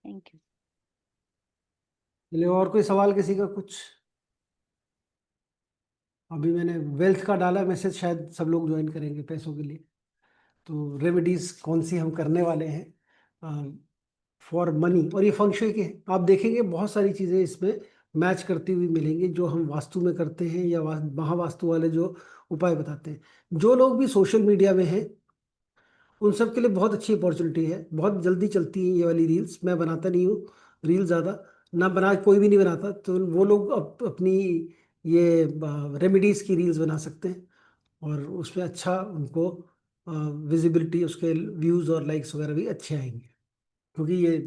Thank you. चलिए, और कोई सवाल किसी का कुछ? अभी मैंने वेल्थ का डाला मैसेज, शायद सब लोग ज्वाइन करेंगे पैसों के लिए। तो रेमेडीज कौन सी हम करने वाले हैं फॉर मनी, और ये फंक्शन के हैं। आप देखेंगे बहुत सारी चीज़ें इसमें मैच करती हुई मिलेंगी, जो हम वास्तु में करते हैं या महावास्तु वाले जो उपाय बताते हैं। जो लोग भी सोशल मीडिया में हैं उन सब के लिए बहुत अच्छी अपॉर्चुनिटी है। बहुत जल्दी चलती है ये वाली रील्स। मैं बनाता नहीं हूँ रील ज़्यादा, ना बना, कोई भी नहीं बनाता। तो वो लोग अपनी ये रेमेडीज की रील्स बना सकते हैं, और उसमें अच्छा उनको विजिबिलिटी, उसके व्यूज़ और लाइक्स वगैरह भी अच्छे आएंगे। क्योंकि ये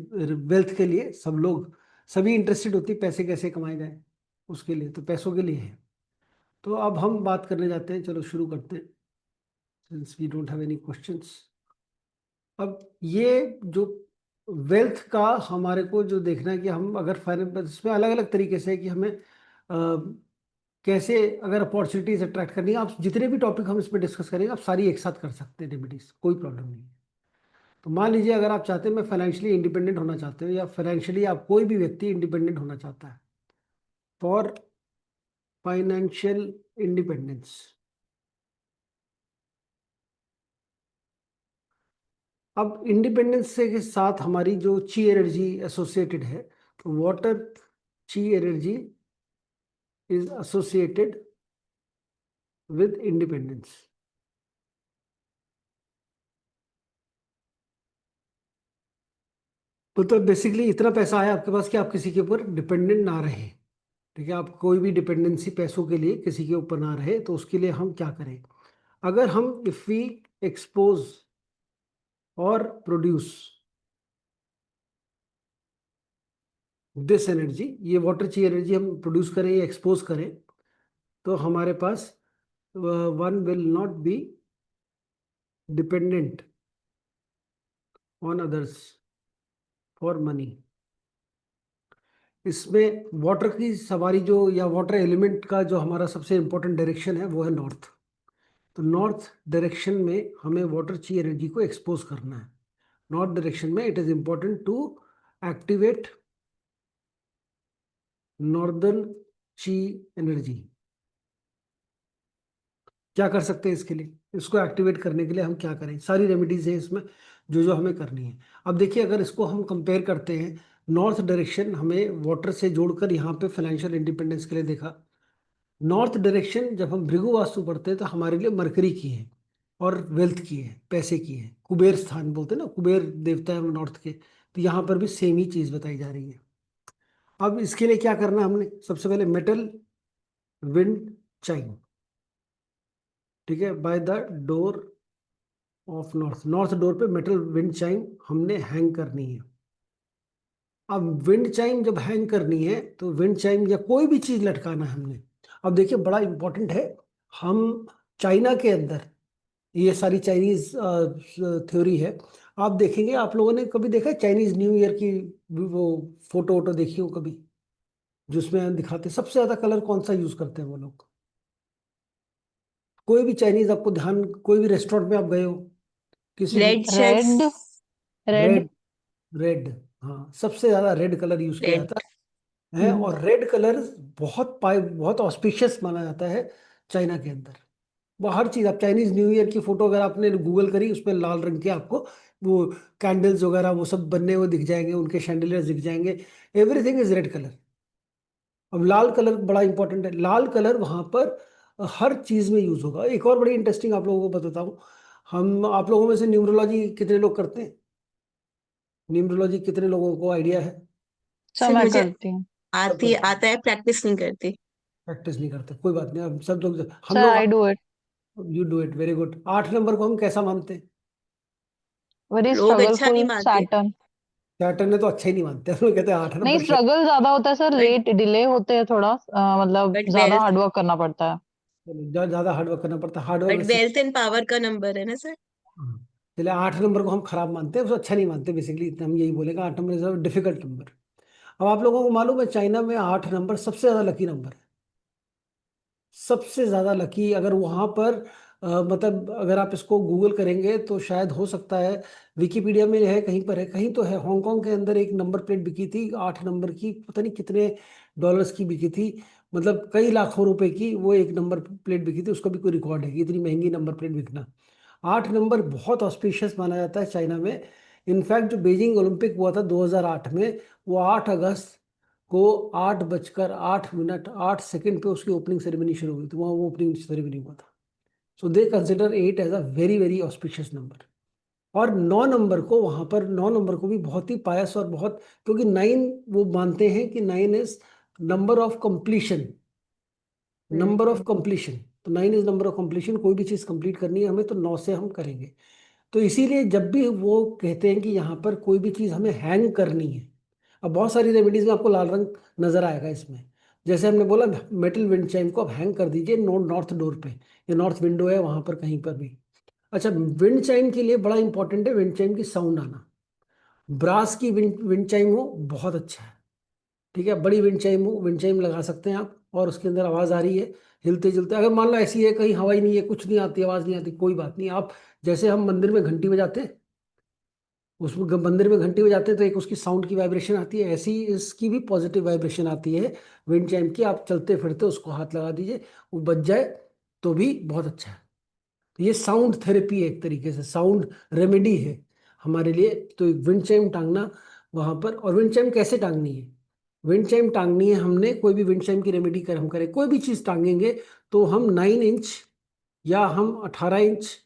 वेल्थ के लिए सब लोग, सभी इंटरेस्टेड होती है पैसे कैसे कमाए जाए, उसके लिए, तो पैसों के लिए है। तो अब हम बात करने जाते हैं, चलो शुरू करते हैं, since we don't have any questions. अब ये जो वेल्थ का हमारे को जो देखना है कि हम अगर फाइनेंस, इसमें अलग अलग तरीके से है कि हमें कैसे अगर अपॉर्चुनिटीज अट्रैक्ट करनी है। आप जितने भी टॉपिक हम इसमें डिस्कस करेंगे आप सारी एक साथ कर सकते हैं रेमेडीज, कोई प्रॉब्लम नहीं है। तो मान लीजिए अगर आप चाहते हैं मैं फाइनेंशियली इंडिपेंडेंट होना चाहते हो, या फाइनेंशियली आप कोई भी व्यक्ति इंडिपेंडेंट होना चाहता है, फॉर फाइनेंशियल इंडिपेंडेंस, अब इंडिपेंडेंस से के साथ हमारी जो ची एनर्जी एसोसिएटेड है, तो water chi energy is associated with independence। तो बेसिकली इतना पैसा आया आपके पास कि आप किसी के ऊपर डिपेंडेंट ना रहे। ठीक है, आप कोई भी डिपेंडेंसी पैसों के लिए किसी के ऊपर ना रहे। तो उसके लिए हम क्या करें? अगर हम इफ वी एक्सपोज और प्रोड्यूस दिस एनर्जी, ये वाटर ची एनर्जी हम प्रोड्यूस करें या एक्सपोज करें, तो हमारे पास one will not be dependent on others for money. इसमें वाटर की सवारी जो, या वाटर एलिमेंट का जो हमारा सबसे इंपॉर्टेंट डायरेक्शन है वो है नॉर्थ। तो नॉर्थ डायरेक्शन में हमें वाटर ची एनर्जी को एक्सपोज करना है। नॉर्थ डायरेक्शन में it is important to activate northern chi energy. क्या कर सकते हैं इसके लिए? इसको एक्टिवेट करने के लिए हम क्या करें? सारी रेमेडीज है इसमें जो जो हमें करनी है। अब देखिए, अगर इसको हम कंपेयर करते हैं, नॉर्थ डायरेक्शन हमें वाटर से जोड़कर यहाँ पे फाइनेंशियल इंडिपेंडेंस के लिए देखा। नॉर्थ डायरेक्शन जब हम भृगु वास्तु पढ़ते हैं तो हमारे लिए मरकरी की है और वेल्थ की है, पैसे की है। कुबेर स्थान बोलते हैं ना, कुबेर देवता है नॉर्थ के। तो यहाँ पर भी सेम ही चीज बताई जा रही है। अब इसके लिए क्या करना है हमने? सबसे पहले मेटल विंड चाइम, ठीक है, by the door of north, north door पे मेटल विंड चाइम हमने हैंग करनी है। अब विंड चाइम जब हैंग करनी है तो विंड चाइम या कोई भी चीज लटकाना है हमने। अब देखिए, बड़ा इंपॉर्टेंट है, हम चाइना के अंदर, ये सारी चाइनीज थ्योरी है। आप देखेंगे, आप लोगों ने कभी देखा है चाइनीज न्यू ईयर की वो फोटो वोटो देखी हो कभी, जिसमें दिखाते सबसे ज्यादा कलर कौन सा यूज करते हैं वो लोग? कोई भी चाइनीज आपको ध्यान, कोई भी रेस्टोरेंट में आप गए हो, किसी भी, red shades. Red, red, red, red, हाँ, सबसे ज्यादा रेड कलर यूज किया रेड। जाता है। और रेड कलर बहुत ऑस्पिशियस माना जाता है चाइना के अंदर। वो हर चीज, आप चाइनीज न्यू ईयर की फोटो अगर आपने गूगल करी, उस पर लाल रंग के आपको वो कैंडल्स वगैरह वो सब बनने हुए दिख जाएंगे, उनके शैंडलियर्स दिख जाएंगे। Everything is red colour. अब लाल कलर बड़ा इंपॉर्टेंट है। लाल कलर वहां पर हर चीज में यूज होगा। एक और बड़ी इंटरेस्टिंग आप लोगों को बताता हूँ, हम आप लोगों में से न्यूमरोलॉजी कितने लोग करते हैं? न्यूमरोलॉजी कितने लोगों को आइडिया है? सर सर मैं मुझे करती हूँ। सब करते हैं? आता है, प्रैक्टिस नहीं करती। प्रैक्टिस नहीं करते, कोई बात नहीं, हम सब लोग, हम सर लोग, I do it. You do it, very good. 8 number को हम कैसा मानते हैं? वेरी लोग अच्छा नहीं स्ट्रगलफुल मानते। सैटर्न। सैटर्न ने तो अच्छा ही नहीं मानते, हम लोग कहते हैं 8 नंबर नहीं, शेर। स्ट्रगल ज्यादा होता है सर, बट लेट डिले होते हैं थोड़ा, मतलब बट ज्यादा वेल्थ हार्डवर्क करना पड़ता है। ज्यादा हार्डवर्क करना पड़ता है, हार्डवर्क बट से। वेल्थ एंड पावर का नंबर है ना सर। हाँ। चलिए, 8 नंबर को हम खराब मानते हैं, उसको अच्छा नहीं मानते। बेसिकली इतना हम यही बोलेंगे, 8 नंबर इज डिफिकल्ट नंबर। अब आप लोगों को मालूम है चाइना में 8 नंबर सबसे ज्यादा लकी नंबर है। सबसे ज्यादा लकी, अगर वहां पर मतलब अगर आप इसको गूगल करेंगे तो शायद हो सकता है, विकिपीडिया में है, कहीं पर है, कहीं तो है, हांगकांग के अंदर एक नंबर प्लेट बिकी थी 8 नंबर की, पता नहीं कितने डॉलर्स की बिकी थी, मतलब कई लाखों रुपए की वो एक नंबर प्लेट बिकी थी। उसका भी कोई रिकॉर्ड है कि इतनी महंगी नंबर प्लेट बिकना। 8 नंबर बहुत ऑस्पिशियस माना जाता है चाइना में। इनफैक्ट जो बीजिंग ओलंपिक हुआ था 2008 में, वो 8 अगस्त को 8:08 8 सेकंड पे उसकी ओपनिंग सेरेमनी शुरू हुई थी, वहाँ वो ओपनिंग सेरेमनी हुआ था। So they consider 8 as a very very auspicious number. और 9 नंबर को, वहां पर 9 नंबर को भी बहुत ही पायस और बहुत, क्योंकि 9 वो मानते हैं कि 9 is number of completion, number of completion. तो 9 इज नंबर ऑफ कंप्लीशन, कोई भी चीज कंप्लीट करनी है हमें तो 9 से हम करेंगे। तो इसीलिए जब भी वो कहते हैं कि यहाँ पर कोई भी चीज हमें हैंग करनी है, अब बहुत सारी रेमेडीज में आपको लाल रंग नजर आएगा इसमें। जैसे हमने बोला मेटल विंड चाइम को आप हैंग कर दीजिए नॉर्थ डोर पे, या नॉर्थ विंडो है वहां पर कहीं पर भी। अच्छा, विंड चाइम के लिए बड़ा इंपॉर्टेंट है विंड चाइम की साउंड आना। ब्रास की विंड विंड चाइम हो बहुत अच्छा है, ठीक है, बड़ी विंड चाइम हो, विंड चाइम लगा सकते हैं आप, और उसके अंदर आवाज आ रही है हिलते जुलते। अगर मान लो ऐसी है कहीं हवा ही नहीं है, कुछ नहीं आती, आवाज नहीं आती, कोई बात नहीं, आप जैसे हम मंदिर में घंटी बजाते हैं, उसमें मंदिर में घंटी बजाते हैं तो एक उसकी साउंड की वाइब्रेशन आती है, ऐसी इसकी भी पॉजिटिव वाइब्रेशन आती है विंड चाइम की। आप चलते फिरते उसको हाथ लगा दीजिए, वो बज जाए तो भी बहुत अच्छा है। तो ये साउंड थेरेपी है, एक तरीके से साउंड रेमेडी है हमारे लिए। तो विंड चाइम टांगना वहां पर, और विंड चाइम कैसे टांगनी है, विंड चाइम टांगनी है हमने, कोई भी विंड चाइम की रेमेडी कर हम करें, कोई भी चीज टांगेंगे तो हम 9 इंच, या हम 18 इंच,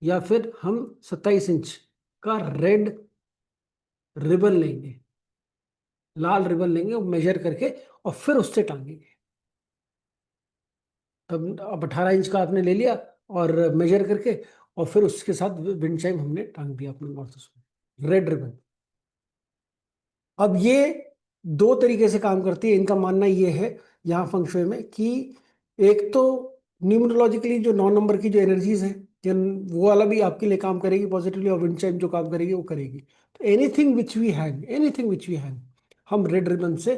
या फिर हम 27 इंच का रेड रिबन लेंगे, लाल रिबन लेंगे, वो मेजर करके और फिर उससे टांगेंगे। तब अब 18 इंच का आपने ले लिया और मेजर करके, और फिर उसके साथ विंड चाइम हमने टांग दिया अपने नॉर्थ में, रेड रिबन। अब ये दो तरीके से काम करती है, इनका मानना ये है यहाँ फंक्शुए में कि एक तो न्यूमरोलॉजिकली जो 9 नंबर की जो एनर्जीज है, वो वाला भी आपके लिए काम करेगी पॉजिटिवली, और विंड चाइम जो काम करेगी वो करेगी। तो एनीथिंग विच वी हैंग, हम रेड रिबन से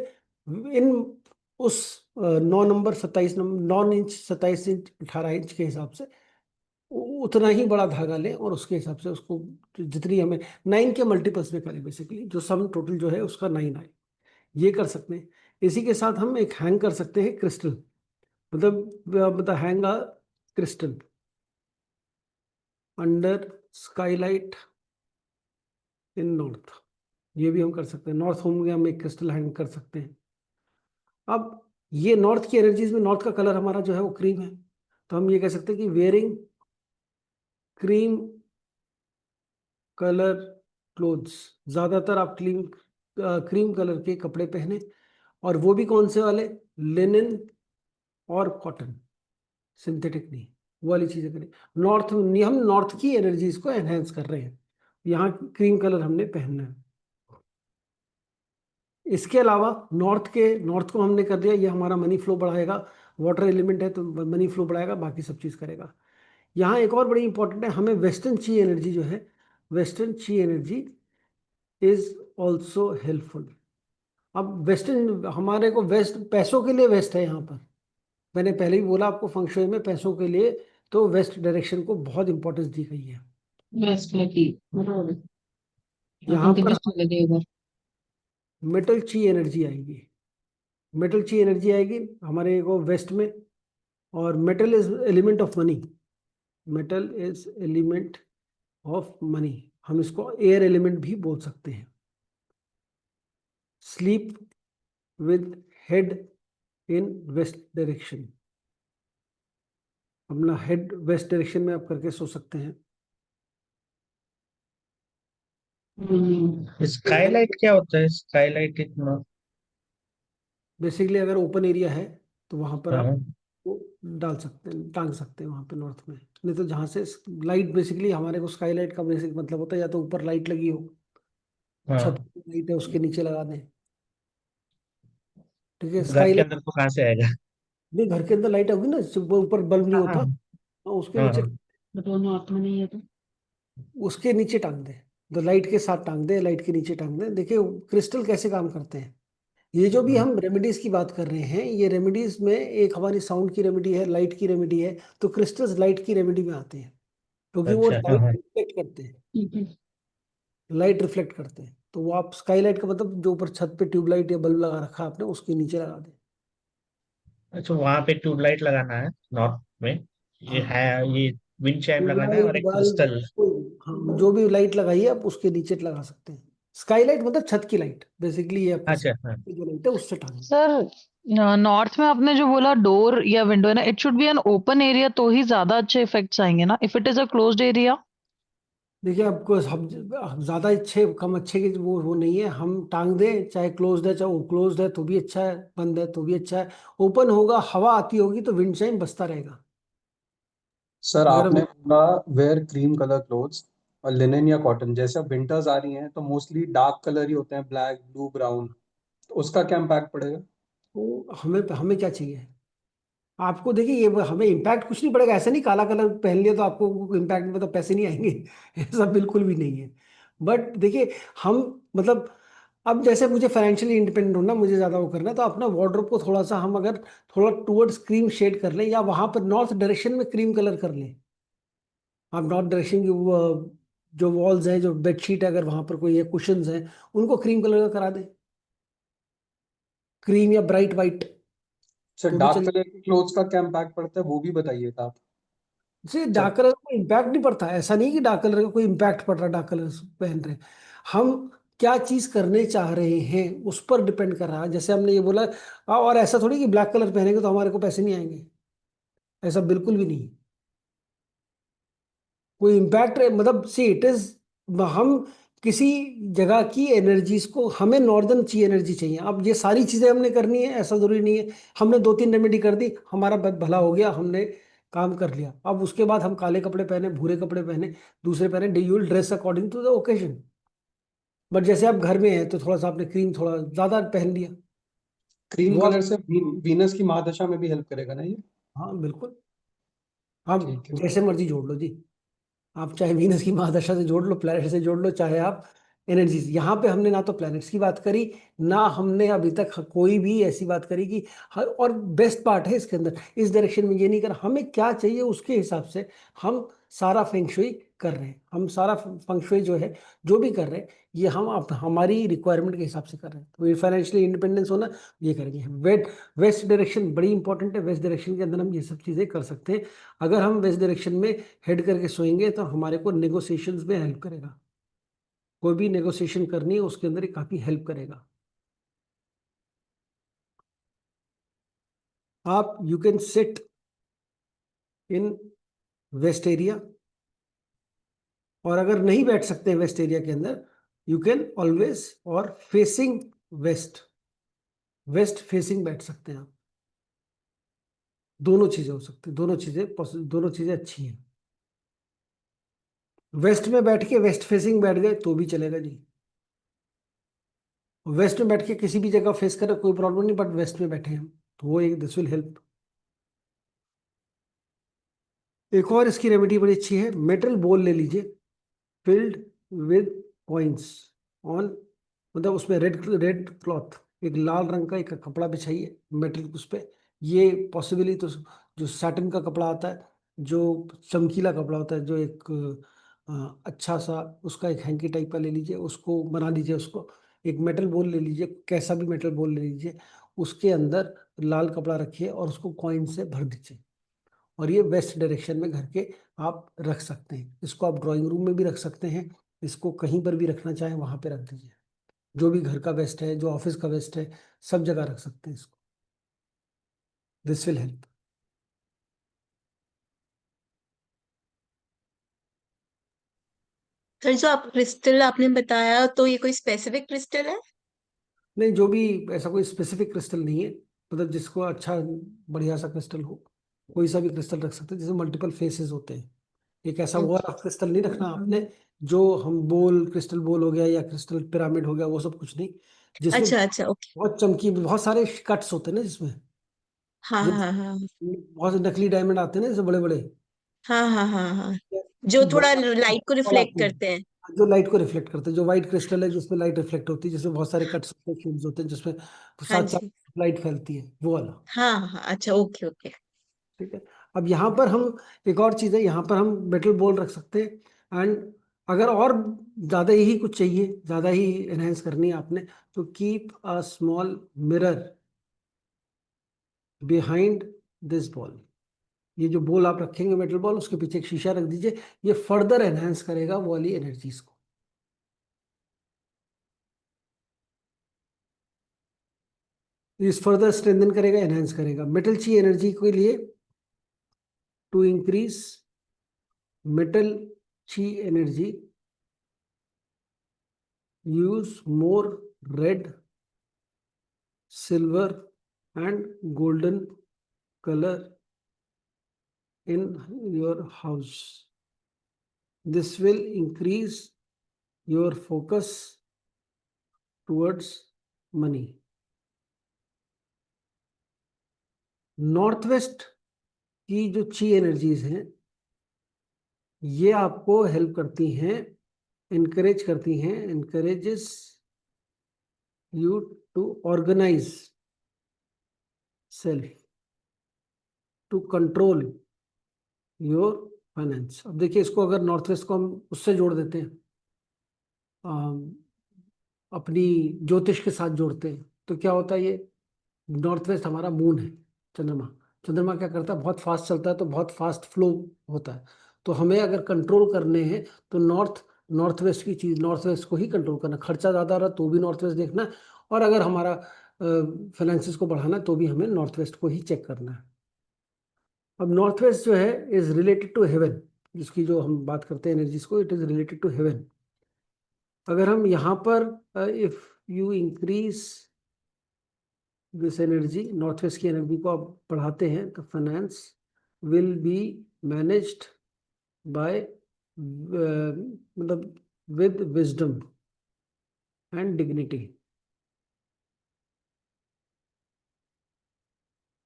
इन उस 9 number 27 number 9 inch 27 inch 18 inch के हिसाब से उतना ही बड़ा धागा लें, और उसके हिसाब से उसको जितनी हमें 9 के मल्टीपल्स में करें, बेसिकली जो सम टोटल जो है उसका 9 आए, ये कर सकते हैं। इसी के साथ हम एक हैंग कर सकते हैं क्रिस्टल, मतलब hang a crystal under Skylight in north, ये भी हम कर सकते हैं। नॉर्थ होम में हम एक क्रिस्टल हैंग कर सकते हैं। अब ये नॉर्थ की एनर्जीज में, नॉर्थ का कलर हमारा जो है वो क्रीम है, तो हम ये कह सकते हैं कि वेयरिंग क्रीम कलर क्लोथ्स, ज्यादातर आप क्रीम कलर के कपड़े पहने, और वो भी कौन से वाले, लिनन और कॉटन, सिंथेटिक नहीं, वो वाली चीजें करें। हम नॉर्थ की एनर्जीज को एनहेंस कर रहे हैं, यहाँ क्रीम कलर हमने पहनना है। इसके अलावा नॉर्थ को हमने कर दिया, ये हमारा मनी फ्लो बढ़ाएगा, वाटर एलिमेंट है तो मनी फ्लो बढ़ाएगा, बाकी सब चीज करेगा। यहाँ एक और बड़ी इंपॉर्टेंट है, हमें वेस्टर्न ची एनर्जी जो है, वेस्टर्न ची एनर्जी इज ऑल्सो हेल्पफुल। अब वेस्टर्न हमारे को, वेस्ट पैसों के लिए वेस्ट है यहाँ पर, मैंने पहले ही बोला आपको फंक्शुए में पैसों के लिए तो वेस्ट डायरेक्शन को बहुत इंपॉर्टेंस दी गई है। वेस्ट लकी बरोबर. यहाँ आपण ते पर वेस्ट लगे उधर. मेटल ची एनर्जी आएगी, मेटल ची एनर्जी आएगी हमारे को वेस्ट में। और metal is element of money, metal is element of money, हम इसको एयर एलिमेंट भी बोल सकते हैं। Sleep with head in west direction, अपना हेड वेस्ट डायरेक्शन में आप करके सो सकते हैं। स्काईलाइट क्या होता है? स्काईलाइट इतना। बेसिकली अगर ओपन एरिया है तो वहां पर आप हाँ वो डाल सकते हैं, टांग सकते हैं वहां पे नॉर्थ में। नहीं तो जहाँ से लाइट, बेसिकली हमारे को स्काईलाइट का बेसिक मतलब होता है या तो ऊपर लाइट लगी हो, छत हाँ। पे लाइट है उसके नीचे लगा दें, ठीक है, घर के स्काईलाइट। अंदर तो कहाँ से आएगा? नहीं, घर के अंदर लाइट होगी ना, जब वो ऊपर बल्ब नहीं हाँ होता, हाँ हाँ, उसके हाँ नीचे, हाँ। दोनों हाथ में नहीं है तो. उसके नीचे टांग दें, तो लाइट के साथ टांग दें, लाइट के नीचे टांग दें। देखिए क्रिस्टल कैसे काम करते हैं, ये जो भी हाँ, हम रेमेडीज की बात कर रहे हैं, ये रेमेडीज में एक हमारी साउंड की रेमेडी है, लाइट की रेमेडी है, तो क्रिस्टल्स लाइट की रेमेडी में आते हैं क्योंकि वो अच्छा, हाँ लाइट हाँ। रिफ्लेक्ट करते हैं। ठीक है। लाइट रिफ्लेक्ट करते हैं, तो वो आप स्काईलाइट का मतलब जो ऊपर छत पे ट्यूबलाइट या बल्ब लगा रखा है आपने, उसके नीचे लगा दें। अच्छा, वहां पे ट्यूबलाइट लगाना है नॉर्थ में? ये हाँ, है, ये विंड चाइम लगाना है ट्यूबलाइट और एक बल्ब, क्रिस्टल। हाँ, जो भी लाइट लगाइए आप उसके नीचे लगा सकते हैं। स्काईलाइट मतलब छत की लाइट, बेसिकली ये आपकी अच्छा, छत हाँ। की जो लाइट है उससे टांगे। सर, नॉर्थ में आपने जो बोला डोर या विंडो है ना, it should be an open area तो ही ज्यादा अच्छे इफेक्ट्स आएंगे ना, if it is a closed area. देखिए आपको हम ज्यादा अच्छे कम अच्छे की वो नहीं है, हम टांग दें, चाहे क्लोज्ड है चाहे वो क्लोज्ड है तो भी अच्छा है, बंद है तो भी अच्छा है। ओपन होगा, हवा आती होगी तो विंड चाइम बजता रहेगा। सर अगर हम आपने बोला वेयर क्रीम कलर क्लोथ्स और लिनन या कॉटन, जैसे अब विंटर्स आ रही हैं तो मोस्टली डार्क कलर ही होते हैं, ब्लैक ब्लू ब्राउन, तो उसका क्या इम्पैक्ट पड़ेगा? तो हमें हमें क्या चाहिए? आपको देखिए, ये हमें इम्पैक्ट कुछ नहीं पड़ेगा, ऐसा नहीं काला कलर पहन लिया तो आपको इम्पैक्ट में तो पैसे नहीं आएंगे ऐसा बिल्कुल भी नहीं है। बट देखिए, हम मतलब अब जैसे मुझे फाइनेंशियली इंडिपेंडेंट होना, मुझे ज़्यादा वो करना है, तो अपना वार्डरोब को थोड़ा सा हम अगर थोड़ा टूवर्ड्स क्रीम शेड कर लें, या वहाँ पर नॉर्थ डायरेक्शन में क्रीम कलर कर लें। आप नॉर्थ डायरेक्शन की जो वॉल्स हैं, जो बेडशीट है, अगर वहाँ पर कोई है कुशंस हैं, उनको क्रीम कलर का करा दें, क्रीम या ब्राइट वाइट, सर तो भी डार्क चले। कलर के क्लोथ्स का क्या इम्पैक्ट पड़ता है वो भी बताइएगा आप। जी, सर डार्क कलर का इम्पैक्ट नहीं पड़ता, ऐसा नहीं कि डार्क कलर का कोई इम्पैक्ट पड़ रहा है, डार्क कलर पहन रहे हैं। हम क्या चीज करने चाह रहे हैं उस पर डिपेंड कर रहा है। जैसे हमने ये बोला, और ऐसा थोड़ी कि ब्लैक कलर पहनेंगे तो हमारे को पैसे नहीं आएंगे, ऐसा बिल्कुल भी नहीं। कोई इम्पैक्ट मतलब सी इट इज, हम किसी जगह की एनर्जीज को, हमें नॉर्दर्न ची एनर्जी चाहिए। अब ये सारी चीजें हमने करनी है ऐसा जरूरी नहीं है। हमने दो तीन रेमेडी कर दी, हमारा भला हो गया, हमने काम कर लिया। अब उसके बाद हम काले कपड़े पहने, भूरे कपड़े पहने, दूसरे पहने, do you will dress according to the occasion. But जैसे आप घर में हैं तो थोड़ा सा आपने क्रीम थोड़ा ज्यादा पहन लिया, क्रीम वो आप। कलर से वीनस की महादशा में भी हेल्प करेगा ना ये? हाँ बिल्कुल, हम ठीक है। जैसे मर्जी जोड़ लो जी। आप चाहे वीनस की महादशा से जोड़ लो, प्लैनेट से जोड़ लो, चाहे आप एनर्जी से। यहाँ पे हमने ना तो प्लैनेट्स की बात करी, ना हमने अभी तक कोई भी ऐसी बात करी कि और बेस्ट पार्ट है इसके अंदर, इस डायरेक्शन में ये नहीं कर, हमें क्या चाहिए उसके हिसाब से हम सारा फेंगशुई कर रहे हैं। हम सारा फेंगशुई जो है, जो भी कर रहे हैं, ये हम हमारी रिक्वायरमेंट के हिसाब से कर रहे हैं। तो ये फाइनेंशियली इंडिपेंडेंस होना, ये करेंगे। वेस्ट डायरेक्शन बड़ी इंपॉर्टेंट है, वेस्ट डायरेक्शन के अंदर हम ये सब चीज़ें कर सकते हैं। अगर हम वेस्ट डायरेक्शन में हेड करके सोएंगे तो हमारे को नेगोशिएशंस में हेल्प करेगा। कोई भी नेगोशिएशन करनी है उसके अंदर ये काफी हेल्प करेगा। आप you can sit in west area, और अगर नहीं बैठ सकते हैं वेस्ट एरिया के अंदर, यू कैन ऑलवेज और फेसिंग वेस्ट, वेस्ट फेसिंग बैठ सकते हैं आप। दोनों चीजें हो सकती हैं, दोनों चीजें दोनों चीजें अच्छी हैं। वेस्ट में बैठ के वेस्ट फेसिंग बैठ गए तो भी चलेगा जी। वेस्ट में बैठ के किसी भी जगह फेस करें कोई प्रॉब्लम नहीं, बट वेस्ट में बैठे हम, तो वो एक दिस विल हेल्प। एक और इसकी रेमेडी बड़ी अच्छी है, मेटल बोल ले लीजिए, फिल्ड विद कॉइन्स ऑन, मतलब उसमें रेड रेड क्लॉथ, एक लाल रंग का एक कपड़ा बिछाइए मेटल उस पे। ये पॉसिबली तो जो सैटिन का कपड़ा आता है, जो चमकीला कपड़ा होता है, जो एक अच्छा सा, उसका एक हैंकी टाइप का ले लीजिए, उसको बना लीजिए। उसको एक मेटल बोल ले लीजिए, कैसा भी मेटल बोल ले लीजिए, उसके अंदर लाल कपड़ा रखिए और उसको कॉइन से भर दीजिए। और ये वेस्ट डायरेक्शन में घर के आप रख सकते हैं। इसको आप ड्राइंग रूम में भी रख सकते हैं, इसको कहीं पर भी रखना चाहें वहां पे रख दीजिए। जो भी घर का वेस्ट है, जो ऑफिस का वेस्ट है, सब जगह रख सकते हैं इसको। This will help. सर जो आप क्रिस्टल आपने बताया, तो ये कोई स्पेसिफिक क्रिस्टल है? नहीं, जो भी, ऐसा कोई स्पेसिफिक क्रिस्टल नहीं है, मतलब जिसको अच्छा बढ़िया सा क्रिस्टल हो, कोई सा भी क्रिस्टल रख सकते हैं। जैसे मल्टीपल फेसेस होते हैं, एक ऐसा वो वाला क्रिस्टल नहीं रखना आपने, जो हम बोल, क्रिस्टल बोल हो गया या क्रिस्टल पिरामिड हो गया, वो सब कुछ नहीं। जिसमें अच्छा अच्छा, ओके। बहुत चमकी, बहुत सारे कट्स होते हैं ना जिसमें, हाँ जो हाँ हाँ बहुत से नकली डायमंड आते हैं ना जैसे बड़े बड़े, हाँ हाँ हाँ हाँ, जो थोड़ा बड़े लाइट को वाला रिफ्लेक्ट आते हैं। करते हैं। जो लाइट को रिफ्लेक्ट करते हैं, जो व्हाइट क्रिस्टल है जिसमें लाइट रिफ्लेक्ट होती है, जिसमें बहुत सारे कट्स होते हैं, cubes होते हैं, जिसमें हाँ साथ साथ जी। लाइट फैलती है, वो वाला। हाँ हाँ, अच्छा, ओके ओके। ठीक है। अब यहाँ पर हम एक और चीज़ है, यहाँ पर हम मेटल बॉल रख सकते हैं। एंड अगर और ज़्यादा ही कुछ चाहिए, ज़्यादा ही एनहेंस करनी है आपने, तो keep a small mirror behind this ball. ये जो बॉल आप रखेंगे मेटल बॉल, उसके पीछे एक शीशा रख दीजिए, ये फर्दर एनहेंस करेगा वो वाली एनर्जीज को। इस फर्दर स्ट्रेंथन करेगा, एनहेंस करेगा। मेटल ची एनर्जी के लिए टू इंक्रीज मेटल ची energy use more red, silver and golden color in your house. This will increase your focus towards money. North west की जो ची एनर्जीज हैं, ये आपको हेल्प करती हैं, encourages you to organize self, to control your finance. अब देखिए, इसको अगर नॉर्थ वेस्ट को हम उससे जोड़ देते हैं, अपनी ज्योतिष के साथ जोड़ते हैं, तो क्या होता है? ये नॉर्थ वेस्ट हमारा मून है, चंद्रमा। चंद्रमा क्या करता है? बहुत फास्ट चलता है, तो बहुत फास्ट फ्लो होता है। तो हमें अगर कंट्रोल करने हैं तो नॉर्थ वेस्ट की चीज, नॉर्थ वेस्ट को ही कंट्रोल करना। खर्चा ज्यादा रहा तो भी नॉर्थ वेस्ट देखना है, और अगर हमारा फाइनेंसिस को बढ़ाना है तो भी हमें नॉर्थ वेस्ट को ही चेक करना है। अब नॉर्थ वेस्ट जो है इज रिलेटेड टू हेवन, जिसकी जो हम बात करते हैं एनर्जीज को, it is related to heaven. अगर हम यहाँ पर if you increase this energy, north west की एनर्जी को आप बढ़ाते हैं, तो finance will be managed by मतलब विद विजडम एंड डिग्निटी।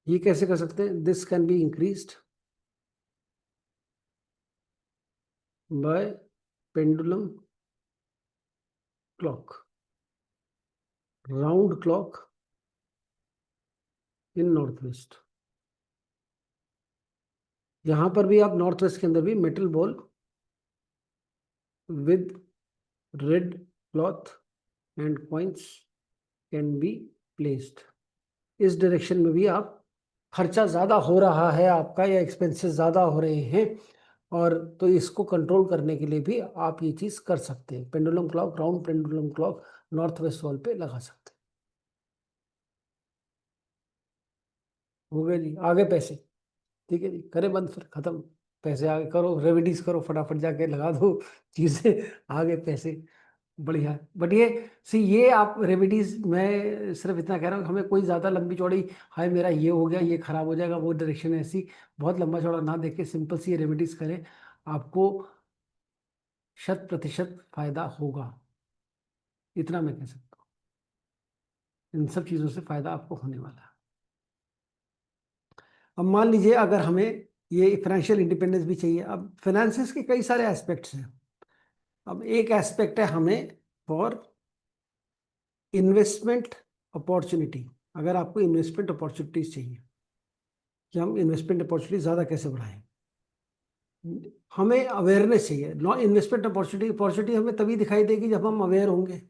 ये कैसे कर सकते हैं? This can be increased by pendulum clock, round clock in north west. यहां पर भी आप नॉर्थ वेस्ट के अंदर भी metal ball with red cloth and coins can be placed. इस डायरेक्शन में भी आप, खर्चा ज्यादा हो रहा है आपका या एक्सपेंसेस ज्यादा हो रहे हैं, और तो इसको कंट्रोल करने के लिए भी आप ये चीज कर सकते हैं। Pendulum clock, round pendulum clock north west wall पे लगा सकते हैं। हो गया जी, आगे पैसे। ठीक है जी, करें बंद, फिर खत्म। पैसे आगे करो, रेमेडीज करो, फटाफट जाके लगा दो चीजें, आगे पैसे। बढ़िया। बट ये आप रेमेडीज, मैं सिर्फ इतना कह रहा हूँ, हमें कोई ज्यादा लंबी चौड़ी, हाय मेरा ये हो गया, ये खराब हो जाएगा, वो डायरेक्शन ऐसी बहुत लंबा चौड़ा ना देखे, सिंपल सी रेमेडीज करें, आपको 100% फायदा होगा। इतना मैं कह सकता हूँ, इन सब चीजों से फायदा आपको होने वाला है। अब मान लीजिए अगर हमें ये फाइनेंशियल इंडिपेंडेंस भी चाहिए। अब फाइनेंसिस के कई सारे एस्पेक्ट्स हैं। अब एक एस्पेक्ट है हमें फॉर इन्वेस्टमेंट अपॉर्चुनिटी। अगर आपको इन्वेस्टमेंट अपॉर्चुनिटीज चाहिए कि हम इन्वेस्टमेंट अपॉर्चुनिटी ज़्यादा कैसे बढ़ाएं, हमें अवेयरनेस चाहिए। नॉन इन्वेस्टमेंट अपॉर्चुनिटी हमें तभी दिखाई देगी जब हम अवेयर होंगे,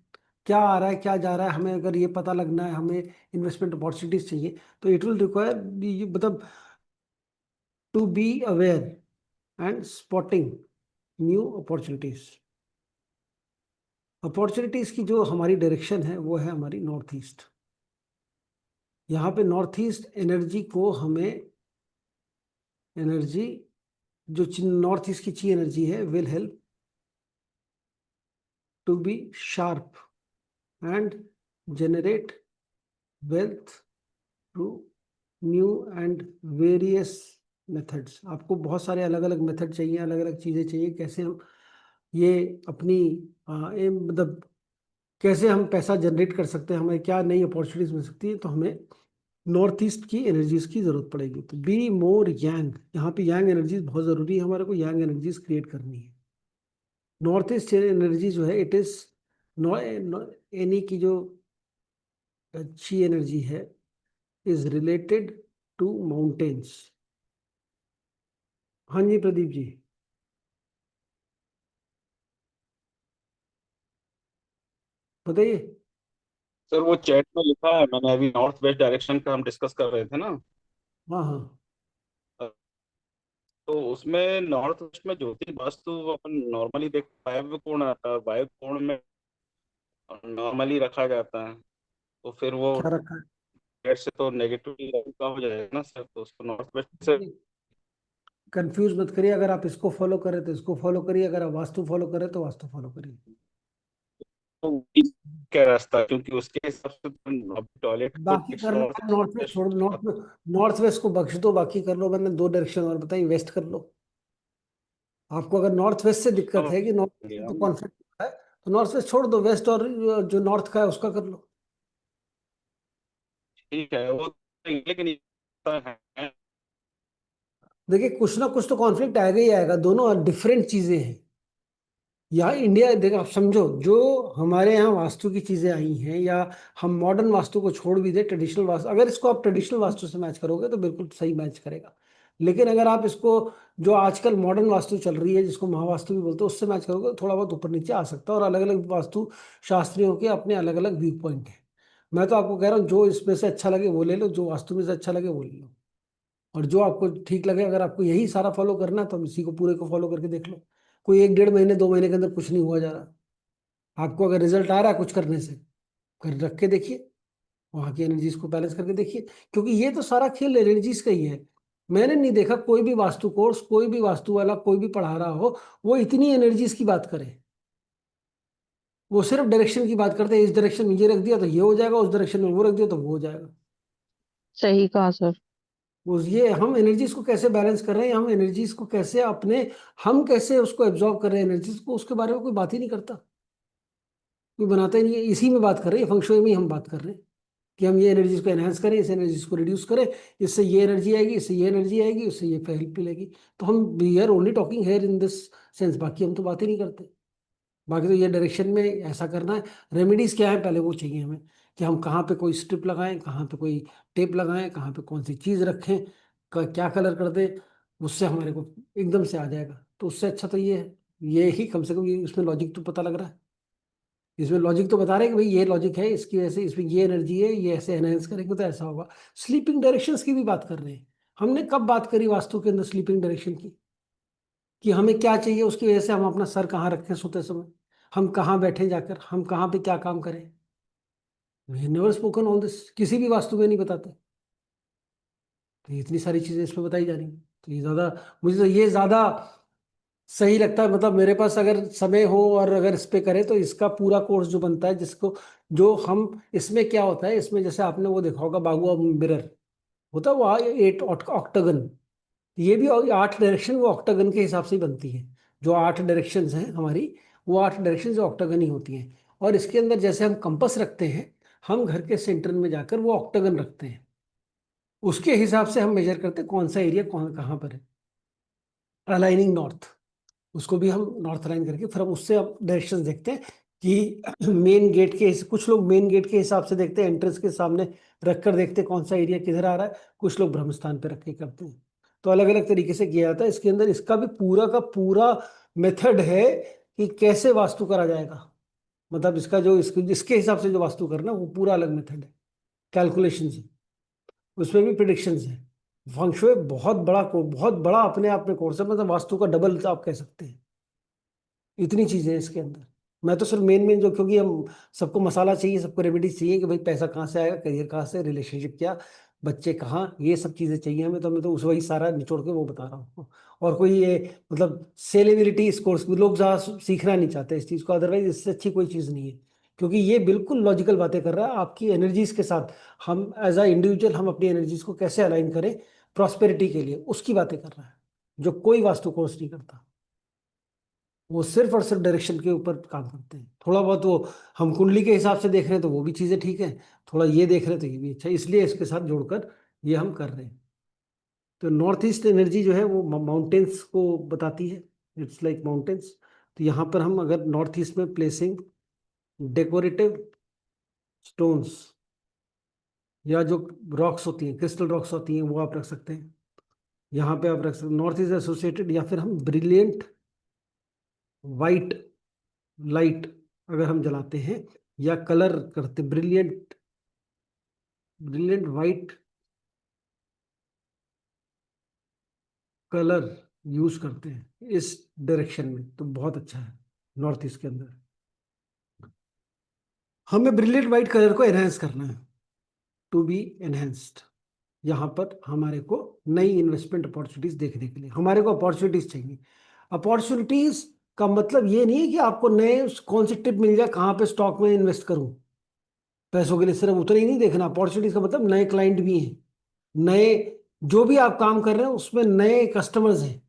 क्या आ रहा है क्या जा रहा है। हमें अगर ये पता लगना है हमें इन्वेस्टमेंट अपॉर्चुनिटीज चाहिए, तो इट विल रिक्वायर, मतलब to be aware and spotting new opportunities. Opportunities की जो हमारी डायरेक्शन है वो है हमारी नॉर्थ ईस्ट। यहाँ पे नॉर्थ ईस्ट एनर्जी को हमें, एनर्जी जो नॉर्थ ईस्ट की ची एनर्जी है, will help to be sharp and generate wealth through new and various methods. आपको बहुत सारे अलग अलग मेथड चाहिए, अलग अलग चीज़ें चाहिए, कैसे हम ये अपनी मतलब कैसे हम पैसा जनरेट कर सकते हैं, हमें क्या नई अपॉर्चुनिटीज मिल सकती है। तो हमें नॉर्थ ईस्ट की एनर्जीज की जरूरत पड़ेगी। तो बी मोर यांग, यहाँ पे यांग एनर्जीज बहुत जरूरी है, हमारे को यांग एनर्जीज क्रिएट करनी है। नॉर्थ ईस्ट एनर्जी जो है इट इज एनी की जो अच्छी एनर्जी है इज रिलेटेड टू माउंटेन्स। हाँ जी प्रदीप जी, बताइए। सर वो चैट में लिखा है, मैंने अभी नॉर्थ वेस्ट डायरेक्शन का हम डिस्कस कर रहे थे ना, हाँ हाँ, तो उसमें नॉर्थ वेस्ट में ज्योतिष वास्तु अपन नॉर्मली देख वायव्य कोण आता है, वायव्य कोण में नॉर्मली रखा जाता है, तो फिर वो क्या रखा पेड़ से तो नेगेटिव का हो जाएगा ना सर, तो उसको नॉर्थ वेस्ट से है? कंफ्यूज मत करिए, अगर आप इसको फॉलो करें तो इसको फॉलो करिए, अगर आप वास्तु फॉलो करें तो वास्तु फॉलो करिए। तो क्या रास्ता है? क्योंकि उसके हिसाब से तो टॉयलेट तो बाकी कर लो, नॉर्थ वेस्ट छोड़, नॉर्थ वेस्ट को बख्श दो, बाकी कर लो। मैंने दो डायरेक्शन और बताई, वेस्ट कर लो। आपको अगर नॉर्थ वेस्ट से दिक्कत है कि नॉर्थ वेस्ट में तो कॉन्फ्लिक्ट है, तो नॉर्थ वेस्ट छोड़ दो, वेस्ट और जो नॉर्थ का है उसका कर लो। ठीक है वो, लेकिन है देखिए कुछ ना कुछ तो कॉन्फ्लिक्ट आएगा ही आएगा, दोनों डिफरेंट चीजें हैं। यहाँ इंडिया, देखो आप समझो, जो हमारे यहाँ वास्तु की चीजें आई हैं, या हम मॉडर्न वास्तु को छोड़ भी दे, ट्रेडिशनल वास्तु, अगर इसको आप ट्रेडिशनल वास्तु से मैच करोगे तो बिल्कुल सही मैच करेगा। लेकिन अगर आप इसको जो आजकल मॉडर्न वास्तु चल रही है, जिसको महावास्तु भी बोलते हैं, उससे मैच करोगे तो थोड़ा बहुत ऊपर नीचे आ सकता है। और अलग अलग वास्तु शास्त्रियों के अपने अलग अलग व्यू पॉइंट हैं। मैं तो आपको कह रहा हूँ, जो इसमें से अच्छा लगे वो ले लो, जो वास्तु में से अच्छा लगे वो ले लो। और जो आपको ठीक लगे, अगर आपको यही सारा फॉलो करना है तो हम इसी को पूरे को फॉलो करके देख लो। कोई एक डेढ़ महीने 2 महीने के अंदर कुछ नहीं हुआ जा रहा। आपको अगर रिजल्ट आ रहा है कुछ करने से, कर रख के देखिए, वहां की एनर्जीज को बैलेंस करके देखिए। क्योंकि ये तो सारा खेल एनर्जीज का ही है। मैंने नहीं देखा कोई भी वास्तु कोर्स, कोई भी वास्तु वाला कोई भी पढ़ा रहा हो, वो इतनी एनर्जीज की बात करे। वो सिर्फ डायरेक्शन की बात करते हैं, इस डायरेक्शन में ये रख दिया तो ये हो जाएगा, उस डायरेक्शन में वो रख दिया तो वो हो जाएगा। सही कहा सर। वो ये हम एनर्जीज को कैसे बैलेंस कर रहे हैं, हम एनर्जीज को कैसे अपने, हम कैसे उसको एब्जॉर्ब कर रहे हैं एनर्जीज को, उसके बारे में कोई बात ही नहीं करता, कोई बनाता ही नहीं है। इसी में बात कर रहे हैं, फंक्शुअल में ही हम बात कर रहे हैं कि हम ये एनर्जीज को एनहांस करें, इस एनर्जीज को रिड्यूस करें, इससे ये एनर्जी आएगी, इससे ये एनर्जी आएगी, उससे ये हेल्प मिलेगी। तो हम we are only talking here in this sense, बाकी हम तो बात ही नहीं करते। बाकी तो ये डायरेक्शन में ऐसा करना है। रेमेडीज क्या है पहले वो चाहिए हमें, कि हम कहाँ पे कोई स्ट्रिप लगाएं, कहाँ पे कोई टेप लगाएं, कहाँ पे कौन सी चीज़ रखें, क्या कलर कर दें, उससे हमारे को एकदम से आ जाएगा। तो उससे अच्छा तो ये है, ये ही कम से कम ये इसमें लॉजिक तो पता लग रहा है। इसमें लॉजिक तो बता रहे हैं कि भाई ये लॉजिक है, इसकी वजह से इसमें ये एनर्जी है, ये ऐसे एनहेंस करेंगे तो ऐसा होगा। स्लीपिंग डायरेक्शंस की भी बात कर रहे हैं। हमने कब बात करी वास्तु के अंदर स्लीपिंग डायरेक्शन की, कि हमें क्या चाहिए, उसकी वजह से हम अपना सर कहाँ रखें सोते समय, हम कहाँ बैठे जाकर, हम कहाँ पे क्या काम करें। We never spoken all this, किसी भी वास्तु में नहीं बताते। तो ये इतनी सारी चीजें इसमें बताई जा रही हैं। तो ये ज्यादा, मुझे तो ये ज्यादा सही लगता है। मतलब मेरे पास अगर समय हो और अगर इस पे करें तो इसका पूरा कोर्स जो बनता है, जिसको जो हम, इसमें क्या होता है, इसमें जैसे आपने वो देखा होगा बागुआ मिरर होता है, वो 8 ऑक्टागन, ये भी 8 डायरेक्शन वो ऑक्टागन के हिसाब से ही बनती है। जो 8 डायरेक्शन हैं हमारी, वो 8 डायरेक्शन जो ऑक्टागन ही होती हैं। और इसके अंदर जैसे हम कंपास रखते हैं, हम घर के सेंटर में जाकर वो ऑक्टागन रखते हैं, उसके हिसाब से हम मेजर करते हैं कौन सा एरिया कौन कहाँ पर है। अलाइनिंग नॉर्थ, उसको भी हम नॉर्थ अलाइन करके फिर हम उससे अब डायरेक्शन देखते हैं कि मेन गेट के, कुछ लोग मेन गेट के हिसाब से देखते हैं, एंट्रेंस के सामने रख कर देखते हैं कौन सा एरिया किधर आ रहा है, कुछ लोग ब्रह्म स्थान पर रख के करते हैं। तो अलग अलग तरीके से किया जाता है। इसके अंदर इसका भी पूरा का पूरा मेथड है कि कैसे वास्तु करा जाएगा। मतलब इसका जो इसके हिसाब से जो वास्तु करना, वो पूरा अलग मेथड है, कैलकुलेशन है, उसमें भी प्रिडिक्शन है। फंक्शुए बहुत बड़ा अपने आप में कोर्स है, मतलब वास्तु का डबल आप कह सकते हैं। इतनी चीजें हैं इसके अंदर। मैं तो सिर्फ मेन जो, क्योंकि हम सबको मसाला चाहिए, सबको रेमेडीज चाहिए कि भाई पैसा कहाँ से आएगा, करियर कहाँ से, रिलेशनशिप क्या, बच्चे कहाँ, ये सब चीजें चाहिए हमें। तो मैं तो उस वही सारा निचोड़ के वो बता रहा हूँ। और कोई ये मतलब सेलेबिलिटी इस कोर्स में लोग ज़्यादा सीखना नहीं चाहते इस चीज़ को, अदरवाइज इससे अच्छी कोई चीज़ नहीं है। क्योंकि ये बिल्कुल लॉजिकल बातें कर रहा है आपकी एनर्जीज के साथ। हम एज अ इंडिविजुअल हम अपनी एनर्जीज को कैसे अलाइन करें प्रॉस्पेरिटी के लिए, उसकी बातें कर रहा है, जो कोई वास्तु कोर्स नहीं करता। वो सिर्फ और सिर्फ डायरेक्शन के ऊपर काम करते हैं। थोड़ा बहुत वो हम कुंडली के हिसाब से देख रहे हैं तो वो भी चीज़ें ठीक है, थोड़ा ये देख रहे हैं तो ये भी अच्छा है, इसलिए इसके साथ जोड़कर ये हम कर रहे हैं। तो नॉर्थ ईस्ट एनर्जी जो है वो माउंटेन्स को बताती है, इट्स लाइक माउंटेन्स। तो यहाँ पर हम अगर नॉर्थ ईस्ट में प्लेसिंग डेकोरेटिव स्टोन्स या जो रॉक्स होती हैं, क्रिस्टल रॉक्स होती हैं, वो आप रख सकते हैं। यहाँ पे आप रख सकते हैं नॉर्थ ईस्ट एसोसिएटेड, या फिर हम ब्रिलियंट वाइट लाइट अगर हम जलाते हैं या कलर करते, brilliant brilliant white colour use करते हैं इस डायरेक्शन में, तो बहुत अच्छा है नॉर्थ ईस्ट के अंदर। हमें ब्रिलियंट वाइट कलर को एनहेंस करना है, टू बी एनहेंस्ड। यहाँ पर हमारे को नई इन्वेस्टमेंट अपॉर्चुनिटीज देखने के लिए हमारे को अपॉर्चुनिटीज चाहिए। अपॉर्चुनिटीज का मतलब ये नहीं है कि आपको नए कौन सी टिप मिल जाए, कहाँ पे स्टॉक में इन्वेस्ट करूं पैसों के लिए, सिर्फ उतना ही नहीं देखना। अपॉर्चुनिटीज का मतलब नए क्लाइंट भी हैं, नए जो भी आप काम कर रहे हैं उसमें नए कस्टमर्स हैं,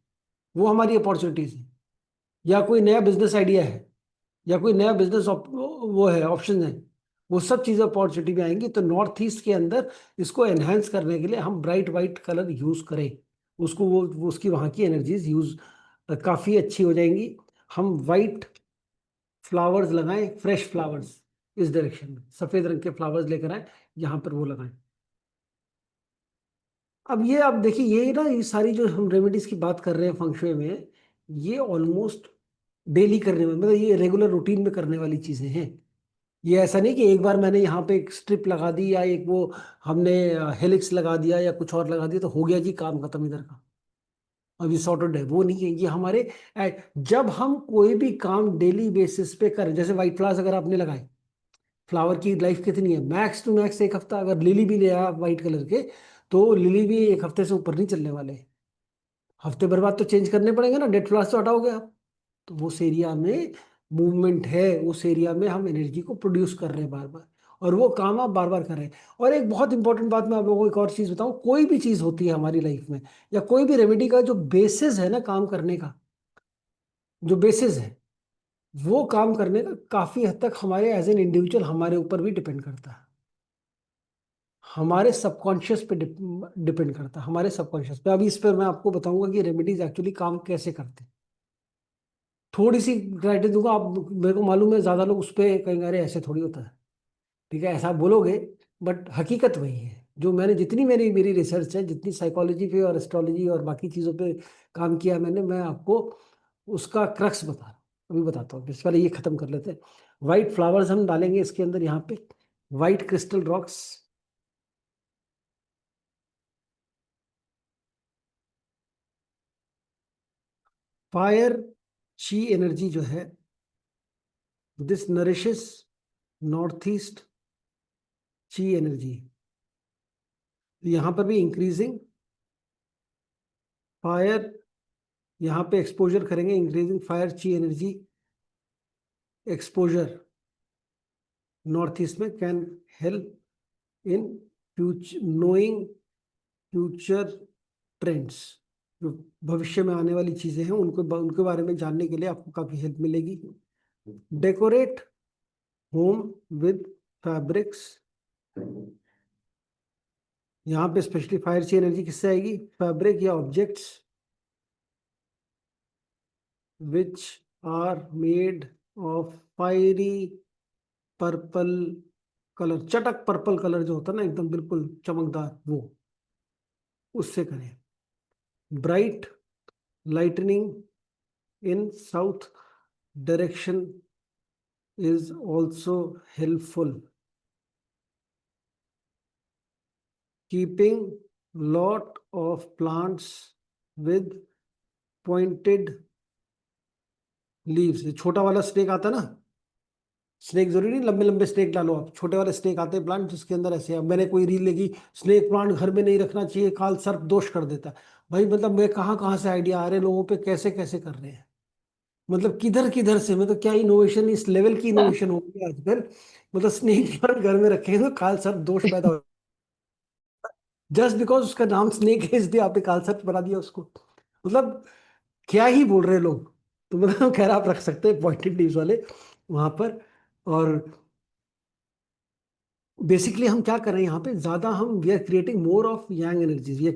वो हमारी अपॉर्चुनिटीज है। या कोई नया बिजनेस आइडिया है, या कोई नया बिजनेस वो है, ऑप्शन है, वो सब चीज़ें अपॉर्चुनिटी में आएंगी। तो नॉर्थ ईस्ट के अंदर इसको एनहेंस करने के लिए हम ब्राइट वाइट कलर यूज करें, उसको वो उसकी वहाँ की एनर्जीज यूज काफ़ी अच्छी हो जाएंगी। हम वाइट फ्लावर्स लगाएं, फ्रेश फ्लावर्स इस डायरेक्शन में, सफ़ेद रंग के फ्लावर्स लेकर आए, यहाँ पर वो लगाएं। अब ये आप देखिए, ये ना ये सारी जो हम रेमेडीज की बात कर रहे हैं फंक्शुए में, ये ऑलमोस्ट डेली करने में, मतलब ये रेगुलर रूटीन में करने वाली चीज़ें हैं। ये ऐसा नहीं कि एक बार मैंने यहाँ पे एक स्ट्रिप लगा दी या एक वो हमने हेलिक्स लगा दिया या कुछ और लगा दिया तो हो गया जी काम खत्म इधर का, अब ये सॉर्टेड है, वो नहीं है। ये हमारे जब हम कोई भी काम डेली बेसिस पे करें, जैसे व्हाइट फ्लावर्स अगर आपने लगाए, फ्लावर की लाइफ कितनी है, मैक्स टू मैक्स एक हफ्ता। अगर लिली भी ले आया व्हाइट कलर के, तो लिली भी एक हफ्ते से ऊपर नहीं चलने वाले, हफ्ते भर बाद तो चेंज करने पड़ेंगे ना, डेड फ्लावर्स तो हटाओगे आप। तो उस एरिया में मूवमेंट है, उस एरिया में हम एनर्जी को प्रोड्यूस कर रहे हैं बार बार, और वो काम आप बार बार कर रहे हैं। और एक बहुत इंपॉर्टेंट बात मैं आप लोगों को एक और चीज़ बताऊं, कोई भी चीज़ होती है हमारी लाइफ में, या कोई भी रेमेडी का जो बेसिस है ना काम करने का, जो बेसिस है वो काम करने का काफ़ी हद तक हमारे एज एन इंडिविजुअल हमारे ऊपर भी डिपेंड करता है, हमारे सबकॉन्शियस पे डिपेंड करता है, हमारे सबकॉन्शियस पे। अभी इस पर मैं आपको बताऊंगा कि रेमेडीज एक्चुअली काम कैसे करते हैं। थोड़ी सी क्राइटेरिया दूंगा, आप मेरे को मालूम है ज़्यादा लोग उस पर कहेंगे अरे ऐसे थोड़ी होता है, ठीक है ऐसा बोलोगे, बट हकीकत वही है। जो मैंने जितनी मेरी मेरी रिसर्च है, जितनी साइकोलॉजी पे और एस्ट्रोलॉजी और बाकी चीज़ों पे काम किया मैंने, मैं आपको उसका क्रक्स बता रहा हूँ। अभी बताता हूँ, इससे पहले ये खत्म कर लेते हैं। वाइट फ्लावर्स हम डालेंगे इसके अंदर, यहाँ पे वाइट क्रिस्टल रॉक्स, फायर ची एनर्जी जो है, this nourishes north east chi energy. यहाँ पर भी इंक्रीजिंग फायर, यहाँ पे एक्सपोजर करेंगे, इंक्रीजिंग फायर ची एनर्जी एक्सपोजर नॉर्थ ईस्ट में can help in future, knowing future trends. जो भविष्य में आने वाली चीजें हैं उनको उनके बारे में जानने के लिए आपको काफी हेल्प मिलेगी। डेकोरेट होम विद फैब्रिक्स, यहाँ पे स्पेशली फायर ची एनर्जी किससे आएगी, फैब्रिक या objects which are made of fiery purple colour, चटक पर्पल कलर जो होता है ना एकदम बिल्कुल चमकदार, वो उससे करें। Bright lightning in south direction is also helpful, keeping lot of plants with pointed leaves. छोटा वाला स्नेक आता है ना, स्नेक जरूरी नहीं लंबे लंबे स्नेक डालो आप, छोटे वाले स्नेक आते हैं प्लांट जिसके अंदर ऐसे। अब मैंने कोई रील देखी, स्नेक प्लांट घर में नहीं रखना चाहिए, काल सर्प दोष कर देता है। भाई मतलब मैं कहाँ कहाँ से आइडिया आ रहे हैं लोगों पे, कैसे कैसे कर रहे हैं, मतलब किधर किधर से, मतलब क्या इनोवेशन, इस लेवल की इनोवेशन हो गई आजकल। मतलब स्नेक प्लांट घर में रखे तो काल सर्प दोष पैदा हो, जस्ट बिकॉज उसका नाम स्नेक है इसलिए आपने काल सर्प बना दिया उसको। मतलब क्या ही बोल रहे हैं लोग। तो मतलब खैर आप रख सकते हैं पॉइंटेड लीव्स वाले वहां पर। और बेसिकली हम क्या कर रहे हैं यहाँ पे, ज्यादा हम we are creating more of yang energies, we are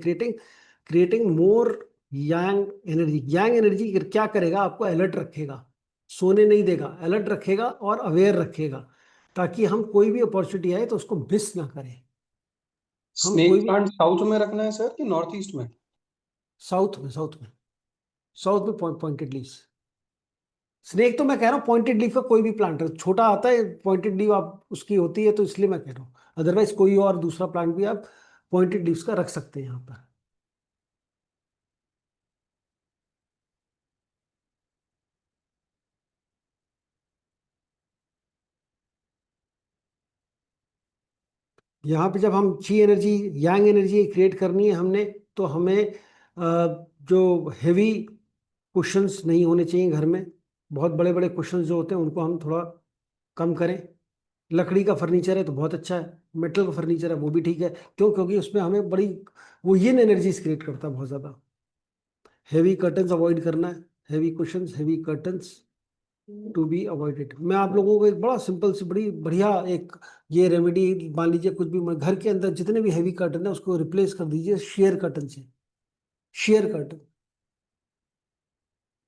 creating more yang energy. Yang energy क्या करेगा, आपको अलर्ट रखेगा, सोने नहीं देगा, अलर्ट रखेगा और अवेयर रखेगा, ताकि हम कोई भी अपॉर्चुनिटी आए तो उसको मिस ना करें। हम कोई स्नेक भी प्लांट साउथ में रखना है सर कि नॉर्थ ईस्ट में? साउथ में पॉइंटेड लीव्स। स्नेक तो मैं कह रहा हूँ पॉइंटेड लीफ का कोई भी प्लांट है, छोटा आता है पॉइंटेड लीफ आप उसकी होती है, तो इसलिए मैं कह रहा हूँ। अदरवाइज कोई और दूसरा प्लांट भी आप पॉइंटेड लीव्स का रख सकते हैं यहाँ पर। यहाँ पे जब हम ची एनर्जी, यांग एनर्जी क्रिएट करनी है हमने, तो हमें जो हेवी कुशंस नहीं होने चाहिए घर में। बहुत बड़े बड़े कुशंस जो होते हैं उनको हम थोड़ा कम करें। लकड़ी का फर्नीचर है तो बहुत अच्छा है, मेटल का फर्नीचर है वो भी ठीक है। क्यों? क्योंकि उसमें हमें बड़ी वो यिन एनर्जीज क्रिएट करता है बहुत ज़्यादा। हेवी कर्टन्स अवॉइड करना है, heavy cushions, heavy curtains to be avoided. मैं आप लोगों को एक बड़ा सिंपल सी बड़ी बढ़िया एक ये रेमेडी, मान लीजिए कुछ भी घर के अंदर जितने भी हेवी कर्टन है उसको रिप्लेस कर दीजिए शेयर कर्टन से। शेयर कर्टन,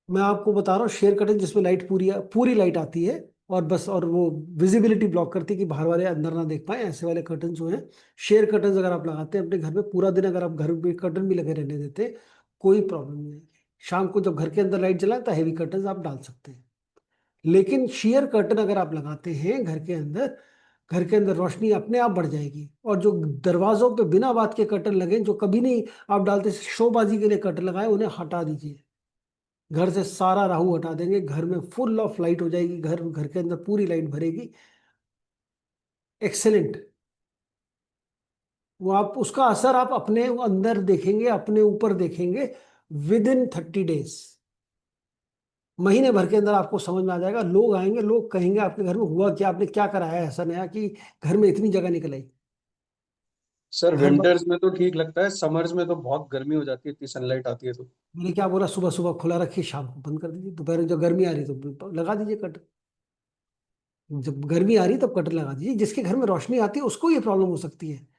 मैं आपको बता रहा हूँ, शेयर कर्टन जिसमें लाइट पूरी पूरी लाइट आती है और बस, और वो विजिबिलिटी ब्लॉक करती है कि बाहर वाले अंदर ना देख पाए, ऐसे वाले कर्टन जो हैं। शेयर कर्टन अगर आप लगाते हैं अपने घर में पूरा दिन, अगर आप घर में कर्टन भी लगे रहने देते, कोई प्रॉब्लम नहीं है। शाम को जब घर के अंदर लाइट जलाए तो हेवी कर्टन आप डाल सकते हैं। लेकिन शेयर कर्टन अगर आप लगाते हैं घर के अंदर, घर के अंदर रोशनी अपने आप बढ़ जाएगी। और जो दरवाजों पे बिना बात के कर्टन लगे, जो कभी नहीं आप डालते, शोबाजी के लिए कर्टन लगाए, उन्हें हटा दीजिए। घर से सारा राहु हटा देंगे, घर में फुल ऑफ लाइट हो जाएगी, घर घर के अंदर पूरी लाइट भरेगी। एक्सेलेंट। वो आप उसका असर आप अपने अंदर देखेंगे, अपने ऊपर देखेंगे विद इन 30 डेज। महीने भर के अंदर आपको समझ में आ जाएगा। लोग आएंगे, लोग कहेंगे आपके घर में हुआ क्या, आपने क्या कराया ऐसा नया कि घर में इतनी जगह निकल आई। सर हर बार विंटर्स में तो ठीक लगता है, समर्स में तो बहुत गर्मी हो जाती है, इतनी सनलाइट आती है तो। मैंने क्या बोला, सुबह सुबह खुला रखिए, शाम को बंद कर दीजिए। दोपहर में जब गर्मी आ रही तो लगा दीजिए कट। जब गर्मी आ रही तब कटर लगा दीजिए। जिसके घर में रोशनी आती है उसको ये प्रॉब्लम हो सकती है।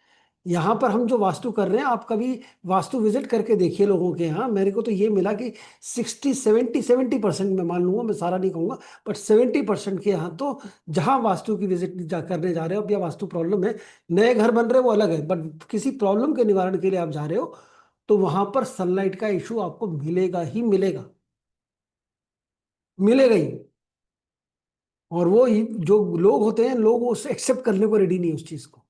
यहाँ पर हम जो वास्तु कर रहे हैं, आप कभी वास्तु विजिट करके देखिए लोगों के यहाँ। मेरे को तो ये मिला कि 60 70 70% मैं मान लूंगा, मैं सारा नहीं कहूंगा, बट 70% के यहाँ तो जहाँ वास्तु की विजिट करने जा रहे हो, अब या वास्तु प्रॉब्लम है, नए घर बन रहे हैं वो अलग है, बट किसी प्रॉब्लम के निवारण के लिए आप जा रहे हो, तो वहां पर सनलाइट का इशू आपको मिलेगा ही मिलेगा, मिलेगा ही। और जो लोग होते हैं, लोग उसे एक्सेप्ट करने को रेडी नहीं है उस चीज को।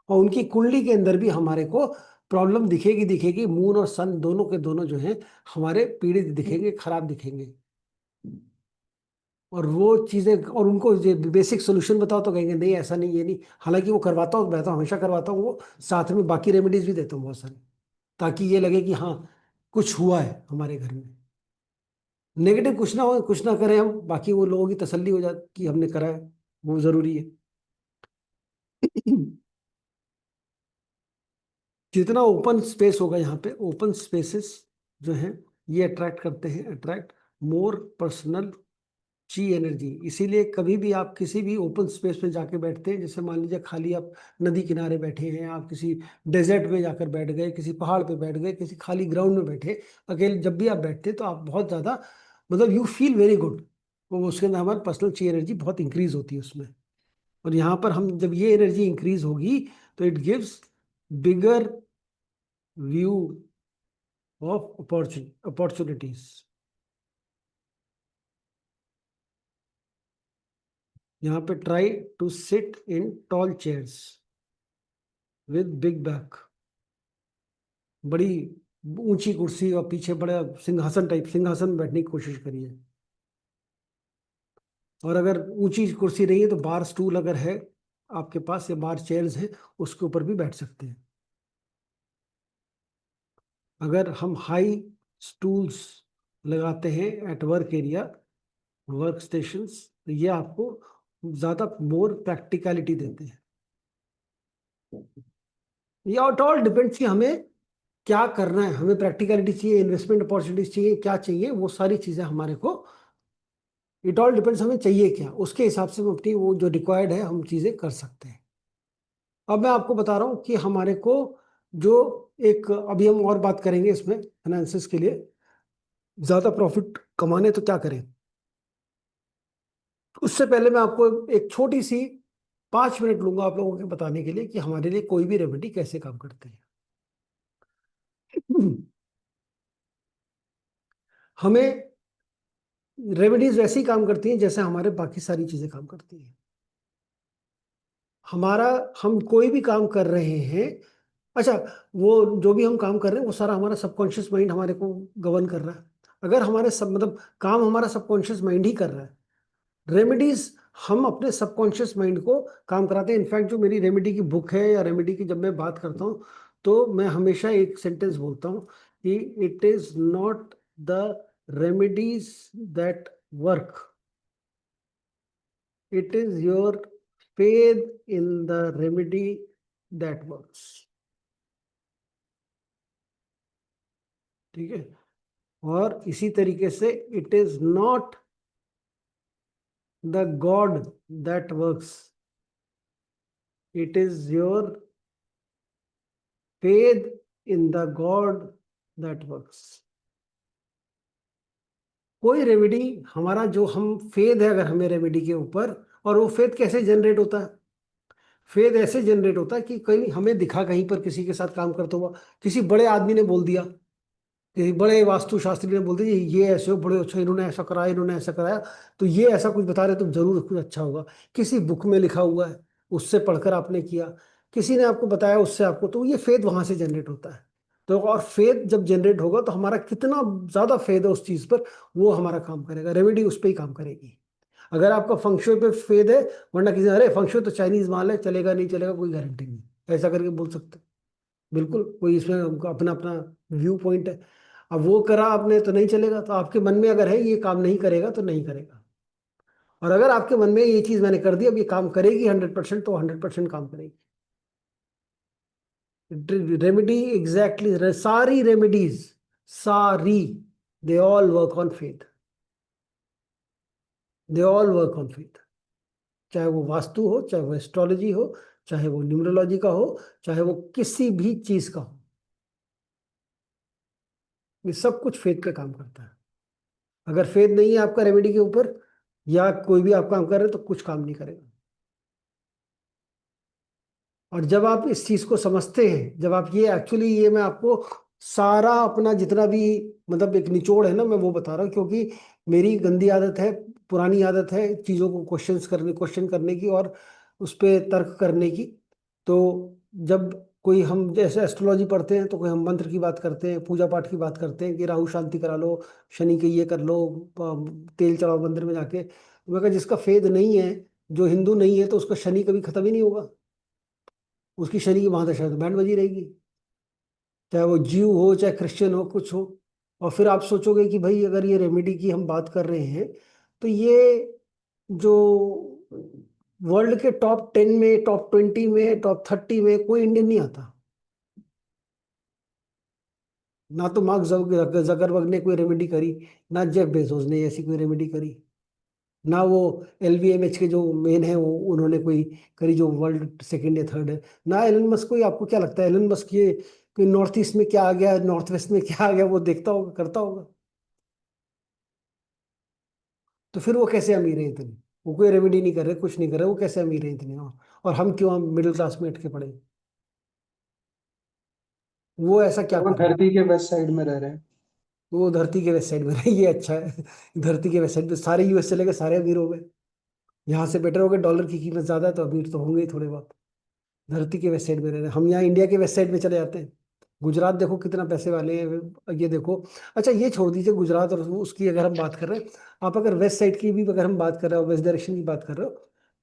और उनकी कुंडली के अंदर भी हमारे को प्रॉब्लम दिखेगी दिखेगी। मून और सन दोनों के दोनों जो हैं हमारे पीड़ित दिखेंगे, खराब दिखेंगे। और वो चीजें, और उनको बेसिक सोल्यूशन बताओ तो कहेंगे नहीं ऐसा नहीं, ये नहीं। हालांकि वो करवाता हूँ, मैं तो हमेशा करवाता हूँ वो, साथ में बाकी रेमेडीज भी देता हूँ बहुत सारी, ताकि ये लगे कि हाँ कुछ हुआ है हमारे घर में। नेगेटिव कुछ ना हो, कुछ ना करें हम, बाकी वो लोगों की तसल्ली हो जाती कि हमने करा है, वो जरूरी है। जितना ओपन स्पेस होगा यहाँ पे, ओपन स्पेसेस जो हैं ये अट्रैक्ट करते हैं, अट्रैक्ट मोर पर्सनल ची एनर्जी। इसीलिए कभी भी आप किसी भी ओपन स्पेस में जाके बैठते हैं, जैसे मान लीजिए खाली आप नदी किनारे बैठे हैं, आप किसी डेजर्ट में जाकर बैठ गए, किसी पहाड़ पे बैठ गए, किसी खाली ग्राउंड में बैठे अकेले, जब भी आप बैठते हैं तो आप बहुत ज़्यादा, मतलब यू फील वेरी गुड। वो उसके अंदर हमारी पर्सनल ची एनर्जी बहुत इंक्रीज होती है उसमें। और यहाँ पर हम जब ये एनर्जी इंक्रीज होगी तो it gives bigger view of opportunities. यहाँ पे try to sit in tall chairs with big back. बड़ी ऊंची कुर्सी और पीछे बड़ा सिंहासन टाइप, सिंहासन में बैठने की कोशिश करिए। और अगर ऊंची कुर्सी नहीं है तो बार स्टूल अगर है आपके पास, या बार चेयर्स हैं, उसके ऊपर भी बैठ सकते हैं। अगर हम हाई स्टूल्स लगाते हैं at work area, work stations, तो ये आपको ज़्यादा मोर प्रैक्टिकलिटी देते हैं। ये ऑल डिपेंड्स कि हमें क्या करना है, हमें प्रैक्टिकलिटी चाहिए, इन्वेस्टमेंट अपॉर्चुनिटीज चाहिए, क्या चाहिए, वो सारी चीज़ें हमारे को, इट ऑल डिपेंड्स हमें चाहिए क्या, उसके हिसाब से हम अपनी वो जो रिक्वायर्ड है हम चीज़ें कर सकते हैं। अब मैं आपको बता रहा हूँ कि हमारे को जो एक, अभी हम और बात करेंगे इसमें फाइनेंसिस के लिए ज़्यादा प्रॉफिट कमाने तो क्या करें। उससे पहले मैं आपको एक छोटी सी 5 मिनट लूंगा आप लोगों के बताने के लिए कि हमारे लिए कोई भी रेमेडी कैसे काम करते हैं। हमें रेमेडीज वैसे ही काम करती हैं जैसे हमारे बाकी सारी चीजें काम करती हैं। हमारा हम कोई भी काम कर रहे हैं, अच्छा, वो जो भी हम काम कर रहे हैं वो सारा हमारा सबकॉन्शियस माइंड हमारे को गवर्न कर रहा है। अगर हमारे सब मतलब काम हमारा सबकॉन्शियस माइंड ही कर रहा है, रेमेडीज हम अपने सबकॉन्शियस माइंड को काम कराते हैं। इनफैक्ट जो मेरी रेमेडी की बुक है या रेमेडी की जब मैं बात करता हूँ तो मैं हमेशा एक सेंटेंस बोलता हूँ कि it is not the remedies that work, it is your faith in the remedy that works। ठीक है, और इसी तरीके से it is not the God that works, it is your faith in the God that works। कोई remedy हमारा जो हम फेद है अगर हमें रेमेडी के ऊपर, और वो फेद कैसे जनरेट होता है? फेद ऐसे जनरेट होता है कि कहीं हमें दिखा कहीं पर किसी के साथ काम करता हुआ, किसी बड़े आदमी ने बोल दिया, किसी बड़े वास्तुशास्त्री ने बोल दिया ये ऐसे हो, बड़े अच्छा इन्होंने ऐसा कराया, इन्होंने ऐसा कराया, तो ये ऐसा कुछ बता रहे तो जरूर कुछ अच्छा होगा। किसी बुक में लिखा हुआ है उससे पढ़कर आपने किया, किसी ने आपको बताया उससे आपको, तो ये फेद वहां से जनरेट होता है। तो और फेद जब जनरेट होगा तो हमारा कितना ज्यादा फेद है उस चीज पर, वो हमारा काम करेगा, रेमेडी उस पर ही काम करेगी। अगर आपका फंक्शुए पे फेद है, वरना किसी अरे फंक्शुए तो चाइनीज माल है, चलेगा नहीं चलेगा, कोई गारंटी नहीं, ऐसा करके बोल सकते हैं। बिल्कुल, कोई इसमें अपना अपना व्यू पॉइंट है। अब वो करा आपने तो नहीं चलेगा, तो आपके मन में अगर है ये काम नहीं करेगा तो नहीं करेगा, और अगर आपके मन में ये चीज मैंने कर दी अब ये काम करेगी 100%, तो 100% काम करेगी। रेमेडी एग्जैक्टली, सारी रेमेडीज, सारी, they all work on faith, they all work on faith. चाहे वो वास्तु हो, चाहे वो एस्ट्रोलॉजी हो, चाहे वो न्यूमरोलॉजी का हो, चाहे वो किसी भी चीज का हो, ये सब कुछ फेथ पे काम करता है। अगर फेथ नहीं है आपका रेमेडी के ऊपर, या कोई भी आप काम कर रहे हैं, तो कुछ काम नहीं करेगा। और जब आप इस चीज को समझते हैं, जब आप ये एक्चुअली, ये मैं आपको सारा अपना जितना भी मतलब एक निचोड़ है ना, मैं वो बता रहा हूँ, क्योंकि मेरी गंदी आदत है, पुरानी आदत है चीजों को क्वेश्चन करने की और उस पर तर्क करने की। तो जब कोई हम जैसे एस्ट्रोलॉजी पढ़ते हैं तो कोई हम मंत्र की बात करते हैं, पूजा पाठ की बात करते हैं कि राहु शांति करा लो, शनि के ये कर लो, तेल चढ़ाओ मंदिर में जाके। मैं कहा जिसका फेद नहीं है, जो हिंदू नहीं है, तो उसका शनि कभी खत्म ही नहीं होगा, उसकी शनि की महादशा तो बैंड बजी रहेगी, चाहे वो जीव हो चाहे क्रिश्चियन हो, कुछ हो। और फिर आप सोचोगे कि भाई अगर ये रेमेडी की हम बात कर रहे हैं, तो ये जो वर्ल्ड के टॉप 10 में, टॉप 20 में, टॉप 30 में कोई इंडियन नहीं आता। ना तो मार्क जकरबर्ग ने कोई रेमेडी करी, ना जेफ बेजोस ने ऐसी कोई रेमेडी करी, ना वो LVMH के जो मेन है वो उन्होंने कोई करी जो वर्ल्ड सेकंड या थर्ड है, ना एलन मस्क। कोई आपको क्या लगता है एलन मस्क ये कोई नॉर्थ ईस्ट में क्या आ गया, नॉर्थ वेस्ट में क्या आ गया, वो देखता होगा, करता होगा? तो फिर वो कैसे अमीर है इतने? वो कोई रेमेडी नहीं कर रहे, कुछ नहीं कर रहे, वो कैसे अमीर है इतने? और हम क्यों, हम मिडिल क्लास में अटके पड़े? वो ऐसा क्या वो कर रहे हैं? धरती के वेस्ट साइड में रह रहे हैं। वो धरती के वेस्ट साइड में रहे, ये अच्छा है। धरती के वेस्ट साइड में सारे US चले गए, सारे अमीर हो गए। यहाँ से बेटर हो गए, डॉलर की कीमत ज्यादा है तो अमीर तो होंगे ही थोड़े बहुत। धरती के वेस्ट साइड में रह रहे हैं हम, यहाँ इंडिया के वेस्ट साइड में चले जाते हैं। गुजरात देखो कितना पैसे वाले हैं, ये देखो। अच्छा ये छोड़ दीजिए गुजरात और उसकी अगर हम बात कर रहे हैं, आप अगर वेस्ट साइड की भी अगर हम बात कर रहे हो, वेस्ट डायरेक्शन की बात कर रहे हो,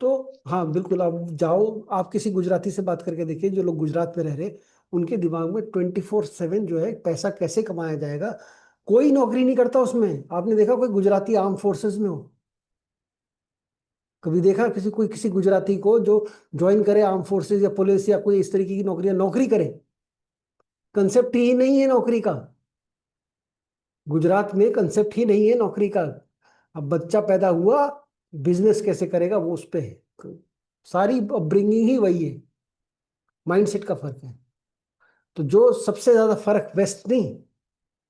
तो हाँ बिल्कुल आप जाओ, आप किसी गुजराती से बात करके देखिए जो लोग गुजरात में रह रहे हैं, उनके दिमाग में 24/7 जो है पैसा कैसे कमाया जाएगा। कोई नौकरी नहीं करता उसमें। आपने देखा कोई गुजराती आर्म फोर्सेस में हो? कभी देखा किसी, कोई किसी गुजराती को जो ज्वाइन करे आर्म फोर्सेस या पुलिस या कोई इस तरीके की नौकरी करे? कंसेप्ट ही नहीं है नौकरी का। गुजरात में कंसेप्ट ही नहीं है नौकरी का। अब बच्चा पैदा हुआ, बिजनेस कैसे करेगा वो उस पे है। सारी अपब्रिंगिंग ही वही है, माइंडसेट का फर्क है। तो जो सबसे ज्यादा फर्क, वेस्ट नहीं,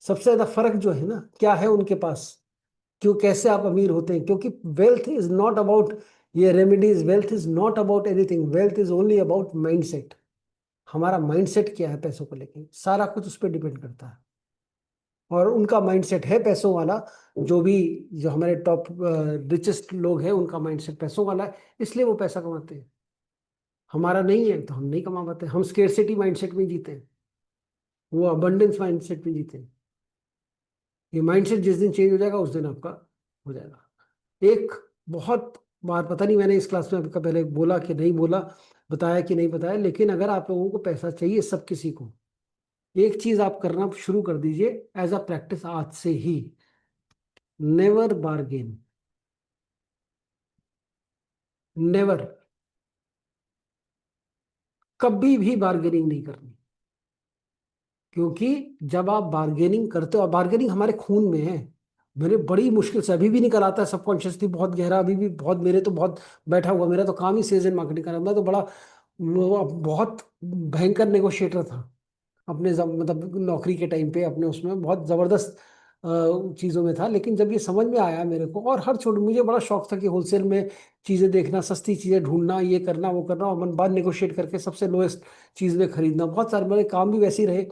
सबसे ज्यादा फर्क जो है ना क्या है उनके पास, क्यों, कैसे आप अमीर होते हैं? क्योंकि वेल्थ इज नॉट अबाउट ये remedies, wealth is not about anything, wealth is only about mindset. हमारा माइंडसेट क्या है पैसों को लेके, सारा कुछ उस पर डिपेंड करता है। और उनका माइंडसेट है पैसों वाला, जो हमारे टॉप रिचेस्ट लोग हैं उनका माइंडसेट पैसों वाला है, इसलिए वो पैसा कमाते हैं। हमारा नहीं है तो हम नहीं कमा पाते। हम स्केर्सिटी माइंडसेट में जीते हैं, वो अबंडेंस माइंडसेट में जीते हैं। ये माइंडसेट जिस दिन चेंज हो जाएगा उस दिन आपका हो जाएगा। एक बहुत बार, पता नहीं मैंने इस क्लास में आपका पहले बोला कि नहीं बोला, बताया कि नहीं बताया, लेकिन अगर आप लोगों को पैसा चाहिए, सब किसी को, एक चीज आप करना शुरू कर दीजिए एज अ प्रैक्टिस आज से ही, नेवर बार्गेन, नेवर, कभी भी बार्गेनिंग नहीं करनी। क्योंकि जब आप बार्गेनिंग करते हो, और बार्गेनिंग हमारे खून में है, मैंने बड़ी मुश्किल से, अभी भी निकल आता है सबकॉन्शियसली बहुत गहरा, अभी भी बहुत, मेरे तो बहुत बैठा हुआ, मेरा तो काम ही सेल्स एंड मार्केटिंग करना, मैं तो बड़ा बहुत भयंकर नेगोशिएटर था अपने मतलब नौकरी के टाइम पे, अपने उसमें बहुत जबरदस्त चीज़ों में था। लेकिन जब ये समझ में आया मेरे को, और हर छोटे, मुझे बड़ा शौक था कि होलसेल में चीज़ें देखना, सस्ती चीज़ें ढूंढना, ये करना वो करना, और मन बाद नेगोशिएट करके सबसे लोएस्ट चीज़ में खरीदना, बहुत सारे मेरे काम भी वैसे ही रहे।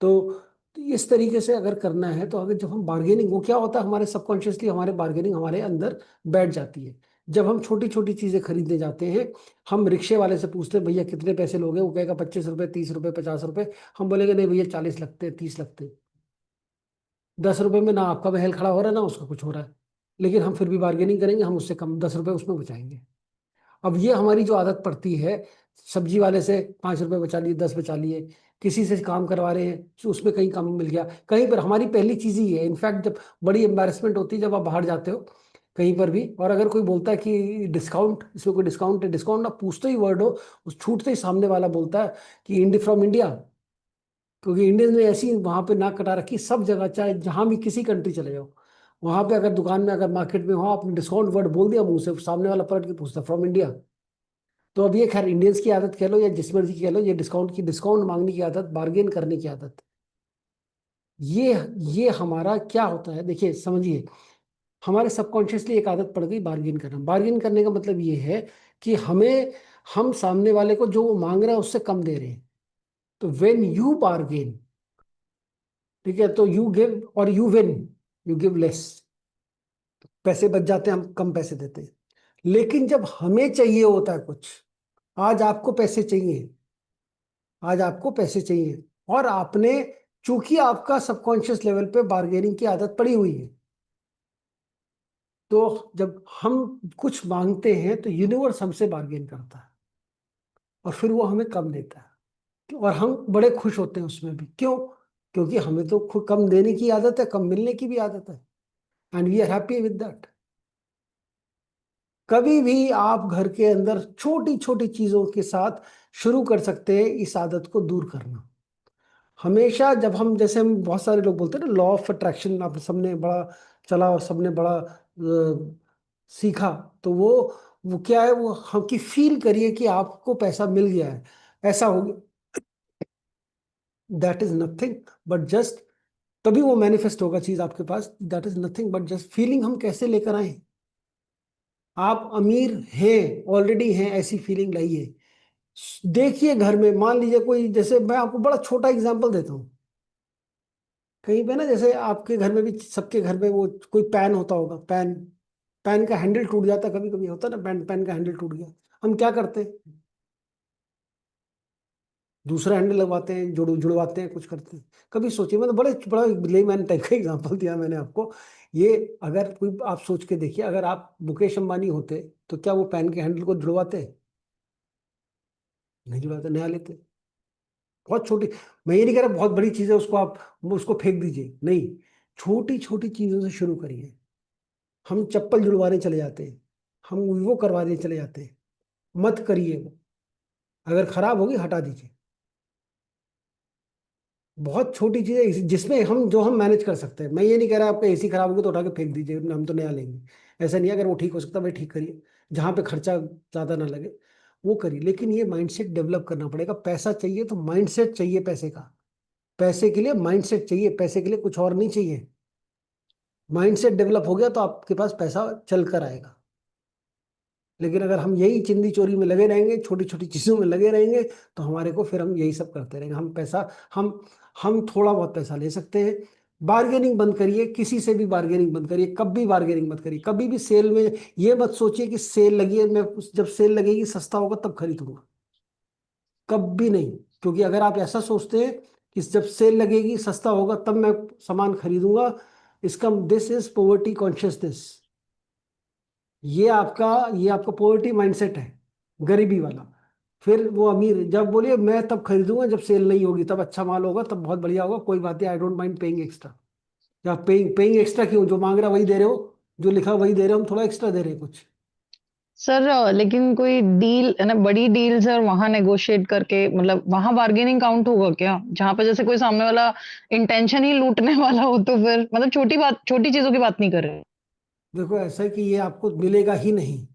तो इस तरीके से अगर करना है तो अगर जब हम बार्गेनिंग, वो क्या होता है, हमारे सबकॉन्शियसली हमारे बार्गेनिंग हमारे अंदर बैठ जाती है। जब हम छोटी छोटी चीजें खरीदने जाते हैं, हम रिक्शे वाले से पूछते हैं भैया कितने पैसे लोगे, वो कहेगा 25 रुपए, 30 रुपए, 50 रुपए। हम बोलेंगे नहीं भैया 40 लगते हैं, 30 लगते हैं। 10 रुपए में ना आपका महल खड़ा हो रहा है ना उसका कुछ हो रहा है, लेकिन हम फिर भी बार्गेनिंग करेंगे, हम उससे कम 10 रुपए उसमें बचाएंगे। अब ये हमारी जो आदत पड़ती है, सब्जी वाले से 5 रुपए बचा लिए, 10 बचा लिए, किसी से काम करवा रहे हैं तो उसमें कहीं कम मिल गया, कहीं पर हमारी पहली चीज ही है। इनफैक्ट जब बड़ी एम्बैरेसमेंट होती है जब आप बाहर जाते हो कहीं पर भी, और अगर कोई बोलता है कि डिस्काउंट, इसमें कोई डिस्काउंट है, डिस्काउंट ना पूछते ही वर्ड हो, उस छूटते ही सामने वाला बोलता है कि इंडिया फ्रॉम इंडिया। क्योंकि इंडियंस ने ऐसी वहां पे नाक कटा रखी, सब जगह चाहे जहां भी किसी कंट्री चले जाओ, वहां पे अगर दुकान में, अगर मार्केट में हो, आपने डिस्काउंट वर्ड बोल दिया मुंह से, सामने वाला पलट के पूछता फ्रॉम इंडिया। तो अब ये खैर इंडियंस की आदत कह लो या जिस मर्जी की कह लो, ये डिस्काउंट मांगने की आदत, बार्गेन करने की आदत, ये ये हमारा क्या होता है, देखिए समझिए, हमारे सबकॉन्शियसली एक आदत पड़ गई बार्गेन करना। बार्गेन करने का मतलब ये है कि हम सामने वाले को जो वो मांग रहा है उससे कम दे रहे हैं। तो व्हेन यू बार्गेन, ठीक है, तो यू गिव और you win, you give less, पैसे बच जाते हैं, हम कम पैसे देते हैं। लेकिन जब हमें चाहिए होता है कुछ, आज आपको पैसे चाहिए, आज आपको पैसे चाहिए, और आपने, चूंकि आपका सबकॉन्शियस लेवल पे बार्गेनिंग की आदत पड़ी हुई है, तो जब हम कुछ मांगते हैं तो यूनिवर्स हमसे बार्गेन करता है और फिर वो हमें कम देता है, और हम बड़े खुश होते हैं उसमें भी। क्यों? क्योंकि हमें तो खुद कम देने की आदत है, कम मिलने की भी आदत है, and we are happy with that. कभी भी आप घर के अंदर छोटी छोटी चीजों के साथ शुरू कर सकते हैं इस आदत को दूर करना। हमेशा जब हम, जैसे हम, बहुत सारे लोग बोलते हैं ना लॉ ऑफ अट्रैक्शन, आप सबने बड़ा चला और सबने बड़ा सीखा, तो वो क्या है, वो हम की फील करिए कि आपको पैसा मिल गया है, ऐसा हो गया, that is nothing but just, तभी वो मैनिफेस्ट होगा चीज आपके पास। That is nothing but just feeling. हम कैसे लेकर आए? आप अमीर हैं, ऑलरेडी हैं, ऐसी फीलिंग लाइए। देखिए घर में, मान लीजिए कोई, जैसे मैं आपको बड़ा छोटा एग्जांपल देता हूँ, कहीं पे ना, जैसे आपके घर में भी, सबके घर में वो कोई पेन होता होगा, पेन, पेन का हैंडल टूट जाता, कभी कभी होता है ना, पेन पेन का हैंडल टूट गया, हम क्या करते हैं? दूसरा हैंडल लगवाते हैं, जुड़वाते हैं, कुछ करते हैं। कभी सोचिए, मतलब बड़ा लेमैन टाइप का एग्जांपल दिया मैंने आपको। ये अगर कोई, आप सोच के देखिए, अगर आप मुकेश अंबानी होते तो क्या वो पेन के हैंडल को जुड़वाते? नहीं जुड़वाते, नया लेते। बहुत छोटी, मैं ये नहीं कह रहा बहुत बड़ी चीज है उसको आप, उसको फेंक दीजिए, नहीं, छोटी छोटी चीजों से शुरू करिए। हम चप्पल जुड़वाने चले जाते हैं, हम वो करवाने चले जाते हैं, मत करिए वो। अगर खराब होगी हटा दीजिए। बहुत छोटी चीजें जिसमें हम, जो हम मैनेज कर सकते हैं। मैं ये नहीं कह रहा आपका एसी खराब होगी तो उठा के फेंक दीजिए, हम तो नया लेंगे, ऐसा नहीं है। अगर वो ठीक हो सकता है भाई ठीक करिए, जहाँ पे खर्चा ज्यादा ना लगे वो करिए। लेकिन ये माइंडसेट डेवलप करना पड़ेगा। पैसा चाहिए तो माइंडसेट चाहिए पैसे का, पैसे के लिए माइंडसेट चाहिए, पैसे के लिए कुछ और नहीं चाहिए। माइंडसेट डेवलप हो गया तो आपके पास पैसा चल कर आएगा। लेकिन अगर हम यही चिंदी चोरी में लगे रहेंगे, छोटी छोटी चीजों में लगे रहेंगे, तो हमारे को फिर हम यही सब करते रहेंगे। हम पैसा हम थोड़ा बहुत पैसा ले सकते हैं। बार्गेनिंग बंद करिए, किसी से भी बार्गेनिंग बंद करिए, कभी बार्गेनिंग मत करिए। कभी भी सेल में ये मत सोचिए कि सेल लगी है, मैं जब सेल लगेगी सस्ता होगा तब खरीदूंगा, कभी नहीं। क्योंकि अगर आप ऐसा सोचते हैं कि जब सेल लगेगी सस्ता होगा तब मैं सामान खरीदूंगा, इसका दिस इज पॉवर्टी कॉन्शियसनेस। ये आपका पॉवर्टी माइंडसेट है, गरीबी वाला। फिर वो अमीर जब बोलिए मैं तब खरीदूंगा जब सेल नहीं होगी, तब अच्छा माल होगा, तब बहुत बढ़िया होगा, कोई बात नहीं, I don't mind paying extra. या पेइंग एक्स्ट्रा क्यों? जो मांग रहा वही दे रहे हो, जो लिखा वही दे रहे हो, हम थोड़ा एक्स्ट्रा दे रहे हैं कुछ। सर लेकिन कोई डील है ना, बड़ी डील्स है और वहां नेगोशिएट करके, मतलब वहां बार्गेनिंग काउंट होगा क्या? जहां पे जैसे कोई सामने वाला इंटेंशन ही लूटने वाला हो, तो फिर मतलब छोटी चीजों की बात नहीं कर रहे। देखो ऐसा है कि ये आपको मिलेगा ही नहीं,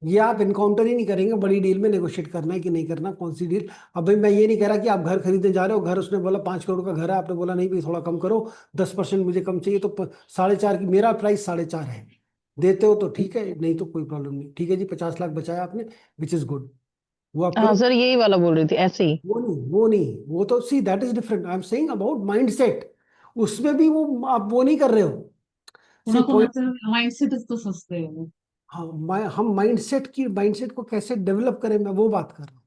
ये आप इनकाउंटर ही नहीं करेंगे। बड़ी डील में नेगोशिएट करना है कि नहीं करना, कौन सी डील। अब भाई मैं ये नहीं कह रहा कि आप घर खरीदने जा रहे हो, घर उसने बोला 5 करोड़ का घर है, आपने बोला नहीं भाई थोड़ा कम करो, 10% मुझे कम चाहिए, तो 4.5 की मेरा प्राइस 4.5 है, देते हो तो ठीक है, नहीं तो कोई प्रॉब्लम नहीं। ठीक है जी, 50 लाख बचाया आपने, विच इज गुड, वो आप हाँ करो। सर, यही वाला बोल रही थी, ऐसे ही। वो नहीं, वो तो see that is different. I am saying about mindset. उसमें भी वो आप वो नहीं कर रहे हो। सी उनको पॉइंट। मतलब माइंडसेट तो सस्ते है वो। हाँ, हम माइंडसेट को कैसे डेवलप करें, मैं वो बात कर रहा हूँ।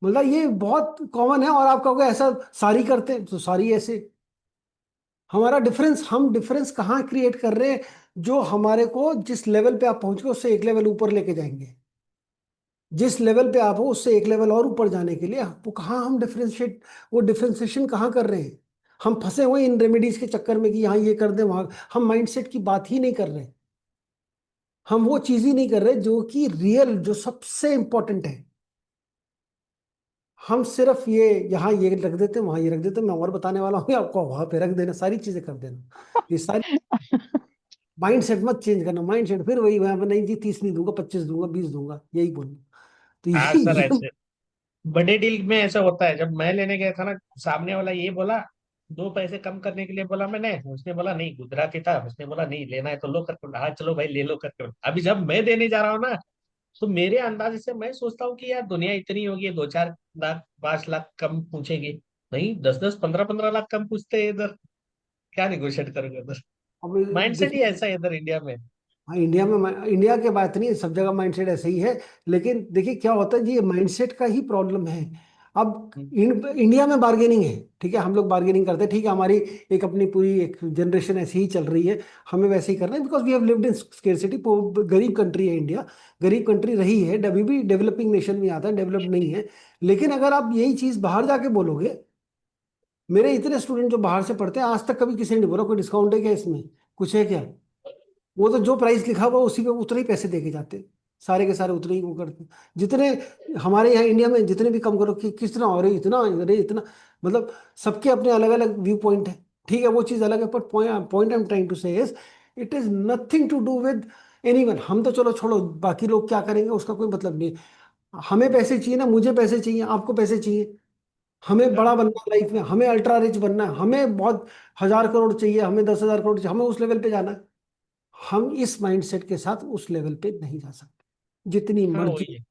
मतलब ये बहुत कॉमन है, और आप कहोगे ऐसा सारी करते हैं तो सारी ऐसे। हम डिफरेंस कहाँ क्रिएट कर रहे हैं? जो हमारे को जिस लेवल पे आप पहुंच गए उससे एक लेवल ऊपर लेके जाएंगे। जिस लेवल पे आप हो उससे एक लेवल और ऊपर जाने के लिए वो कहाँ हम वो डिफरेंशिएशन कहाँ कर रहे हैं? हम फंसे हुए इन रेमेडीज के चक्कर में कि यहाँ ये कर दे वहां। हम माइंडसेट की बात ही नहीं कर रहे। हम वो चीज ही नहीं कर रहे जो कि रियल, जो सबसे इंपॉर्टेंट है। हम सिर्फ ये यहाँ ये रख देते हैं, वहां ये रख देते हैं। मैं और बताने वाला हूँ आपको, वहां पे रख देना, सारी चीजें कर देना, ये सारी। माइंड सेट मत चेंज करना। माइंड सेट फिर वही, वहां पर नहीं जी 30 नहीं दूंगा, 25 दूंगा, 20 दूंगा, यही बोलना। तो हाँ ये सर, ये ऐसे बड़े डील में ऐसा होता है। जब मैं लेने गया था ना, सामने वाला ये बोला, 2 पैसे कम करने के लिए बोला मैंने, उसने बोला नहीं, गुजराती था, उसने बोला नहीं लेना है तो लो करके बोला, हाँ चलो भाई ले लो करके बोला। अभी जब मैं देने जा रहा हूँ ना, तो मेरे अंदाजे से मैं सोचता हूँ कि यार दुनिया इतनी होगी, 2-4 लाख 5 लाख कम पूछेगी, नहीं 10-10 15-15 लाख कम पूछते हैं इधर। क्या निगोशिएट करोगे उधर? अब माइंडसेट ही देखिए, ऐसा है इधर इंडिया में। हाँ इंडिया के बात नहीं है, सब जगह माइंडसेट ऐसे ही है। लेकिन देखिए क्या होता है जी, ये माइंडसेट का ही प्रॉब्लम है। अब इंडिया में बार्गेनिंग है, ठीक है, हम लोग बार्गेनिंग करते हैं, ठीक है, हमारी एक अपनी पूरी एक जनरेशन ऐसी ही चल रही है, हमें वैसे ही करना है, because we have lived in scarcity. गरीब कंट्री है इंडिया, गरीब कंट्री रही है, अभी भी डेवलपिंग नेशन में आता है, डेवलप्ड नहीं है। लेकिन अगर आप यही चीज बाहर जाके बोलोगे, मेरे इतने स्टूडेंट जो बाहर से पढ़ते हैं आज तक कभी किसी ने नहीं बोला कोई डिस्काउंट है क्या इसमें, कुछ है क्या। वो तो जो प्राइस लिखा हुआ उसी पे उतने ही पैसे दे के जाते हैं, सारे के सारे उतने ही वो करते हैं जितने। हमारे यहाँ इंडिया में जितने भी कम करो कि कितना, और इतना, अरे इतना, मतलब सबके अपने अलग अलग व्यू पॉइंट है, ठीक है, वो चीज़ अलग है। पर point I am trying to say is it is nothing to do with anyone. हम तो चलो छोड़ो, बाकी लोग क्या करेंगे उसका कोई मतलब नहीं है। हमें पैसे चाहिए ना, मुझे पैसे चाहिए, आपको पैसे चाहिए। हमें बड़ा बनना है लाइफ में, हमें अल्ट्रा रिच बनना है, हमें बहुत 1000 करोड़ चाहिए, हमें 10,000 करोड़ चाहिए, हमें उस लेवल पे जाना है। हम इस माइंडसेट के साथ उस लेवल पे नहीं जा सकते जितनी हाँ मर्जी। वही है।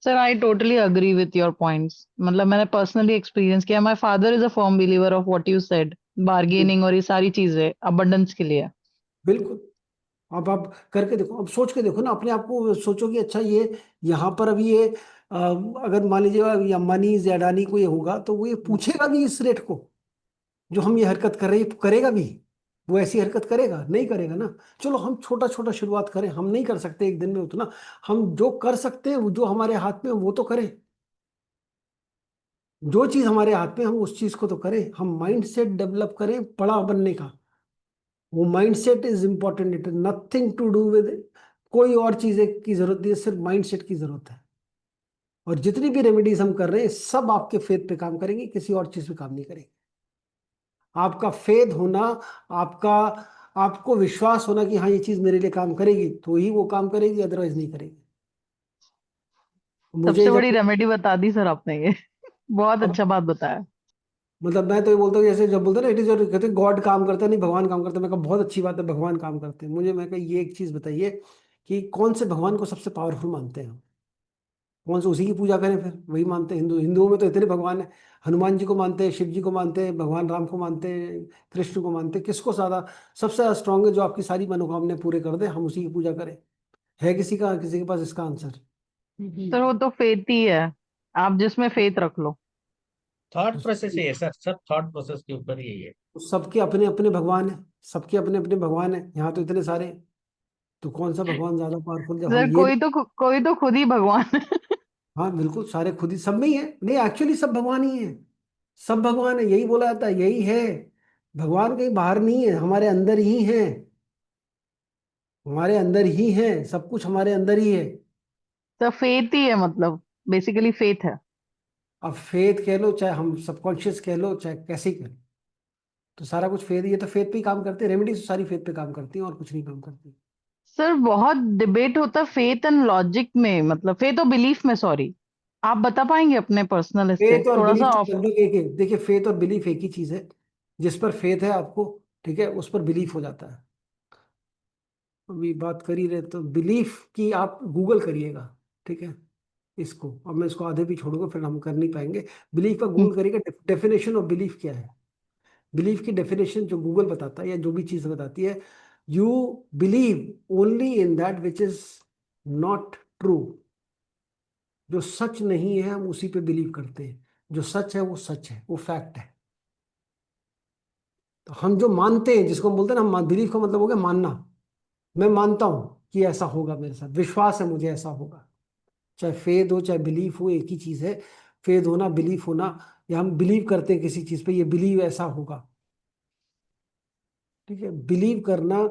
Sir I totally agree with your points. मतलब मैंने पर्सनली एक्सपीरियंस किया। My father is a firm believer of what you said, bargaining और ये सारी चीजें अबंडेंस के लिए। बिल्कुल। अब आप करके देखो, अब सोच के देखो ना, अपने आप को सोचो कि अच्छा ये यहाँ पर अभी ये अगर मान लीजिए या मनीज या अडानी को ये होगा तो वो ये पूछेगा भी इस रेट को, जो हम ये हरकत कर रहे हैं करेगा भी? वो ऐसी हरकत करेगा? नहीं करेगा ना। चलो हम छोटा छोटा शुरुआत करें, हम नहीं कर सकते एक दिन में उतना, हम जो कर सकते हैं, वो जो हमारे हाथ में है, वो तो करें। जो चीज हमारे हाथ में, हम उस चीज को तो करें। हम माइंड सेट डेवलप करें बड़ा बनने का। वो mindset is important, it is nothing to do with कोई और चीजें की जरूरत नहीं है, सिर्फ माइंड सेट की जरूरत है। और जितनी भी रेमेडीज हम कर रहे हैं सब आपके फेथ पे काम करेंगे, किसी और चीज पे काम नहीं करेंगे। आपका फेथ होना, आपका आपको विश्वास होना कि हाँ ये चीज मेरे लिए काम करेगी, तो ही वो काम करेगी, अदरवाइज नहीं करेगी। मुझे सबसे बड़ी जब रेमेडी बता दी सर आपने ये। बहुत अब अच्छा बात बताया। मतलब मैं तो ये बोलता हूँ, जैसे जब बोलते हैं ना इट इज योर, कहते हैं गॉड काम करता है, नहीं भगवान काम करता है। मैं कहा बहुत अच्छी बात है, भगवान काम करते हैं। मुझे मैं कहा ये एक चीज बताइए कि कौन से भगवान को सबसे पावरफुल मानते हैं हम? कौन से, उसी की पूजा करें फिर, वही मानते हैं। हिंदुओं में तो इतने भगवान है, हनुमान जी को मानते हैं, शिव जी को मानते हैं, भगवान राम को मानते हैं, कृष्ण को मानते हैं। किसको ज्यादा, सबसे ज्यादा स्ट्रांग है जो आपकी सारी मनोकामनाएं पूरे कर दे, हम उसी की पूजा करें? है किसी के पास इसका आंसर? सर वो तो फेथ ही है, आप जिसमें फेथ रख लो। थॉट प्रोसेस ही है सर, सब थॉट प्रोसेस के ऊपर ही है। तो सबके अपने अपने भगवान है, सबके अपने अपने भगवान है, यहाँ तो इतने सारे हैं। तो कौन सा भगवान ज्यादा पावरफुल, जब हम सर ये, कोई तो खुद ही भगवान है। हाँ बिल्कुल, सारे खुद ही सब में ही है। नहीं एक्चुअली सब भगवान ही है, सब भगवान है, यही बोला जाता है, यही है। भगवान कहीं बाहर नहीं है, हमारे अंदर ही है, हमारे अंदर ही है, सब कुछ हमारे अंदर ही है। सर फेथ ही है, मतलब बेसिकली फेथ है। अब फेथ कह लो, चाहे हम सबकॉन्शियस कह लो, चाहे कैसे कह लो, तो सारा कुछ फेथ ही है। तो फेथ पे ही काम करते हैं, रेमेडीज सारी फेथ पे काम करती हैं, और कुछ नहीं काम करती। सर बहुत डिबेट होता है फेथ एंड लॉजिक में, मतलब फेथ और बिलीफ में, सॉरी। आप बता पाएंगे अपने पर्सनल इससे फेथ और थोड़ा बिलीफ सा तो लगभग एक है। देखिए फेथ और बिलीफ एक ही चीज है। जिस पर फेथ है आपको, ठीक है, उस पर बिलीफ हो जाता है। अभी बात कर ही रहे तो बिलीफ की, आप गूगल करिएगा, ठीक है, इसको। अब मैं इसको आधे भी छोड़ूंगा, फिर हम कर नहीं पाएंगे। बिलीफ का हम्म, गूगल करिएगा, डेफिनेशन ऑफ बिलीफ क्या है। बिलीफ की डेफिनेशन जो गूगल बताता है, या जो भी चीज बताती है, you believe only in that which is not true. जो सच नहीं है हम उसी पे बिलीव करते हैं। जो सच है वो सच है, वो फैक्ट है। तो हम जो मानते हैं, जिसको हम बोलते हैं ना, हम बिलीफ का मतलब हो गया मानना। मैं मानता हूं कि ऐसा होगा, मेरे साथ विश्वास है, मुझे ऐसा होगा। चाहे फेद हो चाहे बिलीफ हो, एक ही चीज है। फेद होना, बिलीफ होना, या हम बिलीव करते हैं किसी चीज पे, ये बिलीव ऐसा होगा, ठीक है। बिलीव करना,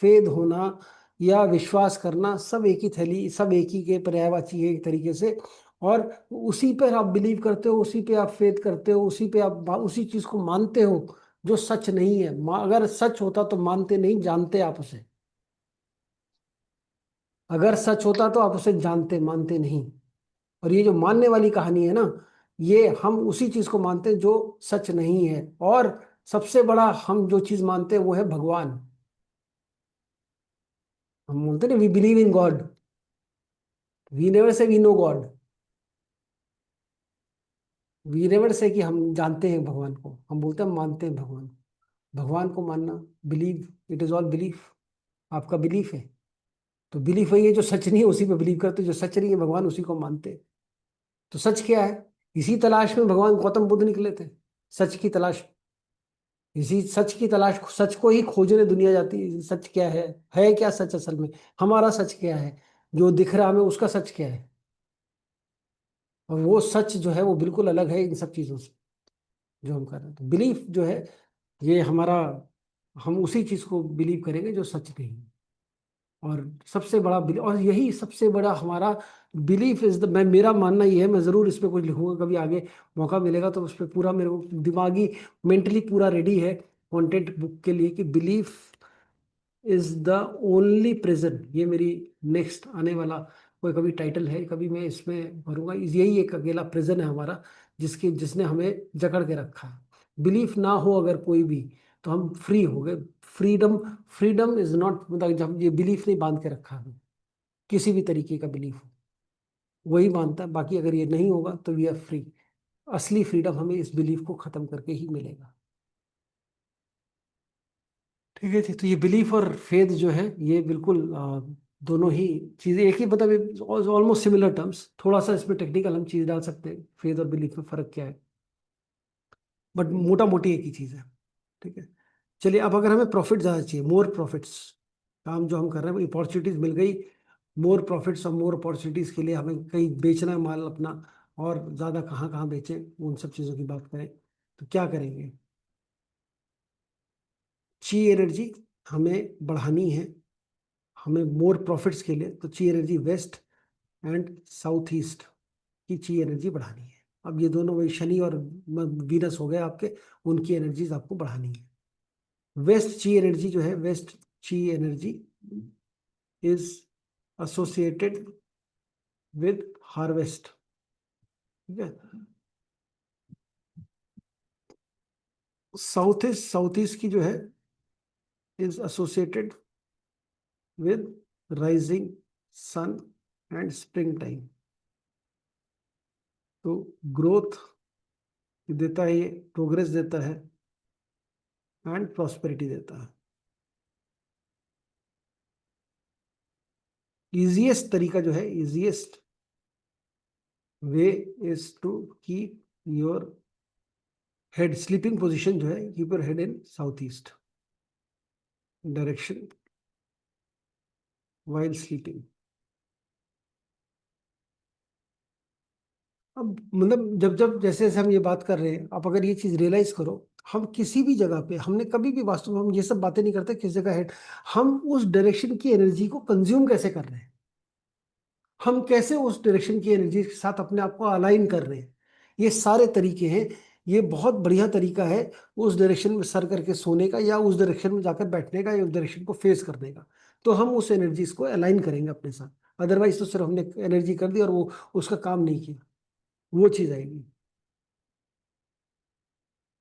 फेद होना, या विश्वास करना, सब एक ही थैली, सब एक ही के पर्यायवाची है एक तरीके से। और उसी पर आप बिलीव करते हो, उसी पे आप फेद करते हो, उसी पे आप उसी चीज को मानते हो जो सच नहीं है। अगर सच होता तो मानते नहीं, जानते आप उसे। अगर सच होता तो आप उसे जानते, मानते नहीं। और ये जो मानने वाली कहानी है ना, ये हम उसी चीज को मानते हैं जो सच नहीं है। और सबसे बड़ा हम जो चीज मानते हैं वो है भगवान। हम बोलते हैं ना, we believe in God, we never say we know God. We never say कि हम जानते हैं भगवान को, हम बोलते हैं हम मानते हैं भगवान। भगवान को मानना, believe, it is all belief. आपका बिलीफ है, तो बिलीफ वही है जो सच नहीं है, उसी पे बिलीव करते। जो सच नहीं है भगवान, उसी को मानते। तो सच क्या है? इसी तलाश में भगवान गौतम बुद्ध निकले थे, सच की तलाश। इसी सच की तलाश, सच को ही खोजने दुनिया जाती है। सच क्या है क्या सच असल में? हमारा सच क्या है? जो दिख रहा हमें, उसका सच क्या है? और वो सच जो है वो बिल्कुल अलग है इन सब चीजों से जो हम कर रहे हैं। तो बिलीफ जो है, ये हमारा, हम उसी चीज को बिलीव करेंगे जो सच नहीं है। और सबसे बड़ा और यही सबसे बड़ा हमारा बिलीफ इज द, मैं, मेरा मानना ये है, मैं जरूर इस पे कुछ लिखूंगा कभी आगे, मौका मिलेगा तो उस पर पूरा, मेरे को दिमागी, मेंटली पूरा रेडी है कंटेंट बुक के लिए, कि belief is the only prison. ये मेरी नेक्स्ट आने वाला कोई कभी टाइटल है, कभी मैं इसमें भरूंगा। यही एक अकेला प्रिजन है हमारा, जिसने हमें जकड़ के रखा है। बिलीफ ना हो अगर कोई भी, तो हम फ्री हो गए। फ्रीडम, फ्रीडम इज नॉट, मतलब जब ये बिलीफ नहीं बांध के रखा हमें, किसी भी तरीके का बिलीफ हो, वही बांधता है। बाकी अगर ये नहीं होगा तो वी आर फ्री। असली फ्रीडम हमें इस बिलीफ को खत्म करके ही मिलेगा। ठीक है जी। तो ये बिलीफ और फेथ जो है, ये बिल्कुल दोनों ही चीजें एक ही, मतलब ऑलमोस्ट सिमिलर टर्म्स। थोड़ा सा इसमें टेक्निकल हम चीज डाल सकते हैं, फेथ और बिलीफ में फर्क क्या है, बट मोटा मोटी एक ही चीज है। ठीक है। चलिए, अब अगर हमें प्रॉफिट ज्यादा चाहिए, मोर प्रॉफिट्स, काम जो हम कर रहे हैं, अपॉर्चुनिटीज मिल गई, मोर प्रॉफिट्स और मोर अपॉर्चुनिटीज के लिए हमें कहीं बेचना है माल अपना, और ज्यादा कहाँ कहाँ बेचें, उन सब चीजों की बात करें तो क्या करेंगे? ची एनर्जी हमें बढ़ानी है, हमें मोर प्रॉफिट्स के लिए। तो chi energy west and south east की ची एनर्जी बढ़ानी है। अब ये दोनों, वही शनि और वीनस हो गए आपके, उनकी एनर्जीज आपको बढ़ानी है। वेस्ट ची एनर्जी जो है, वेस्ट ची energy is associated with harvest. ठीक है। साउथ ईस्ट की जो है is associated with rising sun and spring time. तो ग्रोथ देता है, प्रोग्रेस देता है एंड प्रॉस्पेरिटी देता है। इजीएस्ट तरीका जो है, easiest way is to keep your head, sleeping position जो है, keep your head in south east direction while sleeping. अब मतलब जब जब जैसे जैसे हम ये बात कर रहे हैं, आप अगर ये चीज रियलाइज करो, हम किसी भी जगह पे, हमने कभी भी वास्तव में हम ये सब बातें नहीं करते किस जगह है, हम उस डायरेक्शन की एनर्जी को कंज्यूम कैसे कर रहे हैं, हम कैसे उस डायरेक्शन की एनर्जी के साथ अपने आप को अलाइन कर रहे हैं, ये सारे तरीके हैं। ये बहुत बढ़िया तरीका है उस डायरेक्शन में सर करके सोने का, या उस डायरेक्शन में जाकर बैठने का, या उस डायरेक्शन को फेस करने का। तो हम उस एनर्जीज को अलाइन करेंगे अपने साथ, अदरवाइज तो सिर्फ हमने एनर्जी कर दी और वो उसका काम नहीं किया, वो चीज आएगी।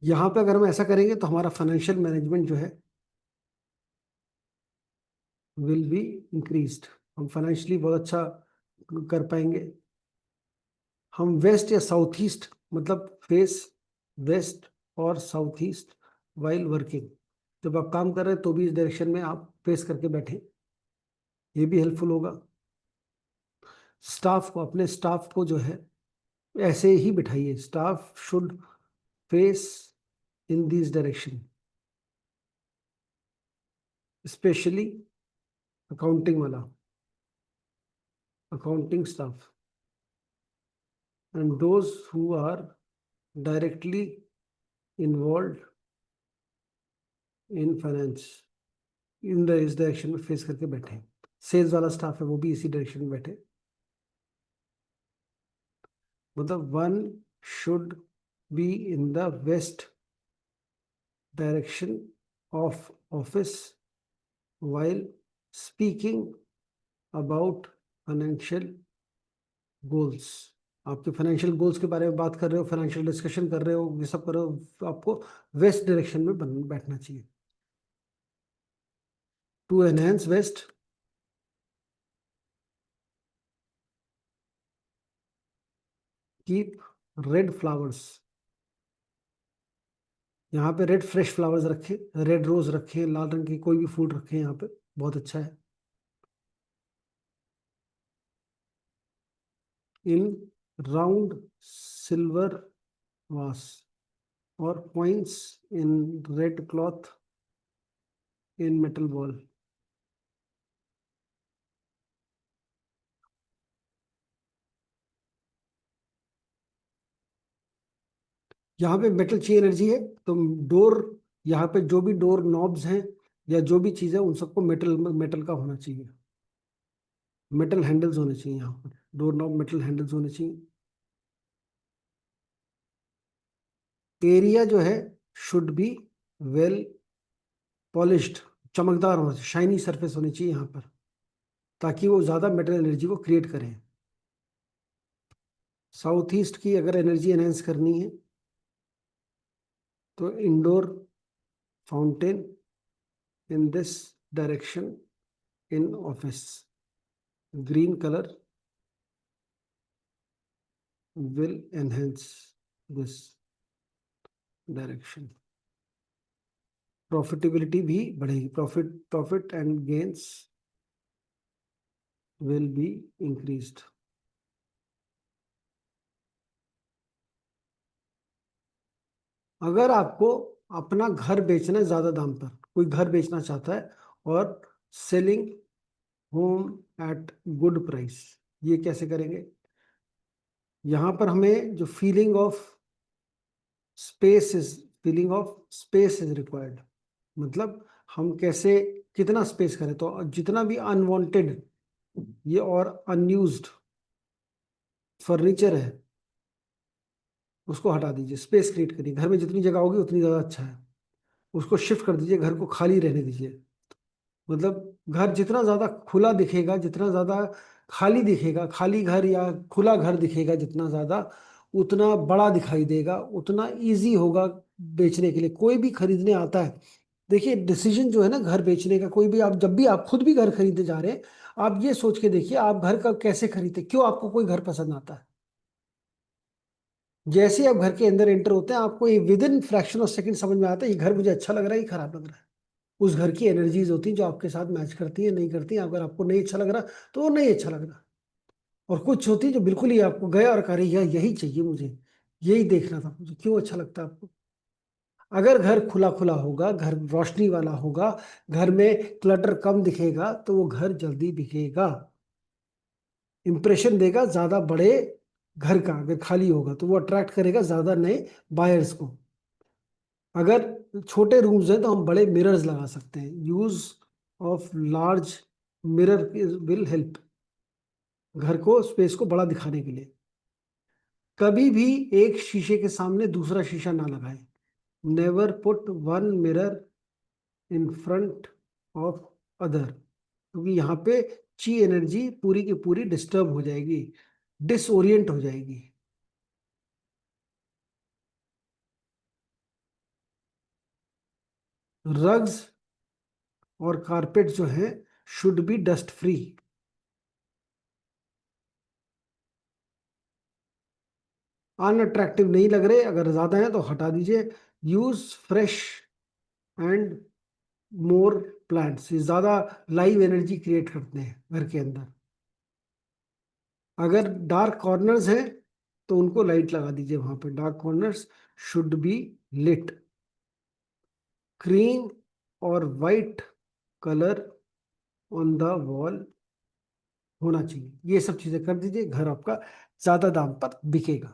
यहाँ पे अगर हम ऐसा करेंगे तो हमारा फाइनेंशियल मैनेजमेंट जो है विल बी इंक्रीज्ड, हम फाइनेंशियली बहुत अच्छा कर पाएंगे। हम वेस्ट या साउथ ईस्ट, मतलब फेस वेस्ट और साउथ ईस्ट वाइल वर्किंग, जब आप काम कर रहे हैं तो भी इस डायरेक्शन में आप फेस करके बैठे, ये भी हेल्पफुल होगा। स्टाफ को, अपने स्टाफ को जो है ऐसे ही बिठाइए, staff should face in this direction, specially accounting वाला, accounting staff and those who are directly involved in finance, in इस डायरेक्शन में फेस करके बैठे। सेल्स वाला स्टाफ है वो भी इसी डायरेक्शन में बैठे। मतलब one should be in the west direction of office while speaking about financial goals। आपके फाइनेंशियल गोल्स के बारे में बात कर रहे हो, फाइनेंशियल डिस्कशन कर रहे हो, ये सब कर रहे हो, तो आपको वेस्ट डायरेक्शन में बैठना चाहिए। To enhance west, keep red flowers, यहाँ पे रेड फ्रेश फ्लावर्स रखे, रेड रोज रखे, लाल रंग के कोई भी फूल रखे यहाँ पे, बहुत अच्छा है। इन राउंड सिल्वर वास और coins in red cloth in metal ball। यहाँ पे मेटल चाहिए एनर्जी है, तो डोर, यहाँ पे जो भी डोर नॉब्स हैं या जो भी चीज़ है उन सबको मेटल मेटल का होना चाहिए, मेटल हैंडल्स होने चाहिए, यहाँ पर डोर नॉब मेटल हैंडल्स होने चाहिए। एरिया जो है शुड बी वेल पॉलिश्ड, चमकदार होना चाहिए, शाइनी सरफेस होनी चाहिए यहाँ पर, ताकि वो ज़्यादा मेटल एनर्जी को क्रिएट करें। साउथ ईस्ट की अगर एनर्जी एनहेंस करनी है तो indoor fountain in this direction in office, green colour will enhance this direction। Profitability भी बढ़ेगी, profit and gains will be increased। अगर आपको अपना घर बेचना है ज्यादा दाम पर, कोई घर बेचना चाहता है और selling home at good price, ये कैसे करेंगे? यहाँ पर हमें जो feeling of space is required, मतलब हम कैसे, कितना स्पेस करें, तो जितना भी अनवांटेड ये और अनयूज्ड फर्नीचर है उसको हटा दीजिए, स्पेस क्रिएट करिए, घर में जितनी जगह होगी उतनी ज़्यादा अच्छा है, उसको शिफ्ट कर दीजिए, घर को खाली रहने दीजिए। मतलब घर जितना ज़्यादा खुला दिखेगा, जितना ज़्यादा खाली दिखेगा, खाली घर या खुला घर दिखेगा जितना ज़्यादा, उतना बड़ा दिखाई देगा, उतना इजी होगा बेचने के लिए। कोई भी खरीदने आता है, देखिए डिसीजन जो है ना घर बेचने का, कोई भी आप जब भी आप खुद भी घर खरीदने जा रहे हैं, आप ये सोच के देखिए आप घर का कैसे खरीदते, क्यों आपको कोई घर पसंद आता है। जैसे आप घर के अंदर एंटर होते हैं, आपको ये with in fraction of second समझ में आता है ये घर मुझे अच्छा लग रहा है, ये खराब लग रहा है। उस घर की एनर्जीज होती हैं जो आपके साथ मैच करती है, नहीं करती हैं। अगर आपको नहीं अच्छा लग रहा तो वो नहीं अच्छा लग रहा, और कुछ होती है जो बिल्कुल ही आपको गया और कह रही है यही चाहिए मुझे, यही देखना था मुझे, क्यों अच्छा लगता है आपको। अगर घर खुला खुला होगा, घर रोशनी वाला होगा, घर में क्लटर कम दिखेगा, तो वो घर जल्दी बिकेगा, इंप्रेशन देगा ज्यादा बड़े घर का। अगर खाली होगा तो वो अट्रैक्ट करेगा ज्यादा नए बायर्स को। अगर छोटे रूम्स हैं तो हम बड़े मिरर्स लगा सकते हैं। Use of large mirror will help, घर को स्पेस को बड़ा दिखाने के लिए। कभी भी एक शीशे के सामने दूसरा शीशा ना लगाएं। Never put one mirror in front of other, क्योंकि यहाँ पे ची एनर्जी पूरी की पूरी डिस्टर्ब हो जाएगी, डिसओरिएंट हो जाएगी। रग्स और कारपेट जो है should be dust free. Unattractive नहीं लग रहे, अगर ज्यादा है तो हटा दीजिए। Use fresh and more plants, ये ज्यादा लाइव एनर्जी क्रिएट करते हैं घर के अंदर। अगर डार्क कॉर्नर्स हैं तो उनको लाइट लगा दीजिए, वहां पे dark corners should be lit. Cream और white colour on the wall होना चाहिए। ये सब चीजें कर दीजिए, घर आपका ज्यादा दाम पर बिकेगा।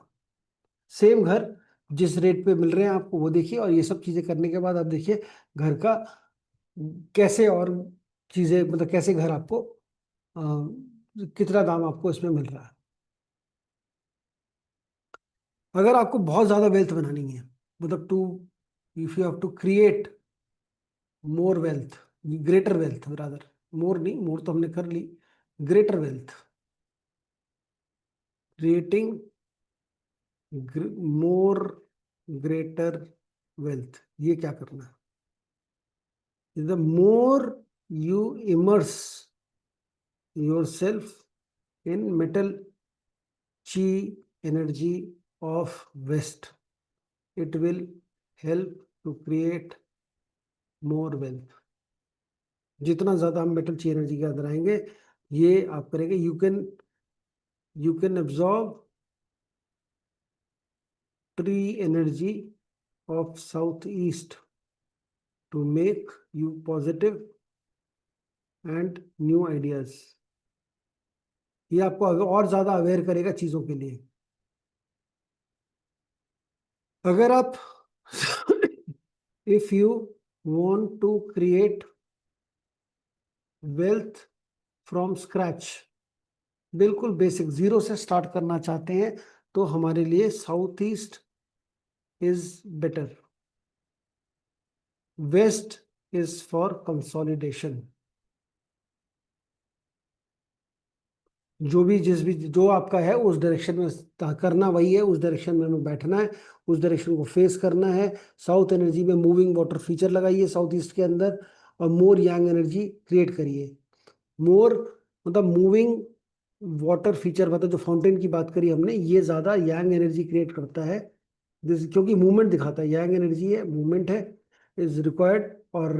सेम घर जिस रेट पे मिल रहे हैं आपको वो देखिए, और ये सब चीजें करने के बाद आप देखिए घर का कैसे और चीजें, मतलब कैसे घर आपको कितना दाम आपको इसमें मिल रहा है। अगर आपको बहुत ज्यादा वेल्थ बनानी है, मतलब to if you have to create more wealth, greater wealth rather, more नहीं, मोर तो हमने कर ली, greater wealth, creating more greater wealth, ये क्या करना है। The more you immerse yourself in metal chi energy of west, it will help to create more wealth। जितना ज्यादा हम मेटल ची एनर्जी के अंदर आएंगे, ये आप करेंगे। You can absorb tree energy of south east to make you positive and new ideas. ये आपको और ज्यादा अवेयर करेगा चीजों के लिए। अगर आप if you want to create wealth from scratch, बिल्कुल बेसिक जीरो से स्टार्ट करना चाहते हैं, तो हमारे लिए south east is better, west is for consolidation. जो भी जिस भी जो आपका है उस डायरेक्शन में करना वही है, उस डायरेक्शन में हमें बैठना है, उस डायरेक्शन को फेस करना है। साउथ एनर्जी में मूविंग वाटर फीचर लगाइए साउथ ईस्ट के अंदर, और मोर यांग एनर्जी क्रिएट करिए। मोर मतलब मूविंग वाटर फीचर, मतलब जो फाउंटेन की बात करी हमने, ये ज्यादा यांग एनर्जी क्रिएट करता है। क्योंकि मूवमेंट दिखाता है, यांग एनर्जी है, मूवमेंट है, इज रिक्वायर्ड। और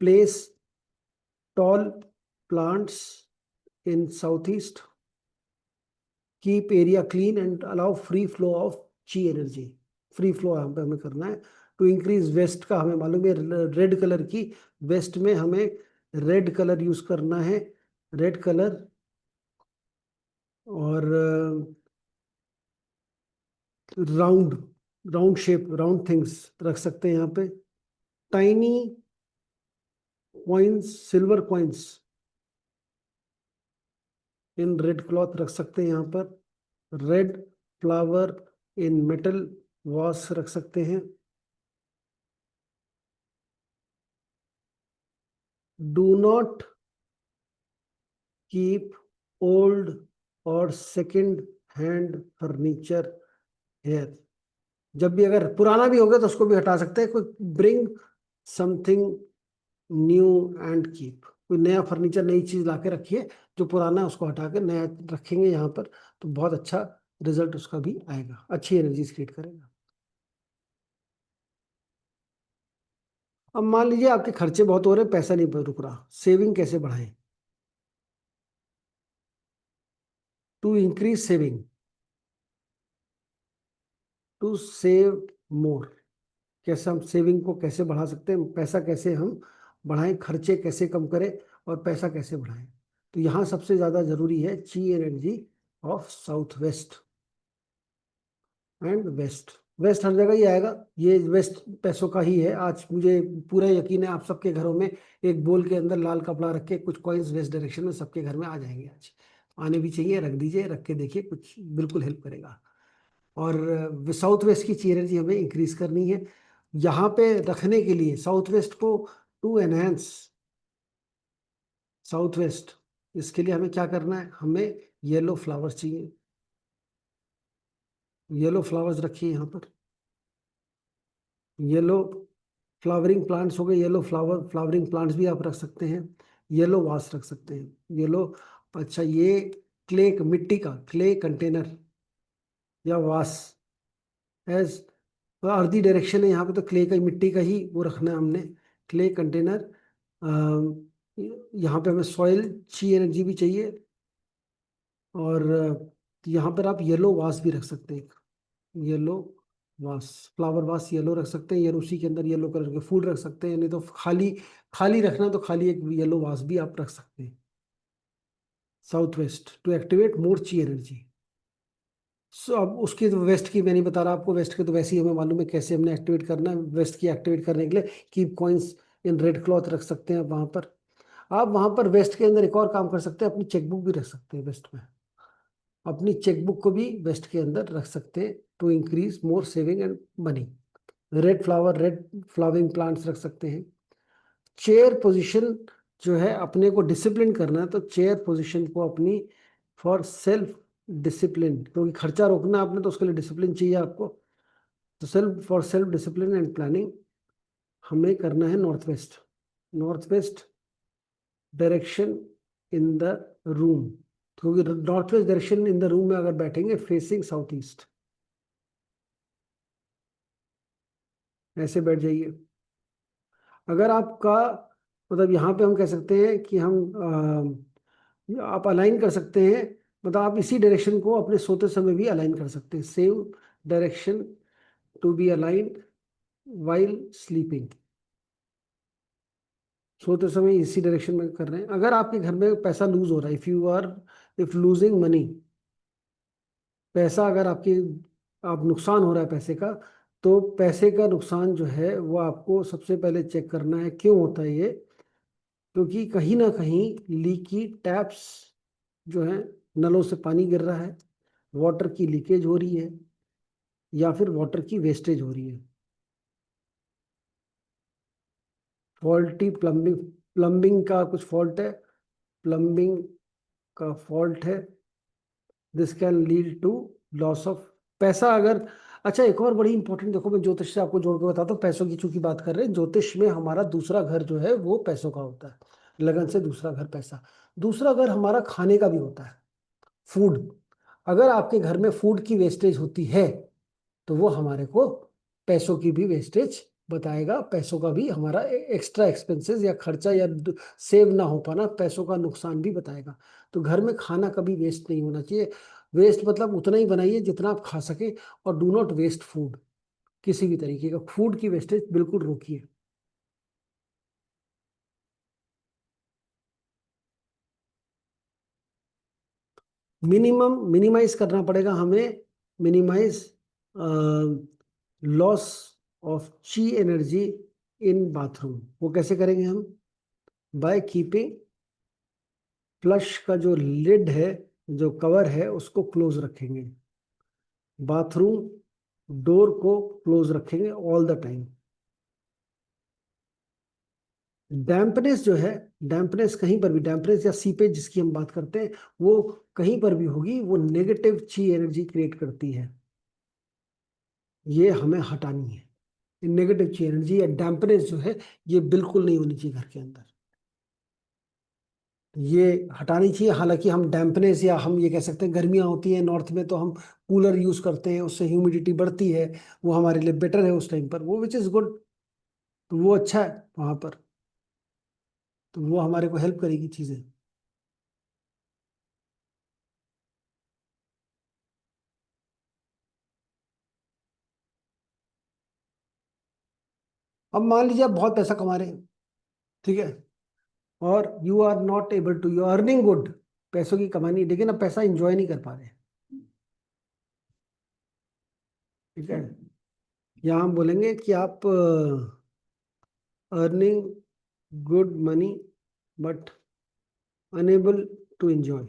place tall plants in southeast, keep area clean and allow free flow of chi energy। Free flow यहाँ पे हमें करना है। टू इंक्रीज वेस्ट का हमें मालूम है रेड कलर की, वेस्ट में हमें रेड कलर यूज करना है, रेड कलर। और round round shape, round things रख सकते हैं यहाँ पे। Tiny coins, silver coins in red cloth रख सकते हैं यहाँ पर। Red flower in metal vase रख सकते हैं। डू नॉट कीप ओल्ड और सेकंड हैंड फर्नीचर हेयर। जब भी अगर पुराना भी हो गया तो उसको भी हटा सकते हैं। कोई bring something new and keep, कोई नया फर्नीचर, नई चीज ला के रखिए, जो पुराना है उसको हटा के नया रखेंगे यहाँ पर, तो बहुत अच्छा रिजल्ट उसका भी आएगा, अच्छी एनर्जी क्रिएट करेगा। अब मान लीजिए आपके खर्चे बहुत हो रहे हैं, पैसा नहीं रुक रहा, सेविंग कैसे बढ़ाएं? To increase saving, to save more, कैसे हम सेविंग को कैसे बढ़ा सकते हैं, पैसा कैसे हम बढ़ाएं, खर्चे कैसे कम करें और पैसा कैसे बढ़ाएं? तो यहाँ सबसे ज्यादा जरूरी है chi energy of south west and west. West हर जगह ही आएगा, ये वेस्ट पैसों का ही है। आज मुझे पूरा यकीन है आप सबके घरों में एक बोल के अंदर लाल कपड़ा रख के कुछ कॉइन्स वेस्ट डायरेक्शन में सबके घर में आ जाएंगे। आज आने भी चाहिए, रख दीजिए, रख के देखिए, कुछ बिल्कुल हेल्प करेगा। और साउथ वेस्ट की ची एनर्जी हमें इंक्रीज करनी है। यहाँ पे रखने के लिए साउथ वेस्ट को टू एनहेंस साउथ वेस्ट, इसके लिए हमें क्या करना है? हमें येलो फ्लावर्स चाहिए। येलो फ्लावर्स रखिए यहाँ पर, येलो फ्लावरिंग प्लांट्स हो गए, येलो फ्लावरिंग प्लांट्स भी आप रख सकते हैं, येलो वास रख सकते हैं, येलो। अच्छा, ये क्ले, मिट्टी का क्ले कंटेनर या वास, एज अर्दी डायरेक्शन है यहाँ पे, तो क्ले का, मिट्टी का ही वो रखना है हमने, क्ले कंटेनर। यहाँ पे हमें सॉइल ची एनर्जी भी चाहिए। और यहाँ पर आप येलो वास भी रख सकते हैं, येलो वास, फ्लावर वास येलो रख सकते हैं, या उसी के अंदर येलो कलर के फूल रख सकते हैं, नहीं तो खाली खाली रखना है तो खाली एक येलो वास भी आप रख सकते हैं। साउथ वेस्ट टू एक्टिवेट मोर ची एनर्जी। सो अब उसकी तो वेस्ट की मैं नहीं बता रहा आपको, वेस्ट के तो वैसे ही हमें मालूम है कैसे हमने एक्टिवेट करना है। वेस्ट की एक्टिवेट करने के लिए keep coins in red cloth रख सकते हैं आप वहाँ पर। आप वहाँ पर वेस्ट के अंदर एक और काम कर सकते हैं, अपनी चेकबुक भी रख सकते हैं वेस्ट में, अपनी चेकबुक को भी वेस्ट के अंदर रख सकते हैं, to increase more saving and money. Red flowering plants रख सकते हैं। चेयर पोजीशन जो है, अपने को डिसिप्लिन करना है तो चेयर पोजीशन को अपनी फॉर सेल्फ डिसिप्लिन, क्योंकि खर्चा रोकना है आपने तो उसके लिए डिसिप्लिन चाहिए आपको। तो सेल्फ डिसिप्लिन एंड प्लानिंग हमें करना है north west direction in the room, क्योंकि north west direction in the room में अगर बैठेंगे फेसिंग साउथ ईस्ट, ऐसे बैठ जाइए। अगर आपका मतलब यहाँ पे हम कह सकते हैं कि आप अलाइन कर सकते हैं, मतलब आप इसी डायरेक्शन को अपने सोते समय भी अलाइन कर सकते हैं, same direction to be align while sleeping. सोते समय इसी डायरेक्शन में कर रहे हैं। अगर आपके घर में पैसा लूज हो रहा है, इफ लूजिंग मनी, पैसा अगर आप नुकसान हो रहा है पैसे का, तो पैसे का नुकसान जो है वो आपको सबसे पहले चेक करना है क्यों होता है ये। क्योंकि कहीं ना कहीं लीकी टैप्स जो है, नलों से पानी गिर रहा है, वाटर की लीकेज हो रही है, या फिर वाटर की वेस्टेज हो रही है। फॉल्टी प्लम्बिंग का कुछ फॉल्ट है, प्लम्बिंग का फॉल्ट है, this can lead to loss of पैसा। अगर अच्छा, एक और बड़ी इंपॉर्टेंट, देखो मैं ज्योतिष से आपको जोड़ के बताता हूँ, पैसों की चूंकि बात कर रहे हैं, ज्योतिष में हमारा दूसरा घर जो है वो पैसों का होता है, लगन से दूसरा घर पैसा। दूसरा घर हमारा खाने का भी होता है, फूड। अगर आपके घर में फूड की वेस्टेज होती है तो वो हमारे को पैसों की भी वेस्टेज बताएगा, पैसों का भी हमारा एक्स्ट्रा एक्सपेंसेस या खर्चा या सेव ना हो पाना, पैसों का नुकसान भी बताएगा। तो घर में खाना कभी वेस्ट नहीं होना चाहिए। वेस्ट मतलब उतना ही बनाइए जितना आप खा सके, और डू नॉट वेस्ट फूड, किसी भी तरीके का फूड की वेस्टेज बिल्कुल रोकिए। मिनिमाइज करना पड़ेगा हमें, मिनिमाइज लॉस ऑफ ची एनर्जी इन बाथरूम। वो कैसे करेंगे हम? बाय कीपिंग फ्लश का जो लिड है, जो कवर है, उसको क्लोज रखेंगे, बाथरूम डोर को क्लोज रखेंगे ऑल द टाइम। डैम्पनेस जो है, डैम्पनेस कहीं पर भी, डैम्पनेस या सीपेज जिसकी हम बात करते हैं, वो कहीं पर भी होगी, वो नेगेटिव ची एनर्जी क्रिएट करती है। ये हमें हटानी है। नेगेटिव ची एनर्जी या डैम्पनेस जो है ये बिल्कुल नहीं होनी चाहिए घर के अंदर, ये हटानी चाहिए। हालांकि हम डैम्पनेस या हम ये कह सकते हैं गर्मियां होती हैं नॉर्थ में तो हम कूलर यूज करते हैं, उससे ह्यूमिडिटी बढ़ती है, वो हमारे लिए बेटर है उस टाइम पर, वो विच इज गुड, तो वो अच्छा है वहां पर, तो वो हमारे को हेल्प करेगी चीजें। अब मान लीजिए आप बहुत पैसा कमा रहे हैं, ठीक है, और you are not able to, you earning good, पैसों की कमानी, लेकिन अब पैसा इंजॉय नहीं कर पा रहे हैं, ठीक है। यहाँ हम बोलेंगे कि आप earning good money but unable to enjoy.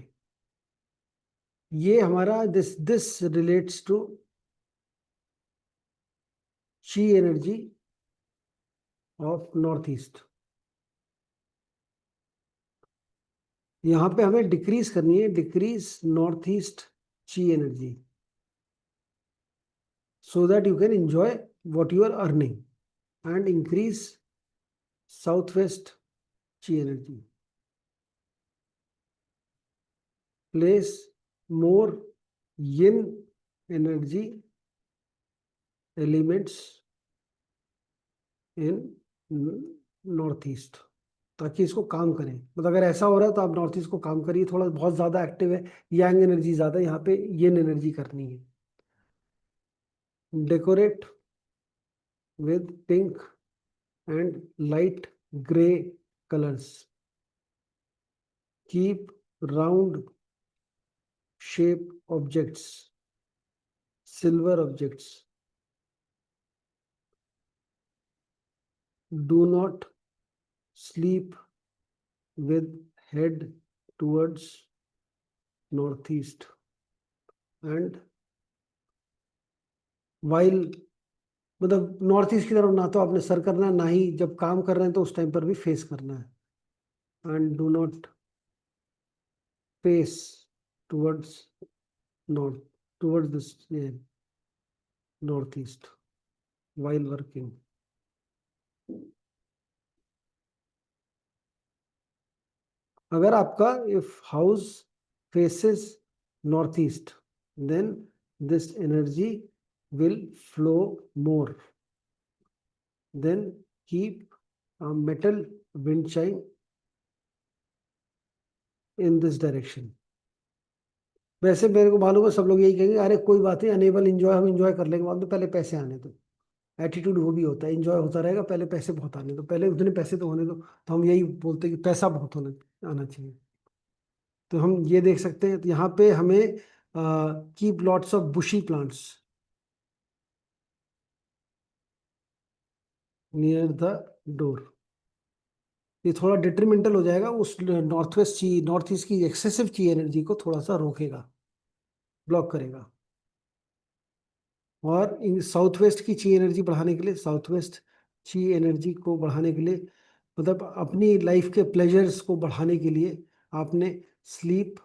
ये हमारा this relates to chi energy of north east. यहाँ पे हमें डिक्रीज करनी है, decrease north east chi energy, so that you can enjoy what you are earning, and increase southwest chi energy. Place more yin energy elements in northeast, ताकि इसको काम करें। मतलब अगर ऐसा हो रहा है तो आप नॉर्थ ईस्ट को काम करिए, थोड़ा बहुत ज्यादा एक्टिव है, यांग एनर्जी ज्यादा, यहाँ पे यिन एनर्जी करनी है। Decorate with pink and light gray colors. Keep round shape objects, silver objects. Do not sleep with head towards northeast. And while मतलब नॉर्थ ईस्ट की तरफ ना तो आपने सर करना है, ना ही जब काम कर रहे हैं तो उस टाइम पर भी फेस करना है। And do not face towards north, towards this north east while working. अगर आपका if house faces north east then this energy will flow more. Then keep a metal wind chime in this direction. वैसे मेरे को मालूम है सब लोग यही कहेंगे अरे कोई बात नहीं, अनेबल इंजॉय हम इंजॉय कर लेंगे, बाद में पहले पैसे आने दो। एटीट्यूड वो भी होता है, इंजॉय होता रहेगा, पहले पैसे बहुत आने दो, पहले उतने पैसे तो होने दो। तो हम यही बोलते हैं कि पैसा बहुत होना आना चाहिए। तो हम ये देख सकते हैं, तो यहाँ पे हमें keep lots of bushy plants near the door. ये थोड़ा डिट्रीमेंटल हो जाएगा, उस नॉर्थ ईस्ट की एक्सेसिव ची एनर्जी को थोड़ा सा रोकेगा, ब्लॉक करेगा। और साउथ वेस्ट की ची एनर्जी बढ़ाने के लिए, साउथ वेस्ट ची एनर्जी को बढ़ाने के लिए, मतलब अपनी लाइफ के प्लेजर्स को बढ़ाने के लिए आपने sleep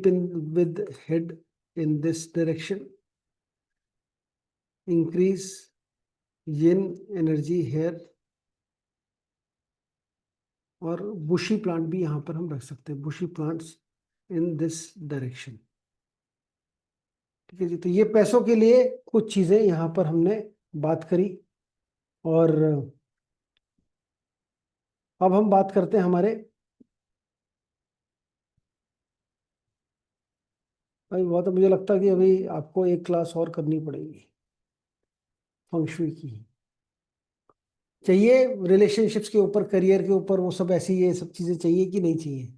in with head in this direction, increase yin energy here, और बुशी प्लांट भी यहाँ पर हम रख सकते हैं, बुशी प्लांट्स इन दिस डायरेक्शन। ठीक है जी, तो ये पैसों के लिए कुछ चीजें यहाँ पर हमने बात करी। और अब हम बात करते हैं हमारे, भाई बहुत, मुझे लगता है कि अभी आपको एक क्लास और करनी पड़ेगी फंक्शुई की। चाहिए रिलेशनशिप्स के ऊपर, करियर के ऊपर, वो सब ऐसी ये सब चीजें चाहिए कि नहीं चाहिए?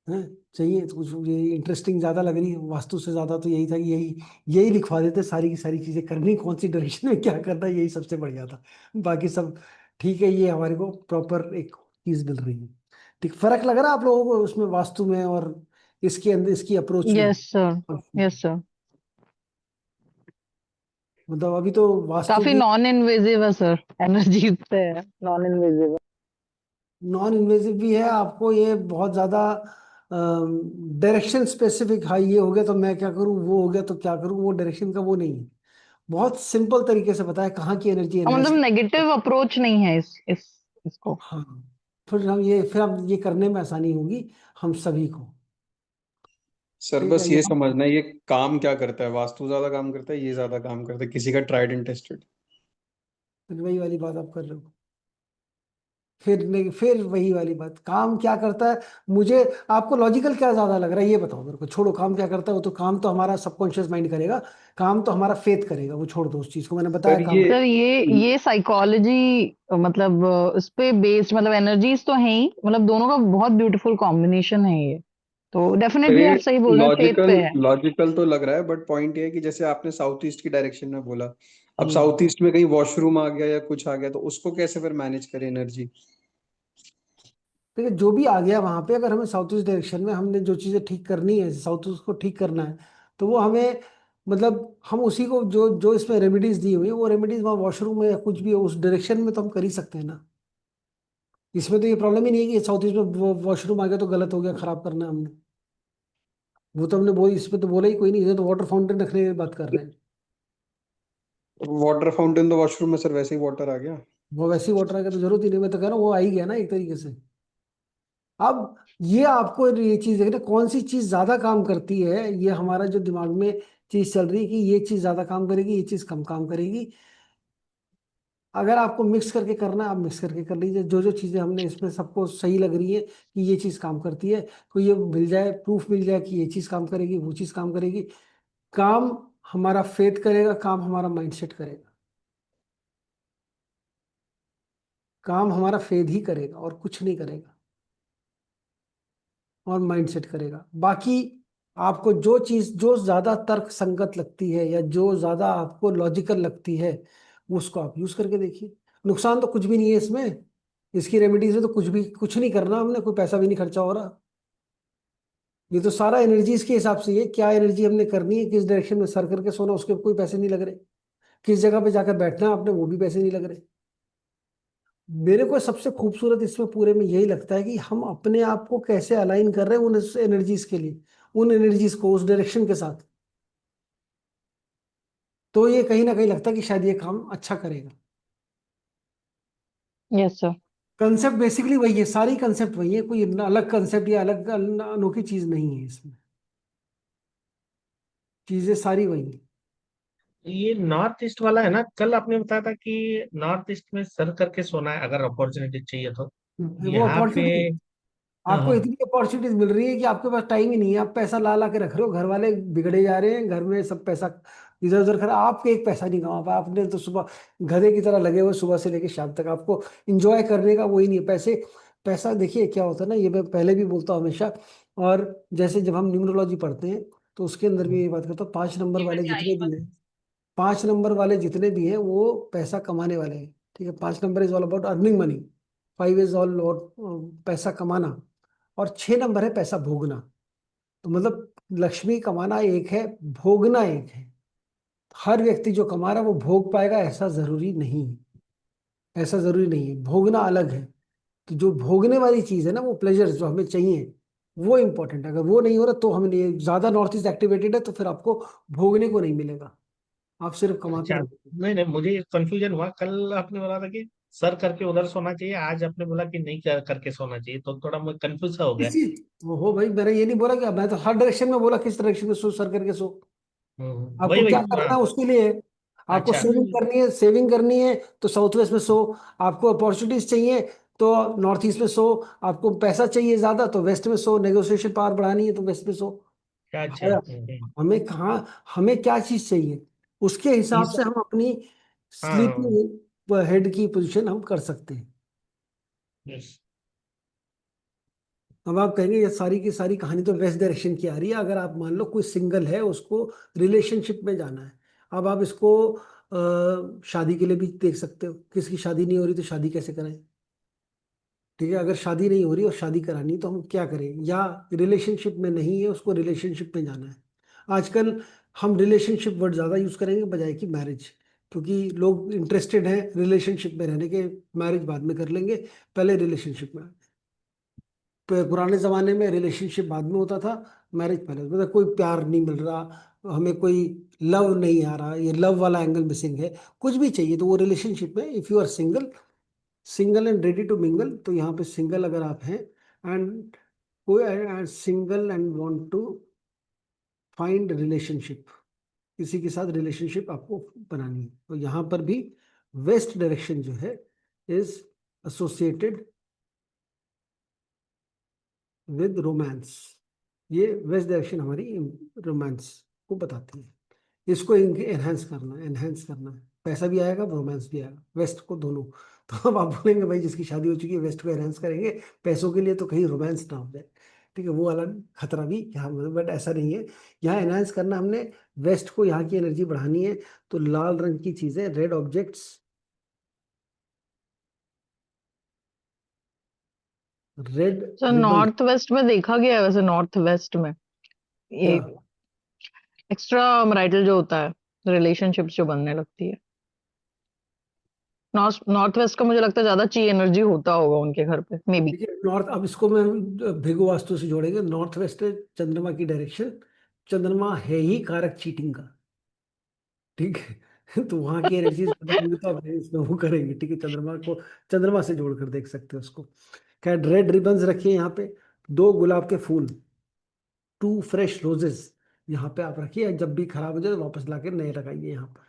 हैं? चाहिए तो कुछ ये इंटरेस्टिंग ज्यादा लग रही है वास्तु से ज्यादा, तो यही था कि यही यही लिखवा देते, सारी की सारी चीजें करनी, कौन सी डायरेक्शन में क्या करना, यही सबसे बढ़िया था। बाकी सब ठीक है, ये हमारे को प्रॉपर एक चीज मिल रही है। ठीक, फर्क लग रहा है आप लोगों को उसमें वास्तु में और इसके अंदर इसकी अप्रोच में? Yes sir, yes sir. मतलब अभी तो वास्तु काफी की नॉन इन्वेजिव है सर, एनर्जी पे है, नॉन इन्वेजिव। नॉन इन्वेसिव भी है, आपको ये बहुत ज्यादा डायरेक्शन स्पेसिफिक, हाँ ये हो गया तो मैं क्या करूँ, वो हो गया तो क्या करूँ, वो डायरेक्शन का वो नहीं है। बहुत सिंपल तरीके से पता है कहाँ की एनर्जी एनहेंस। मतलब नेगेटिव अप्रोच नहीं है इस इसको। हाँ, फिर हम ये करने में आसानी होगी हम सभी को। सर ठीक बस है, ये समझना है ये काम क्या करता है, वास्तु ज्यादा काम करता है, ये ज्यादा काम करता है, किसी का ट्राइड एंड टेस्टेड। फिर वही वाली बात आप कर रहे हो। फिर नहीं, फिर वही वाली बात, काम क्या करता है। मुझे आपको लॉजिकल क्या ज्यादा लग रहा है ये बताओ मेरे को। छोड़ो काम क्या करता है, वो तो काम तो हमारा सबकॉन्शियस माइंड करेगा, काम तो हमारा फेथ करेगा, वो छोड़ दो उस चीज को, मैंने बताया सर काम। सर ये साइकोलॉजी मतलब उस पे बेस्ड मतलब एनर्जीज तो हैं ही, मतलब दोनों का बहुत ब्यूटीफुल कॉम्बिनेशन है ये। तो सर डेफिनेटली ये आप सही बोल रहे हैं, फेथ लॉजिकल पे है। लॉजिकल तो लग रहा है, बट पॉइंट ये है कि जैसे आपने साउथ ईस्ट की डायरेक्शन में बोला, अब हम्म। साउथ ईस्ट में कहीं वॉशरूम आ गया या कुछ आ गया तो उसको कैसे फिर मैनेज करें एनर्जी। देखिए जो भी आ गया वहां पे, अगर हमें साउथ ईस्ट डायरेक्शन में हमने जो चीजें ठीक करनी है, साउथ ईस्ट को ठीक करना है, तो वो हमें मतलब हम उसी को जो जो इसमें रेमेडीज दी हुई है, वो रेमेडीज वहाँ वॉशरूम में या कुछ भी हो उस डायरेक्शन में तो हम कर ही सकते हैं ना। इसमें तो ये प्रॉब्लम ही नहीं है कि साउथ ईस्ट में वॉशरूम आ गया तो गलत हो गया, खराब करना है हमने। वो तो हमने बोली, इसमें तो बोला ही कोई नहीं, इधर तो वाटर फाउंटेन रखने की बात कर रहे हैं। वाटर फाउंटेन तो वॉशरूम में सर वैसे ही वाटर आ गया। वो वैसे ही वाटर आ गया तो जरूरत ही नहीं, मैं तो कह रहा हूँ वो आ ही गया ना एक तरीके से। अब ये आपको ये चीज देखना कौन सी चीज ज्यादा काम करती है, ये हमारा जो दिमाग में चीज चल रही है कि ये चीज ज्यादा काम करेगी, ये चीज कम काम करेगी। अगर आपको मिक्स करके करना है, आप मिक्स करके कर लीजिए। जो जो चीजें हमने इसमें सबको सही लग रही है कि ये चीज काम करती है, तो ये मिल जाए, प्रूफ मिल जाए कि ये चीज काम करेगी, वो चीज काम करेगी। काम हमारा फेथ करेगा, काम हमारा माइंडसेट करेगा। काम हमारा फेथ ही करेगा और कुछ नहीं करेगा, और माइंडसेट करेगा। बाकी आपको जो चीज जो ज्यादा तर्क संगत लगती है या जो ज्यादा आपको लॉजिकल लगती है, उसको आप यूज करके देखिए। नुकसान तो कुछ भी नहीं है इसमें। इसकी रेमेडीज में तो कुछ नहीं करना, हमने कोई पैसा भी नहीं खर्चा हो रहा। ये तो सारा एनर्जीज के हिसाब से, ये क्या एनर्जी हमने करनी है, किस डायरेक्शन में सर करके सोना, उसके कोई पैसे नहीं लग रहे। किस जगह पे जाकर बैठना है आपने, वो भी पैसे नहीं लग रहे। मेरे को सबसे खूबसूरत इसमें पूरे में यही लगता है कि हम अपने आप को कैसे अलाइन कर रहे हैं उन एनर्जीज के लिए, उन एनर्जीज को उस डायरेक्शन के साथ। तो ये कहीं ना कहीं लगता है कि शायद ये काम अच्छा करेगा। Yes sir. कंसेप्ट बेसिकली वही है, सारी कंसेप्ट वही है, कोई अलग कंसेप्ट या अलग अनोखी चीज नहीं है इसमें। चीजें सारी वही है। ये नॉर्थ ईस्ट वाला है ना, कल आपने बताया था कि नॉर्थ ईस्ट में सर करके सोना है अगर अपॉर्चुनिटी चाहिए तो। वो यहाँ पे अपॉर्चुनिटी, हाँ आपको हाँ। इतनी अपॉर्चुनिटीज मिल रही है कि आपके पास टाइम ही नहीं है। आप पैसा ला ला के रख रहे हो, घर वाले बिगड़े जा रहे हैं, घर में सब पैसा इधर उधर खर्च, आपके एक पैसा नहीं कमा पाया आपने तो। सुबह गधे की तरह लगे हुए सुबह से लेकर शाम तक, आपको इंजॉय करने का वही नहीं है। पैसे पैसा देखिए क्या होता है ना, ये मैं पहले भी बोलता हूँ हमेशा। और जैसे जब हम न्यूमरोलॉजी पढ़ते हैं तो उसके अंदर भी ये बात करता हूँ, 5 नंबर वाले जितने भी हैं, 5 नंबर वाले जितने भी हैं वो पैसा कमाने वाले हैं। ठीक है, 5 number is all about earning money, 5 is all about पैसा कमाना, और 6 नंबर है पैसा भोगना। तो मतलब लक्ष्मी कमाना एक है, भोगना एक है। हर व्यक्ति जो कमा रहा है वो भोग पाएगा ऐसा जरूरी नहीं है, ऐसा जरूरी नहीं है, भोगना अलग है। तो जो भोगने वाली चीज है ना, वो प्लेजर जो हमें चाहिए, वो इंपॉर्टेंट है। अगर वो नहीं हो रहा तो हमें नहीं, ज्यादा नॉर्थ ईस्ट एक्टिवेटेड है तो फिर आपको भोगने को नहीं मिलेगा, आप सिर्फ कमाते अच्छा, रहोगे। नहीं नहीं, मुझे कंफ्यूजन हुआ। कल आपने बोला था कि सर करके उधर सोना चाहिए, आज आपने बोला कि नहीं करके सोना चाहिए, तो थोड़ा मैं कंफ्यूज हो गया। किसी हो भाई, मैंने ये नहीं बोला कि मैं तो हर डायरेक्शन में बोला, किस डायरेक्शन में सो सर करके सो। वही आपको वही क्या करना हाँ। है उसके लिए, आपको अच्छा सेविंग करनी है, सेविंग करनी है तो साउथ वेस्ट में सो। आपको अपॉर्चुनिटीज चाहिए तो नॉर्थ ईस्ट में सो। आपको पैसा चाहिए ज्यादा तो वेस्ट में सो। नेगोशिएशन पावर बढ़ानी है तो वेस्ट में सो। अच्छा अच्छा। हमें हमें कहाँ, हमें क्या चीज चाहिए, उसके हिसाब इस से हम अपनी हाँ। स्लीपिंग हेड की पोजीशन हम कर सकते हैं। यस। अब आप कहेंगे ये सारी की सारी कहानी तो वेस्ट डायरेक्शन की आ रही है। अगर आप मान लो कोई सिंगल है, उसको रिलेशनशिप में जाना है, अब आप इसको शादी के लिए भी देख सकते हो। किसकी शादी नहीं हो रही तो शादी कैसे करें। ठीक है, अगर शादी नहीं हो रही और शादी करानी तो हम क्या करें, या रिलेशनशिप में नहीं है उसको रिलेशनशिप में जाना है। आजकल हम रिलेशनशिप वर्ड ज़्यादा यूज़ करेंगे बजाय कि मैरिज, क्योंकि लोग इंटरेस्टेड हैं रिलेशनशिप में रहने के। मैरिज बाद में कर लेंगे, पहले रिलेशनशिप में। पुराने जमाने में रिलेशनशिप बाद में होता था, मैरिज पहले, मतलब कोई प्यार नहीं मिल रहा, हमें कोई लव नहीं आ रहा, ये लव वाला एंगल मिसिंग है, कुछ भी चाहिए तो वो रिलेशनशिप में, if you are single, single and ready to mingle, तो यहाँ पे सिंगल अगर आप हैं एंड कोई single and want to find relationship, किसी के साथ रिलेशनशिप आपको बनानी है, तो यहाँ पर भी वेस्ट डायरेक्शन जो है इज एसोसिएटेड विद रोमांस। ये वेस्ट डायरेक्शन हमारी रोमांस को बताती है, इसको एनहेंस करना है, एनहेंस करना है, पैसा भी आएगा रोमांस भी आएगा, वेस्ट को दोनों। तो अब आप बोलेंगे भाई जिसकी शादी हो चुकी है वेस्ट को एनहेंस करेंगे पैसों के लिए, तो कहीं रोमांस ना हो जाए, ठीक है, वो वाला खतरा भी यहाँ, बट ऐसा नहीं है, यहाँ एनहांस करना हमने, वेस्ट को, यहाँ की एनर्जी बढ़ानी है, तो लाल रंग की चीजें, red objects, red sir ribbon, north west में देखा गया है, वैसे नॉर्थ वेस्ट में क्या ये एक्स्ट्रा मैरिटल जो होता है, रिलेशनशिप्स जो बनने लगती है, नॉर्थ वेस्ट का मुझे लगता है ज्यादा ची एनर्जी होता होगा उनके घर पे, मे बी। देखिए नॉर्थ, अब इसको मैं भृगु वास्तु से जोड़ेंगे, नॉर्थ वेस्ट है चंद्रमा की डायरेक्शन, चंद्रमा है ही कारक चीटिंग का, ठीक है। तो वहां की एनर्जीज बताएंगे तो आप इसमें वो करेंगे, ठीक है, चंद्रमा को चंद्रमा से जोड़कर देख सकते हो उसको। क्या रेड रिबन्स रखिए यहाँ पे, 2 गुलाब के फूल, 2 फ्रेश रोजेस यहाँ पे आप रखिए, जब भी खराब हो जाए तो वापस लाके नए लगाइए यहाँ पर।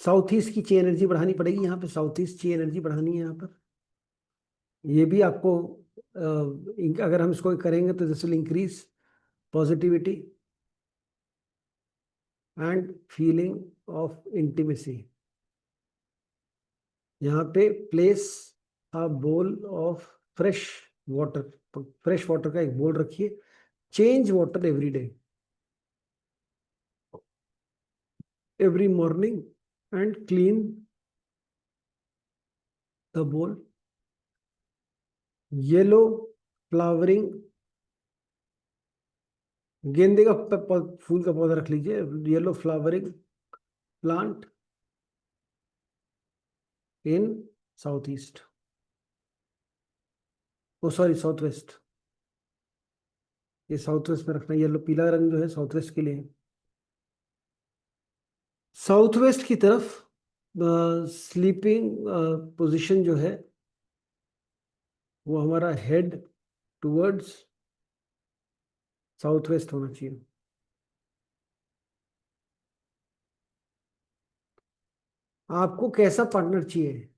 साउथ ईस्ट की ची एनर्जी बढ़ानी पड़ेगी यहाँ पे, साउथ ईस्ट ची एनर्जी बढ़ानी है यहाँ पर, ये भी आपको अगर हम इसको करेंगे तो this will increase positivity and feeling of intimacy. यहाँ पे place a bowl of fresh water, fresh water का एक बोल रखिए, change water every morning and clean the bowl. Yellow flowering, गेंदे का फूल का पौधा रख लीजिए, yellow flowering plant in south east, oh sorry south west, ये साउथ वेस्ट में रखना, येलो पीला रंग जो है साउथ वेस्ट के लिए है। साउथ वेस्ट की तरफ स्लीपिंग पोजीशन जो है वो हमारा हेड टुवर्ड्स साउथ वेस्ट होना चाहिए। आपको कैसा पार्टनर चाहिए,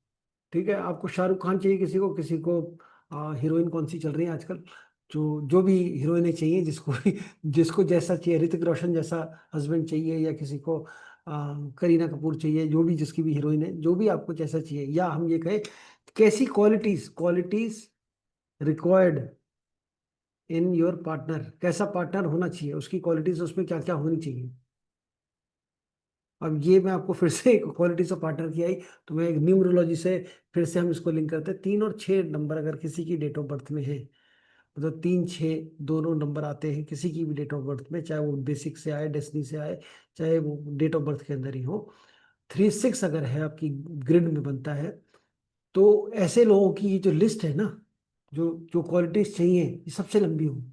ठीक है, आपको शाहरुख खान चाहिए किसी को, किसी को हीरोइन कौन सी चल रही है आजकल, जो जो भी हीरोइनें चाहिए, जिसको जिसको जैसा चाहिए, ऋतिक रोशन जैसा हस्बैंड चाहिए, या किसी को करीना कपूर चाहिए, जो भी जिसकी भी हीरोइन है, जो भी आपको जैसा चाहिए, या हम ये कहें कैसी qualities qualities required in your partner, कैसा पार्टनर होना चाहिए, उसकी क्वालिटीज उसमें क्या क्या होनी चाहिए। अब ये मैं आपको फिर से एक क्वालिटीज ऑफ पार्टनर की आई, तो मैं एक न्यूमरोलॉजी से फिर से हम इसको लिंक करते हैं, 3 और 6 नंबर अगर किसी की डेट ऑफ बर्थ में है, मतलब 3 6 दोनों नंबर आते हैं किसी की भी डेट ऑफ बर्थ में, चाहे वो बेसिक से आए, डेस्टिनी से आए, चाहे वो डेट ऑफ बर्थ के अंदर ही हो, 3 6 अगर है आपकी ग्रिड में बनता है, तो ऐसे लोगों की ये जो लिस्ट है ना, जो जो क्वालिटीज चाहिए, ये सबसे लंबी होगी,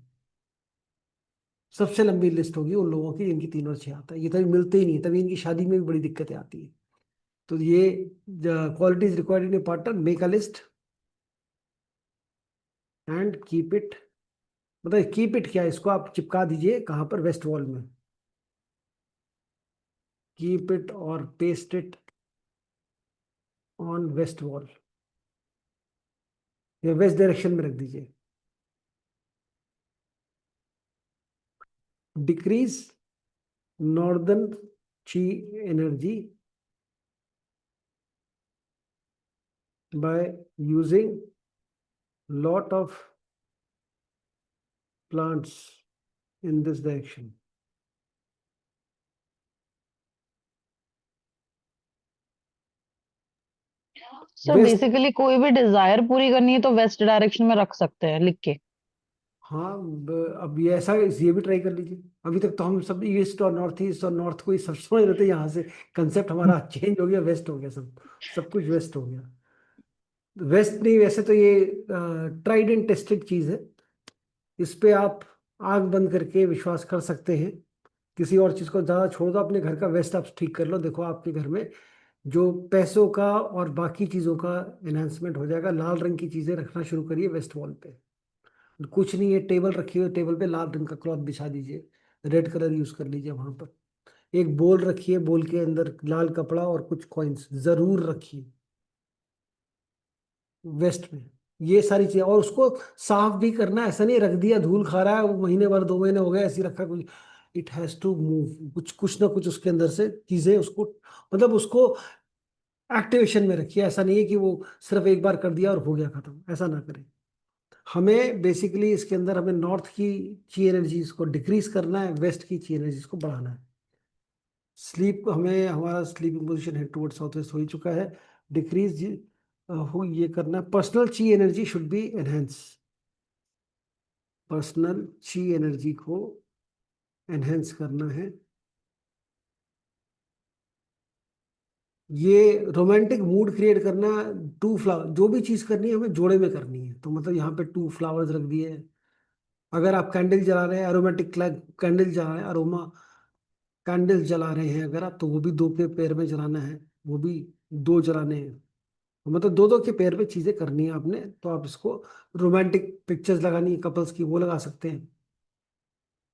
सबसे लंबी लिस्ट होगी उन लोगों की जिनकी 3 और 6 आता है, ये तभी मिलते ही नहीं, तभी इनकी शादी में भी बड़ी दिक्कतें आती है। तो ये qualities required in a partner, make a list and keep it, मतलब कीप इट क्या है, इसको आप चिपका दीजिए कहाँ पर, वेस्ट वॉल में, कीप इट और paste it on west wall, या वेस्ट डायरेक्शन में रख दीजिए। Decrease northern chi energy by using lot of plants in this direction. Sir west, basically कोई भी डिजायर पूरी करनी है तो वेस्ट डायरेक्शन में रख सकते हैं लिख के। हाँ, अब ये ऐसा, ये भी ट्राई कर लीजिए, अभी तक तो हम सब ईस्ट और नॉर्थ ईस्ट और नॉर्थ को ही सब समझ रहे थे, यहाँ से कंसेप्ट हमारा चेंज हो गया, वेस्ट हो गया, सब सब कुछ वेस्ट हो गया। वेस्ट नहीं, वैसे तो ये ट्राइड एंड टेस्टेड चीज है। इस पे आप आंख बंद करके विश्वास कर सकते हैं। किसी और चीज को ज्यादा छोड़ दो, अपने घर का वेस्ट आप ठीक कर लो, देखो आपके घर में जो पैसों का और बाकी चीजों का एनहांसमेंट हो जाएगा। लाल रंग की चीजें रखना शुरू करिए वेस्ट वॉल पे। कुछ नहीं है, टेबल रखी हुई, टेबल पे लाल रंग का क्लॉथ बिछा दीजिए, रेड कलर यूज कर लीजिए वहां पर। एक बोल रखिए, बोल के अंदर लाल कपड़ा और कुछ कॉइन्स जरूर रखिए वेस्ट में। ये सारी चीजें, और उसको साफ भी करना, ऐसा नहीं रख दिया धूल खा रहा है, वो महीने भर 2 महीने हो गए ऐसे ही रखा कुछ। इट हैज टू मूव, कुछ कुछ ना कुछ उसके अंदर से चीजें उसको, मतलब उसको एक्टिवेशन में रखिए। ऐसा नहीं है कि वो सिर्फ एक बार कर दिया और हो गया खत्म, ऐसा ना करें। हमें बेसिकली इसके अंदर हमें नॉर्थ की ची एनर्जीज को डिक्रीज करना है, वेस्ट की ची एनर्जीज को बढ़ाना है। स्लीप, हमें हमारा sleeping position head toward south west हो ही चुका है। डिक्रीज हो ये करना है। पर्सनल ची energy should be enhance, personal ची एनर्जी को एनहेंस करना है। ये रोमांटिक मूड क्रिएट करना, 2 फ्लावर, जो भी चीज करनी है हमें जोड़े में करनी है। तो मतलब यहाँ पे 2 फ्लावर्स रख दिए हैं। अगर आप कैंडल जला रहे हैं, एरोमेटिक कैंडल जला रहे हैं, अरोमा कैंडल जला रहे हैं अगर आप, तो वो भी 2 के पेयर में जलाना है, वो भी 2 जलाने हैं। तो मतलब 2-2 के पेयर में चीजें करनी है आपने। तो आप इसको रोमांटिक पिक्चर्स लगानी है कपल्स की, वो लगा सकते हैं।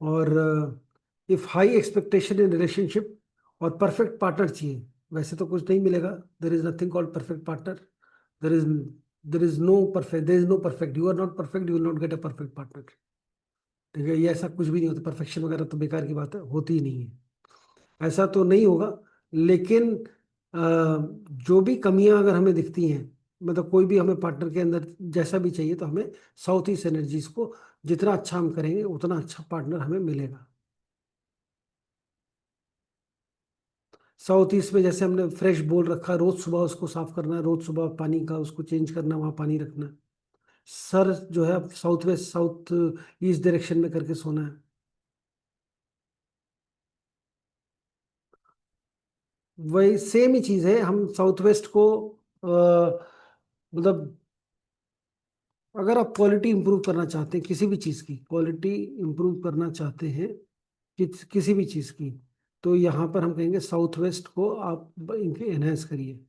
और if high expectation in relationship, और परफेक्ट पार्टनर चाहिए। वैसे तो कुछ नहीं मिलेगा, there is nothing called perfect partner. There is there is no perfect, there is no perfect, you are not perfect, you will not get a perfect partner. ठीक है, ये ऐसा कुछ भी नहीं होता, परफेक्शन वगैरह तो बेकार की बात है, होती ही नहीं है, ऐसा तो नहीं होगा। लेकिन जो भी कमियां अगर हमें दिखती हैं, मतलब कोई भी हमें पार्टनर के अंदर जैसा भी चाहिए, तो हमें साउथ ईस्ट एनर्जीज को जितना अच्छा हम करेंगे उतना अच्छा पार्टनर हमें मिलेगा। साउथ ईस्ट में जैसे हमने फ्रेश बोल रखा, रोज सुबह उसको साफ करना है, रोज सुबह पानी का उसको चेंज करना, वहाँ पानी रखना है। सर जो है south west, south east direction में करके सोना है। वही सेम ही चीज है, हम साउथ वेस्ट को मतलब अगर आप क्वालिटी इंप्रूव करना चाहते हैं, किसी भी चीज़ की क्वालिटी इंप्रूव करना चाहते हैं, किसी भी चीज़ की, तो यहाँ पर हम कहेंगे साउथ वेस्ट को आप इनके एनहेंस करिए।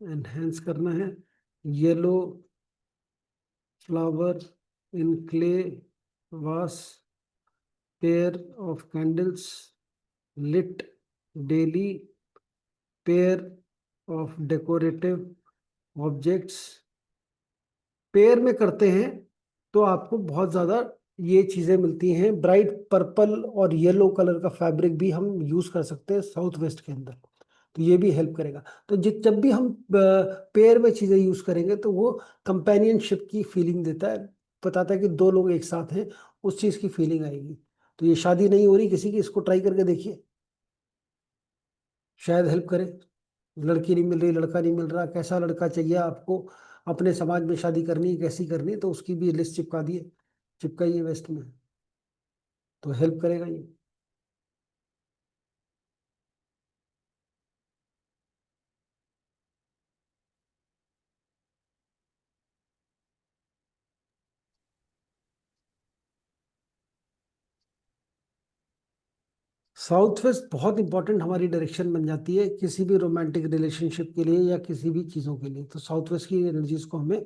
एनहेंस करना है। येलो फ्लावर इन क्ले वास, pair of candles lit daily, pair of decorative objects. Pair में करते हैं तो आपको बहुत ज्यादा ये चीजें मिलती हैं। ब्राइट पर्पल और येलो कलर का फैब्रिक भी हम यूज कर सकते हैं साउथ वेस्ट के अंदर, तो ये भी हेल्प करेगा। तो जब भी हम पेयर में चीजें यूज करेंगे तो वो कंपेनियनशिप की फीलिंग देता है, बताता है कि 2 लोग एक साथ हैं, उस चीज की फीलिंग आएगी। तो ये शादी नहीं हो रही किसी की, इसको ट्राई करके देखिए, शायद हेल्प करे। लड़की नहीं मिल रही, लड़का नहीं मिल रहा, कैसा लड़का चाहिए आपको, अपने समाज में शादी करनी है, कैसी करनी है, तो उसकी भी लिस्ट चिपका दिए, चिपकाइए वेस्ट में, तो हेल्प करेगा ये। साउथ वेस्ट बहुत इंपॉर्टेंट हमारी डायरेक्शन बन जाती है किसी भी रोमांटिक रिलेशनशिप के लिए या किसी भी चीज़ों के लिए। तो साउथ वेस्ट की एनर्जीज को हमें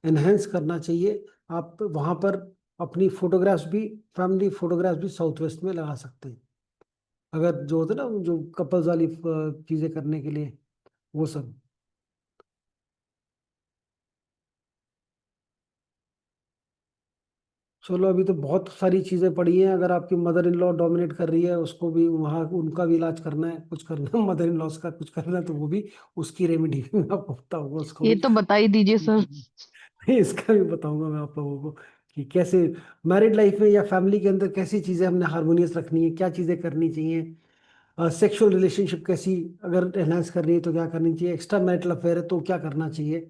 एनहेंस करना चाहिए। आप वहाँ पर अपनी फोटोग्राफ्स भी, फैमिली फोटोग्राफ्स भी साउथ वेस्ट में लगा सकते हैं, अगर जो होते हैं ना जो कपल्स वाली चीज़ें करने के लिए, वो सब। चलो, अभी तो बहुत सारी चीजें पड़ी हैं। अगर आपकी मदर इन लॉ डोमिनेट कर रही है, उसको भी वहाँ उनका भी इलाज करना है, कुछ करना है, मदर इन लॉस का कुछ करना है, तो वो भी उसकी रेमेडी मैं आपको बताऊंगा, उसको ये भी तो बता ही दीजिए सर। इसका भी बताऊंगा मैं आप लोगों को कि कैसे मैरिड लाइफ में या फैमिली के अंदर कैसी चीजें हमने हारमोनियस रखनी है, क्या चीजें करनी चाहिए, सेक्सुअल रिलेशनशिप कैसी अगर एनहांस करनी है तो क्या करनी चाहिए, एक्स्ट्रा मैरिटल अफेयर है तो क्या करना चाहिए।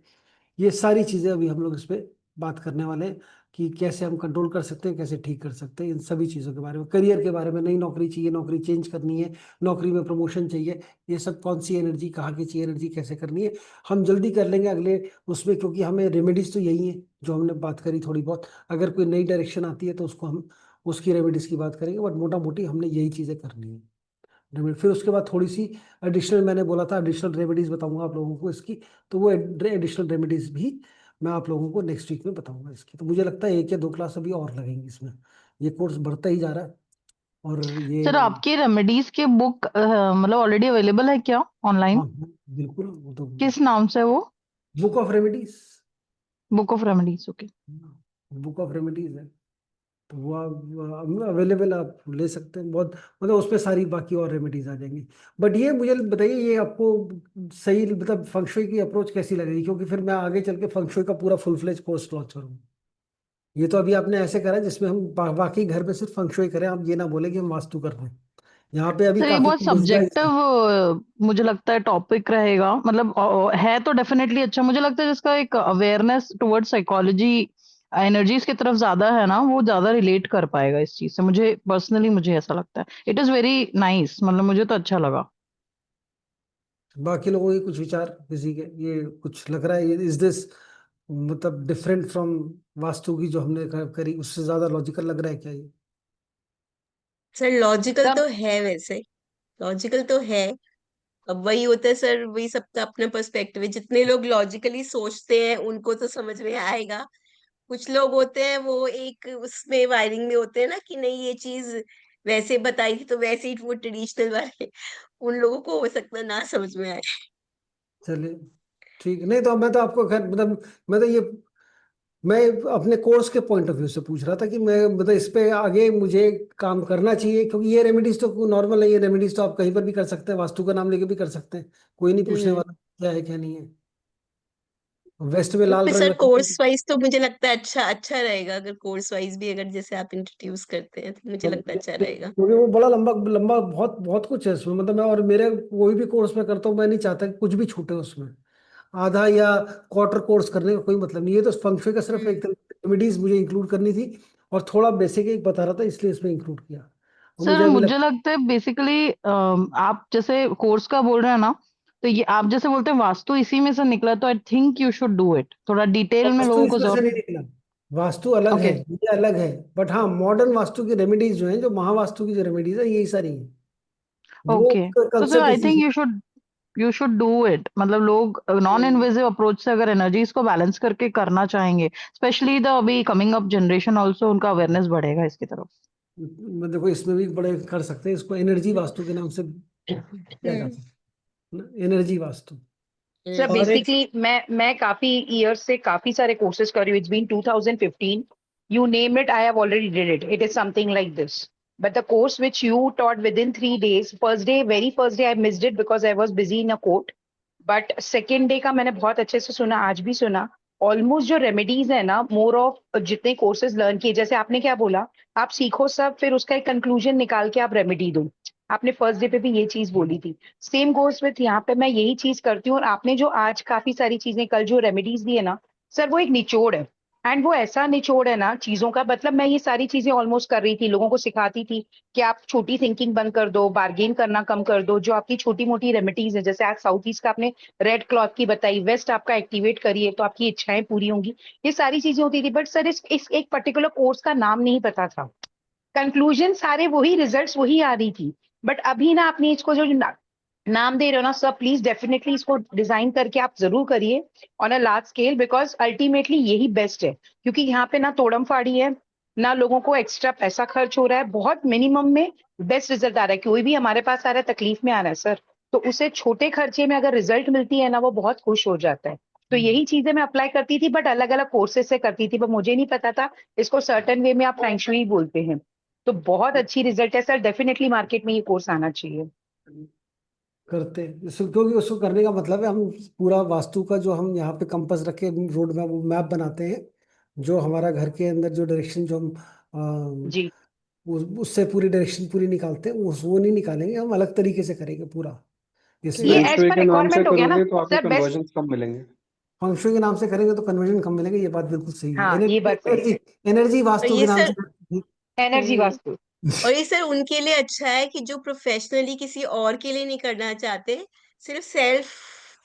ये सारी चीजें अभी हम लोग इस पे बात करने वाले हैं कि कैसे हम कंट्रोल कर सकते हैं, कैसे ठीक कर सकते हैं, इन सभी चीज़ों के बारे में, करियर के बारे में, नई नौकरी चाहिए, नौकरी चेंज करनी है, नौकरी में प्रमोशन चाहिए, ये सब कौन सी एनर्जी, कहाँ की चाहिए एनर्जी, कैसे करनी है, हम जल्दी कर लेंगे अगले उसमें, क्योंकि हमें रेमेडीज तो यही है जो हमने बात करी थोड़ी बहुत। अगर कोई नई डायरेक्शन आती है तो उसको हम उसकी रेमेडीज की बात करेंगे, बट मोटा मोटी हमने यही चीज़ें करनी है। फिर उसके बाद थोड़ी सी एडिशनल, मैंने बोला था एडिशनल रेमेडीज बताऊंगा आप लोगों को इसकी, तो वो एडिशनल रेमेडीज भी मैं आप लोगों को नेक्स्ट वीक में बताऊंगा इसकी। तो मुझे लगता है 1 या 2 क्लास अभी और लगेंगी इसमें, ये कोर्स बढ़ता ही जा रहा है। और ये सर आपकी रेमेडीज की बुक मतलब ऑलरेडी अवेलेबल है क्या ऑनलाइन? हाँ हाँ, बिल्कुल, वो तो किस नाम से वो? Book of remedies, book of remedies, okay. Book of remedies है, तो वो अवेलेबल आप ले सकते हैं। बहुत मतलब उसमें सारी बाकी और रेमेडीज आ जाएंगी। बट ये मुझे बताइए, ये आपको सही मतलब फंक्शुई की अप्रोच कैसी लगेगी, क्योंकि फिर मैं आगे चल के फंक्शुई का पूरा फुल फ्लेज कोर्स लॉन्च करूँगा। ये तो अभी आपने ऐसे करा जिसमें हम बाकी घर में सिर्फ फंक्शुई करें, आप ये ना बोले कि हम वास्तु कर रहे हैं। यहाँ पे अभी सर ये काफी बहुत सब्जेक्टिव मुझे लगता है टॉपिक रहेगा, मतलब है तो डेफिनेटली अच्छा। मुझे लगता है जिसका एक अवेयरनेस टुवर्ड साइकोलॉजी एनर्जीज की तरफ ज्यादा है ना, वो ज्यादा रिलेट कर पाएगा इस चीज से। मुझे पर्सनली मुझे ऐसा लगता है, इट इज वेरी नाइस, मतलब मुझे तो अच्छा लगा। बाकी लोगों के कुछ विचार, किसी के ये कुछ लग रहा है, इज दिस मतलब डिफरेंट फ्रॉम वास्तु की जो हमने करी, उससे ज्यादा लॉजिकल लग रहा है क्या ये? सर लॉजिकल सर तो है वैसे, लॉजिकल तो है। अब वही होता है सर, वही सबका अपना पर्सपेक्टिव है। जितने लोग लॉजिकली सोचते हैं उनको तो समझ में आएगा। कुछ लोग होते हैं वो एक उसमें वायरिंग में होते हैं ना कि नहीं ये चीज वैसे बताई थी तो वैसे ही वो ट्रेडिशनल वाले, उन लोगों को हो सकता है ना समझ में आए। चलिए ठीक, नहीं तो मैं तो आपको खैर मतलब, मैं तो ये मैं अपने कोर्स के पॉइंट ऑफ व्यू से पूछ रहा था कि मैं मतलब इस पे आगे मुझे काम करना चाहिए, क्योंकि ये रेमेडीज तो नॉर्मल है, ये रेमेडीज तो आप कहीं पर भी कर सकते हैं, वास्तु का नाम लेके भी कर सकते हैं, कोई नहीं पूछने हम्म। वाला क्या है क्या नहीं है। वेस्ट में तो लाल फिर रंग सर लगा, कोर्स वाइज तो मुझे लगता है अच्छा अच्छा रहेगा, अगर कोर्स वाइज भी अगर जैसे आप इंट्रोड्यूस करते हैं तो मुझे लगता है अच्छा रहेगा। क्योंकि वो बड़ा लंबा लंबा बहुत बहुत कुछ है उसमें, मतलब मैं और मेरे कोई भी कोर्स में करता हूँ, मैं नहीं चाहता कि कुछ भी छूटे उसमें। आधा या क्वार्टर कोर्स करने का कोई मतलब नहीं है, तो फंक्शन का सिर्फ एक रेमेडीज मुझे इंक्लूड करनी थी, और थोड़ा बेसिक एक बता रहा था इसलिए इसमें इंक्लूड किया। और सर मुझे अभी मुझे लगता है बेसिकली आप जैसे कोर्स का बोल रहे हैं ना, तो ये आप जैसे बोलते हैं वास्तु इसी में से निकला, तो I think you should do it, थोड़ा डिटेल में वास्तु लोगों को इसमें से जरूर। नहीं निकला, वास्तु अलग है, ओके ये अलग है। बट हाँ, मॉडर्न वास्तु की रेमेडीज जो है, जो महावास्तु की जो रेमेडीज है, यही सारी है, वो ओके, तो सर कंसेप्ट आई इसी थिंक से। You should do it. मतलब लोग नॉन इन्वेजिव अप्रोच से अगर एनर्जीज को बैलेंस करके करना चाहेंगे, स्पेशली द अभी कमिंग अप जनरेशन ऑल्सो, उनका अवेयरनेस बढ़ेगा इसकी तरफ। देखो इसमें भी बड़े कर सकते हैं, इसको एनर्जी वास्तु के नाम से किया जा हम्म। सकता है, एनर्जी वास्तु। सर और एक बेसिकली मैं काफी ईयर्स से काफी सारे कोर्सेज कर रही हूँ. It's been 2015. You name it, I have already did it. It is something like this. But the course which you taught within 3 days, very first day I missed it because I was busy in a court. But second day का मैंने बहुत अच्छे से सुना, आज भी सुना. Almost जो रेमेडीज है ना, मोर ऑफ जितने कोर्सेज लर्न किए, जैसे आपने क्या बोला, आप सीखो सब, फिर उसका एक कंक्लूजन निकाल के आप रेमेडी दो. आपने फर्स्ट डे पे भी ये चीज बोली थी. सेम गोस विथ यहाँ पे मैं यही चीज करती हूँ. और आपने जो आज काफी सारी चीजें कल जो रेमेडीज दी है ना सर, वो एक निचोड़ है. एंड वो ऐसा निचोड़ है ना चीजों का, मतलब मैं ये सारी चीजें ऑलमोस्ट कर रही थी, लोगों को सिखाती थी कि आप छोटी थिंकिंग बंद कर दो, बार्गेन करना कम कर दो. जो आपकी छोटी मोटी रेमेडीज है, जैसे आज साउथ ईस्ट का आपने रेड क्लॉथ की बताई, वेस्ट आपका एक्टिवेट करिए तो आपकी इच्छाएं पूरी होंगी. ये सारी चीजें होती थी. बट सर इस एक पर्टिकुलर कोर्स का नाम नहीं पता था. कंक्लूजन सारे वही, रिजल्ट्स वही आ रही थी. बट अभी ना आपने इसको जो नाम दे रहे हो ना सर, प्लीज डेफिनेटली इसको डिजाइन करके आप जरूर करिए on a large scale, because ultimately यही बेस्ट है. क्योंकि यहाँ पे ना तोड़म फाड़ी है, ना लोगों को एक्स्ट्रा पैसा खर्च हो रहा है, बहुत मिनिमम में बेस्ट रिजल्ट आ रहा है. कोई भी हमारे पास आ रहा है तकलीफ में आ रहा है सर, तो उसे छोटे खर्चे में अगर रिजल्ट मिलती है ना, वो बहुत खुश हो जाता है. तो यही चीजें मैं अप्लाई करती थी, बट अलग अलग कोर्सेज से करती थी. पर मुझे नहीं पता था इसको सर्टेन वे में आप फेंगशुई बोलते हैं. तो बहुत अच्छी रिजल्ट है सर, डेफिनेटली मार्केट में ये कोर्स आना चाहिए. करते हैं क्योंकि उसको करने का मतलब है, हम पूरा वास्तु का जो हम यहाँ पे कंपास रख के रोड मैप बनाते हैं, जो हमारा घर के अंदर जो डायरेक्शन जो हम जी. उससे पूरी डायरेक्शन पूरी निकालते हैं, वो नहीं निकालेंगे, हम अलग तरीके से करेंगे पूरा ये इसमें। एज फेंगशुई पर के नाम से रिक्वायरमेंट हो गया ना करोगे तो आपके सर. बेस्ट कन्वर्जन्स कम मिलेंगे. फंक्शुई के नाम से करेंगे तो कन्वर्जन कम मिलेगा, ये बात बिल्कुल सही है। हाँ, ये बात सही है। एनर्जी एनर्जी और वास्तु ये के नाम सर से एनर्जी हम्म, वास्तु। और ये सर उनके लिए अच्छा है कि जो प्रोफेशनली किसी और के लिए नहीं करना चाहते, सिर्फ सेल्फ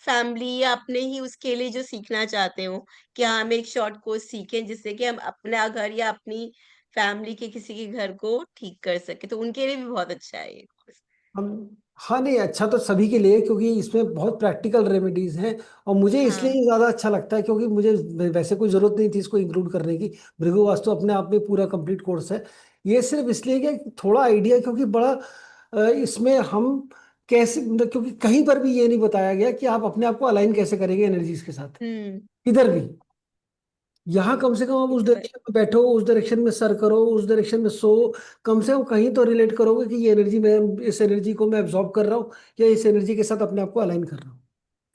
फैमिली या अपने ही उसके लिए जो सीखना चाहते हो कि हाँ हम एक शॉर्ट कोर्स सीखें जिससे कि हम अपना घर या अपनी फैमिली के किसी के घर को ठीक कर सके, तो उनके लिए भी बहुत अच्छा है ये कोर्स। हम हाँ नहीं, अच्छा तो सभी के लिए, क्योंकि इसमें बहुत प्रैक्टिकल रेमेडीज हैं। और मुझे इसलिए हाँ ये ज़्यादा अच्छा लगता है क्योंकि मुझे वैसे कोई ज़रूरत नहीं थी इसको इंक्लूड करने की। भृगु वास्तु अपने आप में पूरा कंप्लीट कोर्स है। ये सिर्फ इसलिए कि थोड़ा आइडिया, क्योंकि बड़ा इसमें हम कैसे, मतलब क्योंकि कहीं पर भी ये नहीं बताया गया कि आप अपने आप को अलाइन कैसे करेंगे एनर्जीज के साथ, हम्म इधर भी। यहाँ कम से कम आप ये उस तो है। डायरेक्शन में बैठो, उस डायरेक्शन में सर करो, उस डायरेक्शन में सो, कम से कम कहीं तो रिलेट करोगे कि ये एनर्जी मैं, इस एनर्जी को मैं एब्जॉर्ब कर रहा हूँ या इस एनर्जी के साथ अपने आप को अलाइन कर रहा हूँ।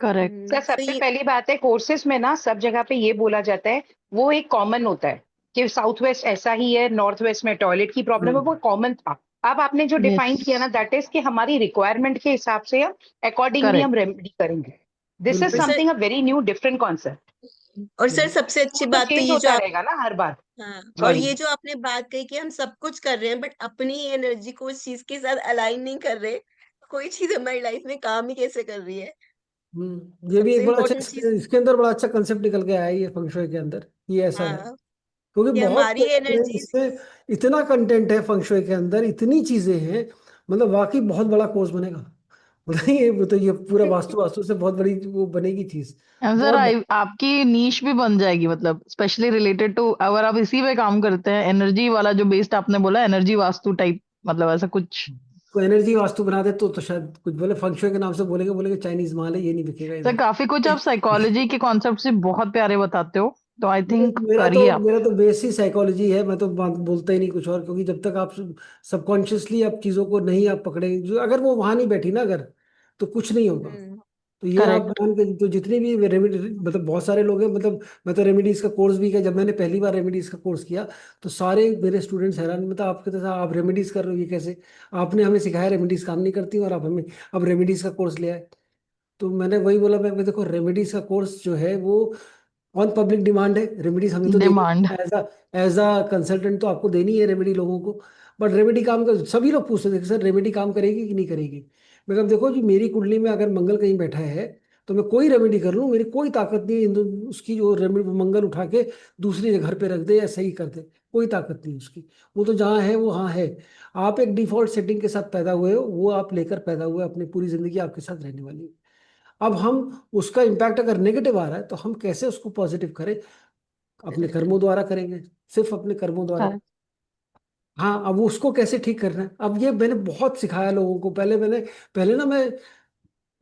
करेक्ट। सर, तो सबसे ये पहली बात है, कोर्सेज में ना सब जगह पे ये बोला जाता है, वो एक कॉमन होता है कि साउथ वेस्ट ऐसा ही है, नॉर्थ वेस्ट में टॉयलेट की प्रॉब्लम है, वो कॉमन था। अब आपने जो डिफाइन यस, किया ना, दैट इज कि हमारी रिक्वायरमेंट के हिसाब से हम अकॉर्डिंगली हम करेक्ट। रेमेडी करेंगे। दिस इज बिल्कुल। और sir something a very new different concept. सबसे अच्छी तो बात तो चेंज ये जो होता आप रहेगा ना हर बार। हाँ, और सॉरी। ये जो आपने बात कही कि हम सब कुछ कर रहे हैं बट अपनी एनर्जी को उस चीज के साथ अलाइन नहीं कर रहे, कोई चीज हमारी लाइफ में काम ही कैसे कर रही है। ये भी सबसे एक बड़ा अच्छा, इम्पोर्टेंट चीज इसके अंदर बड़ा अच्छा कंसेप्ट निकल के आया है, ये फंक्शुई के अंदर ये ऐसा है। हाँ क्योंकि कि बहुत हमारी एनर्जीज इसमें इतना कंटेंट है फंक्शुई के अंदर, इतनी चीजें हैं, मतलब वाकई बहुत बड़ा कोर्स बनेगा। मतलब ये तो ये पूरा वास्तु वास्तु से बहुत बड़ी वो बनेगी चीज। सर बहुत आपकी नीश भी बन जाएगी, मतलब स्पेशली रिलेटेड टू, अगर आप इसी पे काम करते हैं, एनर्जी वाला जो बेस्ड आपने बोला, एनर्जी वास्तु टाइप, मतलब ऐसा कुछ। को एनर्जी वास्तु बना दे तो शायद कुछ बोले, फंक्शुई के नाम से बोलेंगे, बोलेंगे चाइनीज माल है, ये नहीं बिकेगा सर इधर। काफी कुछ आप साइकोलॉजी के कॉन्सेप्ट से बहुत प्यारे बताते हो, तो आई थिंक मेरा तो करिए आप। मेरा तो बेस ही साइकोलॉजी है। मैं तो बोलता ही नहीं कुछ और, क्योंकि जब तक आप सबकॉन्शियसली आप चीज़ों को नहीं आप पकड़े, जो अगर वो वहां नहीं बैठी ना, अगर तो कुछ नहीं होगा। हम्म तो ये आप करेक्ट। मान के, तो जितनी भी रेमेडी, मतलब बहुत सारे लोग हैं, मतलब मैं तो रेमेडीज का कोर्स भी किया। जब मैंने पहली बार रेमेडीज का कोर्स किया तो सारे मेरे स्टूडेंट्स हैरान, मतलब आपके तरह आप रेमेडीज कर रहे हो, ये कैसे? आपने हमें सिखाया रेमेडीज काम नहीं करती और आप हमें अब रेमेडीज का कोर्स ले आए। तो मैंने वही बोला, मैं देखो रेमेडीज का कोर्स जो है वो ऑन पब्लिक डिमांड है। रेमेडीज हमें तो देनी, डिमांड। एज अ कंसल्टेंट तो आपको देनी है रेमेडी लोगों को। बट रेमेडी काम कर, सभी लोग पूछते थे कि सर रेमेडी काम करेगी कि नहीं करेगी। मैं कहा देखो जी, मेरी कुंडली में अगर मंगल कहीं बैठा है तो मैं कोई रेमेडी कर लूँ, मेरी कोई ताकत नहीं है उसकी जो रेमेडी मंगल उठा के दूसरी जगह पे रख दे या सही कर दे। कोई ताकत नहीं उसकी। वो तो जहाँ है वो हाँ है। आप एक डिफॉल्ट सेटिंग के साथ पैदा हुए हो, वो आप लेकर पैदा हुए, अपनी पूरी जिंदगी आपके साथ रहने वाली है। अब हम उसका इम्पैक्ट अगर नेगेटिव आ रहा है तो हम कैसे उसको पॉजिटिव करें? अपने कर्मों द्वारा करेंगे, सिर्फ अपने कर्मों द्वारा। करेक्ट। हाँ, अब उसको कैसे ठीक करना है, अब ये मैंने बहुत सिखाया लोगों को। पहले ना मैं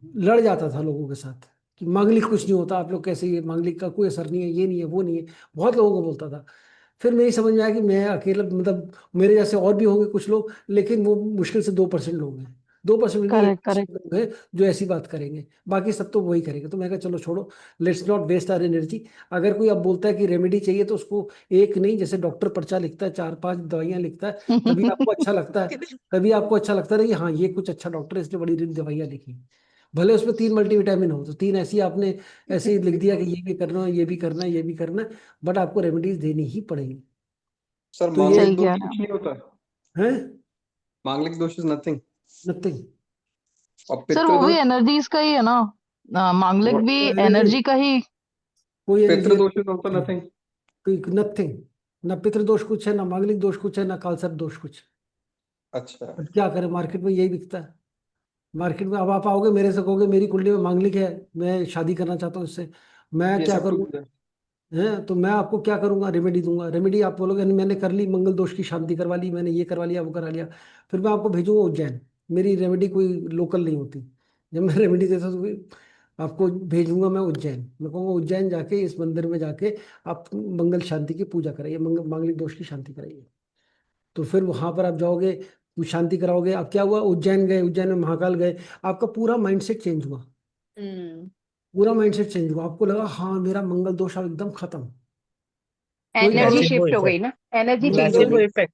लड़ जाता था लोगों के साथ कि मांगलिक कुछ नहीं होता, आप लोग कैसे, ये मांगलिक का कोई असर नहीं है, ये नहीं है, वो नहीं है। बहुत लोगों को बोलता था। फिर मेरी समझ में आया कि मैं अकेला, मतलब मेरे जैसे और भी होंगे कुछ लोग, लेकिन वो मुश्किल से 2% लोग हैं। 2% नहीं, करेक्ट। 1% करेक्ट। लोग हैं जो ऐसी बात करेंगे। बाकी सब तो वही करेंगे। तो मैं कहा चलो छोड़ो, let's not waste our energy. अगर कोई अब बोलता है कि रेमेडी चाहिए तो उसको एक नहीं, जैसे डॉक्टर पर्चा लिखता है, 4-5 दवाइयां लिखता है, तभी आपको अच्छा लगता है। तभी आपको अच्छा लगता है ना कि हाँ ये कुछ अच्छा डॉक्टर है, इसने बड़ी दवाइयां लिखी। भले उसमें 3 मल्टीविटामिन हो, तो 3 ऐसी आपने ऐसे ही लिख दिया कि ये भी करना है, ये भी करना है, ये भी करना है। बट आपको रेमेडीज देनी ही पड़ेगी। सर तो ये मांगलिक सही दोष कह रहे कुछ हैं। नहीं होता है। है मांगलिक दोष इज नथिंग। नथिंग। और सर पितृ वो भी दोष, एनर्जीज का ही है ना, मांगलिक भी एनर्जी का ही। कोई एनर्जी, पितृ दोष इज ऑल्सो नथिंग। कोई नथिंग। ना पितृदोष कुछ है, ना मांगलिक दोष कुछ है, ना कालसर्प दोष कुछ। अच्छा। बट क्या करें, मार्केट में यही बिकता है। मार्केट में अब आप आओगे मेरे से कहोगे मेरी कुंडली में मांगलिक है, मैं शादी करना चाहता हूँ इससे, मैं ये क्या सब करूँ? टूट जाए। है तो मैं आपको क्या करूंगा? रेमेडी दूंगा। रेमेडी आप बोलोगे नहीं, मैंने कर ली, मंगल दोष की शांति करवा ली, मैंने ये करवा लिया, वो करा लिया। फिर मैं आपको भेजूंगा उज्जैन। मेरी रेमेडी कोई लोकल नहीं होती। जब मैं रेमेडी देता हूँ तो आपको भेजूंगा मैं उज्जैन। मैं कहूँगा उज्जैन जाके इस मंदिर में जाके आप मंगल शांति की पूजा कराइए, मंगल मांगलिक दोष की शांति कराइए। तो फिर वहां पर आप जाओगे, शांति कराओगे। अब क्या हुआ, उज्जैन गए, उज्जैन में महाकाल गए, आपका पूरा माइंडसेट चेंज हुआ। हम्म पूरा माइंडसेट चेंज हुआ, आपको लगा हाँ मेरा मंगल दोष अब एकदम खत्म। कोई एनर्जी प्रॉब्लम, प्लेसिबो शिफ्ट हो गई इफेक्ट। ना, एनर्जी चेंज हो मंगल प्लेसिबो गई। इफेक्ट।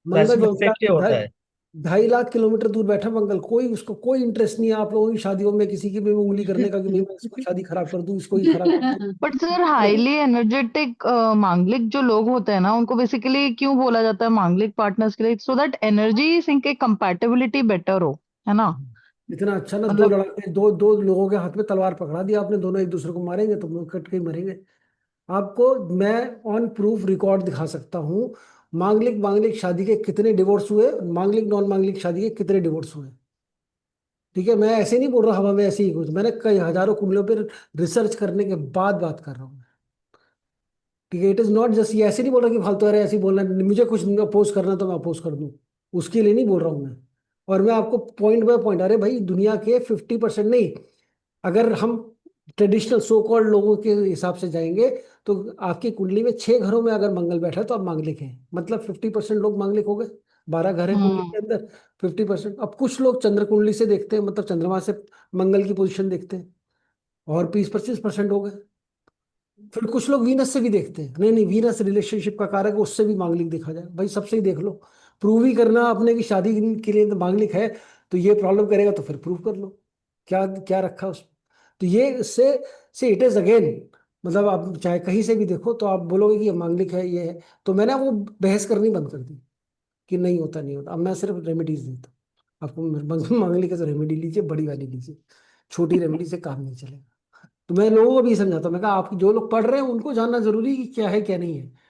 मंगल प्लेसिबो इफेक्ट ये होता है। 2.5 लाख किलोमीटर दूर बैठा मंगल, कोई उसको कोई इंटरेस्ट नहीं है आप लोगों की शादियों में किसी की भी उंगली करने का कि नहीं मैं इसको शादी खराब कर दूं, इसको ही खराब कर दूं। बट सर हाईली एनर्जेटिक मांगलिक जो लोग होते हैं ना, उनको बेसिकली क्यों बोला जाता है मांगलिक पार्टनर्स के लिए? सो दैट एनर्जी सिंक की कंपैटिबिलिटी बेटर हो, है ना? इतना अच्छा ना, दो मतलब लड़के दो दो लोगों के हाथ में तलवार पकड़ा दिया आपने, दोनों एक दूसरे को मारेंगे तो मुंह कट के ही मरेंगे। आपको मैं ऑन प्रूफ रिकॉर्ड दिखा सकता हूँ, मांगलिक मांगलिक शादी के कितने डिवोर्स हुए, मांगलिक नॉन मांगलिक शादी के कितने डिवोर्स हुए। ठीक है, मैं ऐसे नहीं बोल रहा हवा में ऐसे ही कुछ, मैंने कई हजारों कुंडलियों पर रिसर्च करने के बाद बात कर रहा हूँ। ठीक है, इट इज नॉट जस्ट, ये ऐसे नहीं बोल रहा कि फालतू अरे ऐसे ही बोलना, मुझे कुछ अपोज करना तो मैं अपोज कर दूं, उसके लिए नहीं बोल रहा हूँ मैं। और मैं आपको पॉइंट बाय पॉइंट, अरे भाई दुनिया के 50% नहीं, अगर हम ट्रेडिशनल सो कॉल्ड लोगों के हिसाब से जाएंगे तो आपकी कुंडली में 6 घरों में अगर मंगल बैठा है तो आप मांगलिक हैं, मतलब 50% लोग मांगलिक हो गए। 12 घर है कुंडली के अंदर, 50%। अब कुछ लोग चंद्र कुंडली से देखते हैं, मतलब चंद्रमा से मंगल की पोजीशन देखते हैं, और 20-25% हो गए। फिर कुछ लोग वीनस से भी देखते हैं, नहीं नहीं वीनस रिलेशनशिप का कारक है, उससे भी मांगलिक देखा जाए, भाई सबसे ही देख लो। प्रूव ही करना अपने की शादी के लिए तो मांगलिक है, तो ये प्रॉब्लम करेगा तो फिर प्रूव कर लो, क्या क्या रखा उसमें। तो ये इससे से इट इज अगेन, मतलब आप चाहे कहीं से भी देखो तो आप बोलोगे कि ये मांगलिक है ये है, तो मैंने वो बहस करनी बंद कर दी कि नहीं होता नहीं होता। अब मैं सिर्फ रेमेडीज देता हूँ आपको, मांगलिक है तो रेमेडी लीजिए, बड़ी वाली लीजिए, छोटी रेमेडी से काम नहीं चलेगा। तो मैं लोगों को भी समझाता हूँ, मैं कहा आप जो लोग पढ़ रहे हैं उनको जानना जरूरी है कि क्या है क्या नहीं है।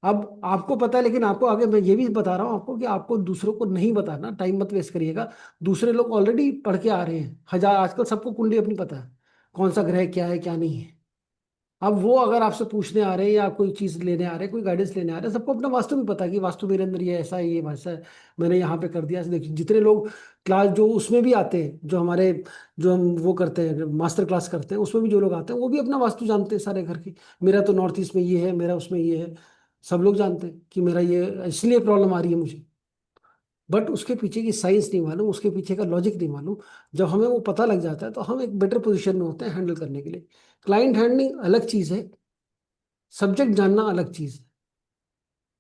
अब आपको पता है, लेकिन आपको आगे मैं ये भी बता रहा हूँ आपको कि आपको दूसरों को नहीं बताना, टाइम मत वेस्ट करिएगा। दूसरे लोग ऑलरेडी पढ़ के आ रहे हैं, हजार, आजकल सबको कुंडली अपनी पता है, कौन सा ग्रह क्या है क्या नहीं है। अब वो अगर आपसे पूछने आ रहे हैं या कोई चीज लेने आ रहे हैं, कोई गाइडेंस लेने आ रहे हैं, सबको अपना वास्तु भी पता है कि वास्तु मेरे अंदर ये ऐसा है ये वैसा है, मैंने यहाँ पे कर दिया। देखिए जितने लोग क्लास जो उसमें भी आते हैं, जो हमारे जो हम वो करते हैं मास्टर क्लास करते हैं, उसमें भी जो लोग आते हैं वो भी अपना वास्तु जानते हैं सारे घर की। मेरा तो नॉर्थ ईस्ट में ये है, मेरा उसमें ये है, सब लोग जानते हैं कि मेरा ये इसलिए प्रॉब्लम आ रही है मुझे। बट उसके पीछे की साइंस नहीं मालूम, उसके पीछे का लॉजिक नहीं मालूम। जब हमें वो पता लग जाता है तो हम एक बेटर पोजीशन में होते हैं हैंडल करने के लिए। क्लाइंट हैंडलिंग अलग चीज़ है, सब्जेक्ट जानना अलग चीज है।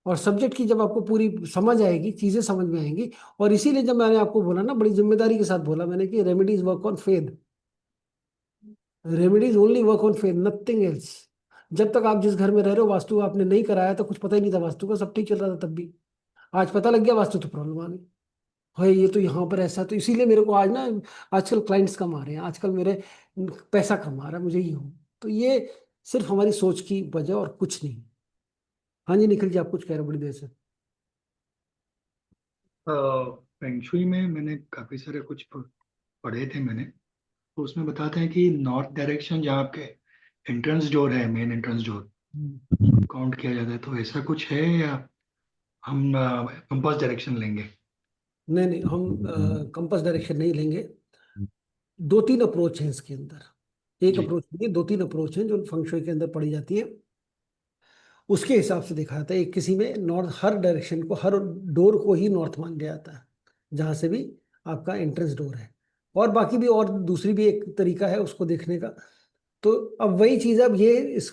और सब्जेक्ट की जब आपको पूरी समझ आएगी, चीजें समझ में आएंगी। और इसीलिए जब मैंने आपको बोला ना, बड़ी जिम्मेदारी के साथ बोला मैंने कि remedies work on faith, remedies only work on faith, nothing else. जब तक आप जिस घर में रह रहे हो वास्तु आपने नहीं कराया तो कुछ पता ही नहीं था वास्तु का, सब ठीक चल रहा था तब भी। आज पता लग गया वास्तु तो प्रॉब्लम आ गई, है ये तो यहाँ पर ऐसा। तो इसीलिए मेरे को आज ना, आजकल क्लाइंट्स कम आ रहे हैं, आजकल मेरे पैसा कम आ रहा है मुझे ही हो। तो ये सिर्फ हमारी सोच की वजह और कुछ नहीं। हाँ जी निखिल जी, आप कुछ कह रहे हो बड़ी देर से। फेंगशुई में मैंने काफी सारे कुछ पढ़े थे मैंने, तो उसमें बताते हैं कि नॉर्थ डायरेक्शन जहाँ आपके एंट्रेंस डोर है, मेन एंट्रेंस डोर काउंट किया जाता है, तो ऐसा कुछ है या हम कंपास डायरेक्शन लेंगे? नहीं नहीं, हम कंपास डायरेक्शन नहीं लेंगे। 2-3 अप्रोच हैं इसके अंदर, एक जी। अप्रोच नहीं, 2-3 अप्रोच हैं जो फंक्शुई के अंदर पढ़ी जाती है। उसके हिसाब से देखा जाता है, एक किसी में नॉर्थ, हर डायरेक्शन को, हर डोर को ही नॉर्थ मान लिया जाता है जहाँ से भी आपका एंट्रेंस डोर है। और बाकी भी और दूसरी भी एक तरीका है उसको देखने का। तो अब वही चीज़, अब ये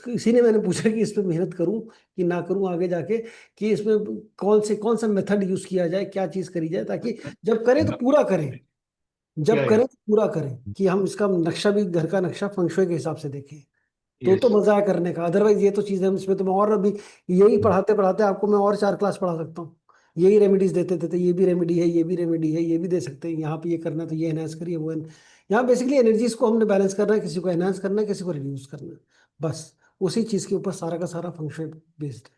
इसी ने मैंने पूछा कि इस पर मेहनत करूं कि ना करूं आगे जाके, कि इसमें कौन सा मेथड यूज किया जाए, क्या चीज़ करी जाए, ताकि जब करें तो पूरा करें, या जब करें तो पूरा करें, कि हम इसका नक्शा भी, घर का नक्शा फंक्शुई के हिसाब से देखें। तो यस। मजा है करने का। अदरवाइज ये तो चीजें हम इसमें तो मैं और अभी यही पढ़ाते पढ़ाते आपको मैं और 4 क्लास पढ़ा सकता हूँ। यही रेमेडीज देते देते, ये भी रेमेडी है, ये भी रेमेडी है, ये भी दे सकते हैं, यहाँ पे ये करना है तो ये एनहांस करिए वो यहाँ बेसिकली एनर्जीज को हमने बैलेंस करना है, किसी को एनहांस करना है, किसी को रिड्यूस करना है, बस उसी चीज के ऊपर सारा का सारा फंक्शन बेस्ड है।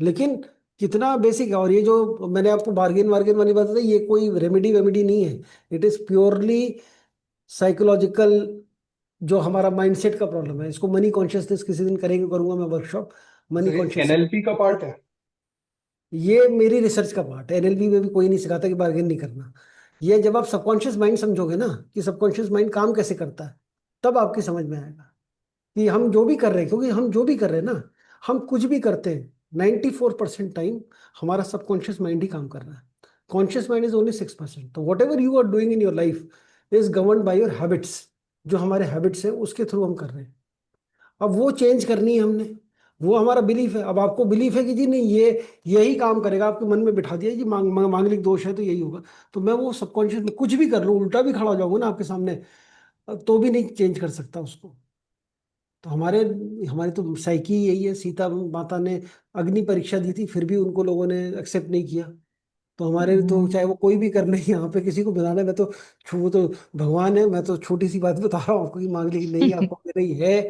लेकिन कितना बेसिक है। और ये जो मैंने आपको बार्गेन वार्गेन वाली बात बताई, ये कोई रेमेडी वेमेडी नहीं है, इट इज प्योरली साइकोलॉजिकल, जो हमारा माइंडसेट का प्रॉब्लम है। इसको मनी कॉन्शियसनेस किसी दिन करूंगा मैं वर्कशॉप, मनी सर ये कॉन्शियस। एनएलपी का पार्ट है? ये मेरी रिसर्च का पार्ट है, एनएलपी में भी कोई नहीं सिखाता कि बार्गेन नहीं करना। ये जब आप सबकॉन्शियस माइंड समझोगे ना कि सबकॉन्शियस माइंड काम कैसे करता है, तब आपकी समझ में आएगा कि हम जो भी कर रहे हैं, क्योंकि हम जो भी कर रहे हैं ना, हम कुछ भी करते हैं 94% टाइम हमारा सबकॉन्शियस माइंड ही काम कर रहा है। Conscious mind is only 6%। तो whatever you are doing in your life is govern by your habits. जो हमारे हैबिट्स हैं उसके थ्रू हम कर रहे हैं। अब वो चेंज करनी है हमने, वो हमारा बिलीफ है। अब आपको बिलीफ है कि जी नहीं ये यही काम करेगा, आपके मन में बिठा दिया जी मांगलिक दोष है तो यही होगा, तो मैं वो सबकॉन्शियस में कुछ भी कर लूँ, उल्टा भी खड़ा हो जाऊंगा ना आपके सामने, तो भी नहीं चेंज कर सकता उसको। तो हमारे हमारी तो साइकी यही है। सीता माता ने अग्नि परीक्षा दी थी, फिर भी उनको लोगों ने एक्सेप्ट नहीं किया। तो हमारे तो चाहे वो कोई भी कर ले, यहाँ पे किसी को बनाना है, मैं तो वो तो भगवान है, मैं तो छोटी सी बात बता रहा हूँ आपको कि मांगलिक नहीं आपको नहीं है,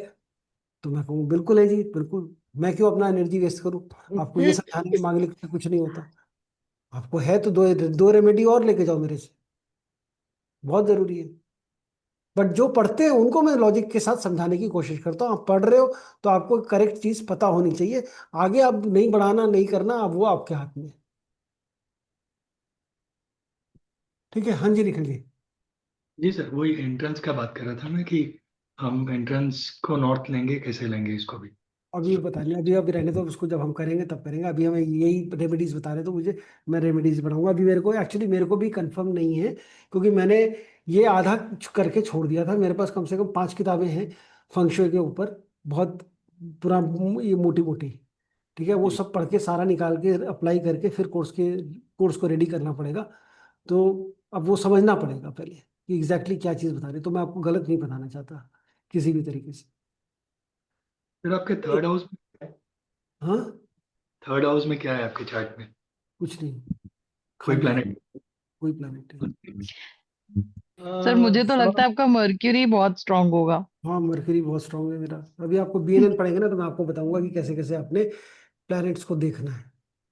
तो मैं कहूँ बिल्कुल है जी बिल्कुल। मैं क्यों अपना एनर्जी वेस्ट करूँ आपको ये समझाने में मांगलिक से कुछ नहीं होता। आपको है तो दो दो रेमेडी और लेके जाओ मेरे से, बहुत जरूरी है। बट जो पढ़ते हैं उनको मैं लॉजिक के साथ समझाने की कोशिश करता हूँ। आप पढ़ रहे हो तो आपको करेक्ट चीज पता होनी चाहिए, आगे आप नहीं बढ़ाना नहीं करना, अब वो आपके हाथ में है। ठीक है, हाँ जी निखिल जी। जी सर, वही एंट्रेंस का बात कर रहा था मैं कि हम एंट्रेंस को नॉर्थ लेंगे, कैसे लेंगे इसको भी। अभी बता रहे अभी अभी रहने दो उसको, जब हम करेंगे तब करेंगे। अभी हमें यही रेमेडीज बता रहे तो मुझे, मैं रेमेडीज बढ़ाऊंगा। अभी मेरे को एक्चुअली मेरे को भी कंफर्म नहीं है, क्योंकि मैंने ये आधा करके छोड़ दिया था। मेरे पास कम से कम 5 किताबें हैं फंक्शुए के ऊपर, बहुत पूरा ये मोटी मोटी। ठीक है, वो जी सब पढ़ के सारा निकाल के अप्लाई करके फिर कोर्स को रेडी करना पड़ेगा। तो अब वो समझना पड़ेगा पहले कि एग्जैक्टली क्या चीज़ बता रहे, तो मैं आपको गलत नहीं बताना चाहता किसी भी तरीके से। फिर आपके हाँ, थर्ड हाउस में क्या है आपके चार्ट में? कुछ नहीं, कोई खाली है, प्लैनेट? कोई प्लानिट है। सर मुझे तो लगता थोड़ा है आपका मर्क्यूरी बहुत स्ट्रांग होगा। हाँ, मरकरी बहुत स्ट्रांग है मेरा। अभी आपको बीएनएन पढ़ेंगे ना, तो मैं आपको बताऊंगा कि कैसे कैसे अपने प्लैनेट्स को देखना है।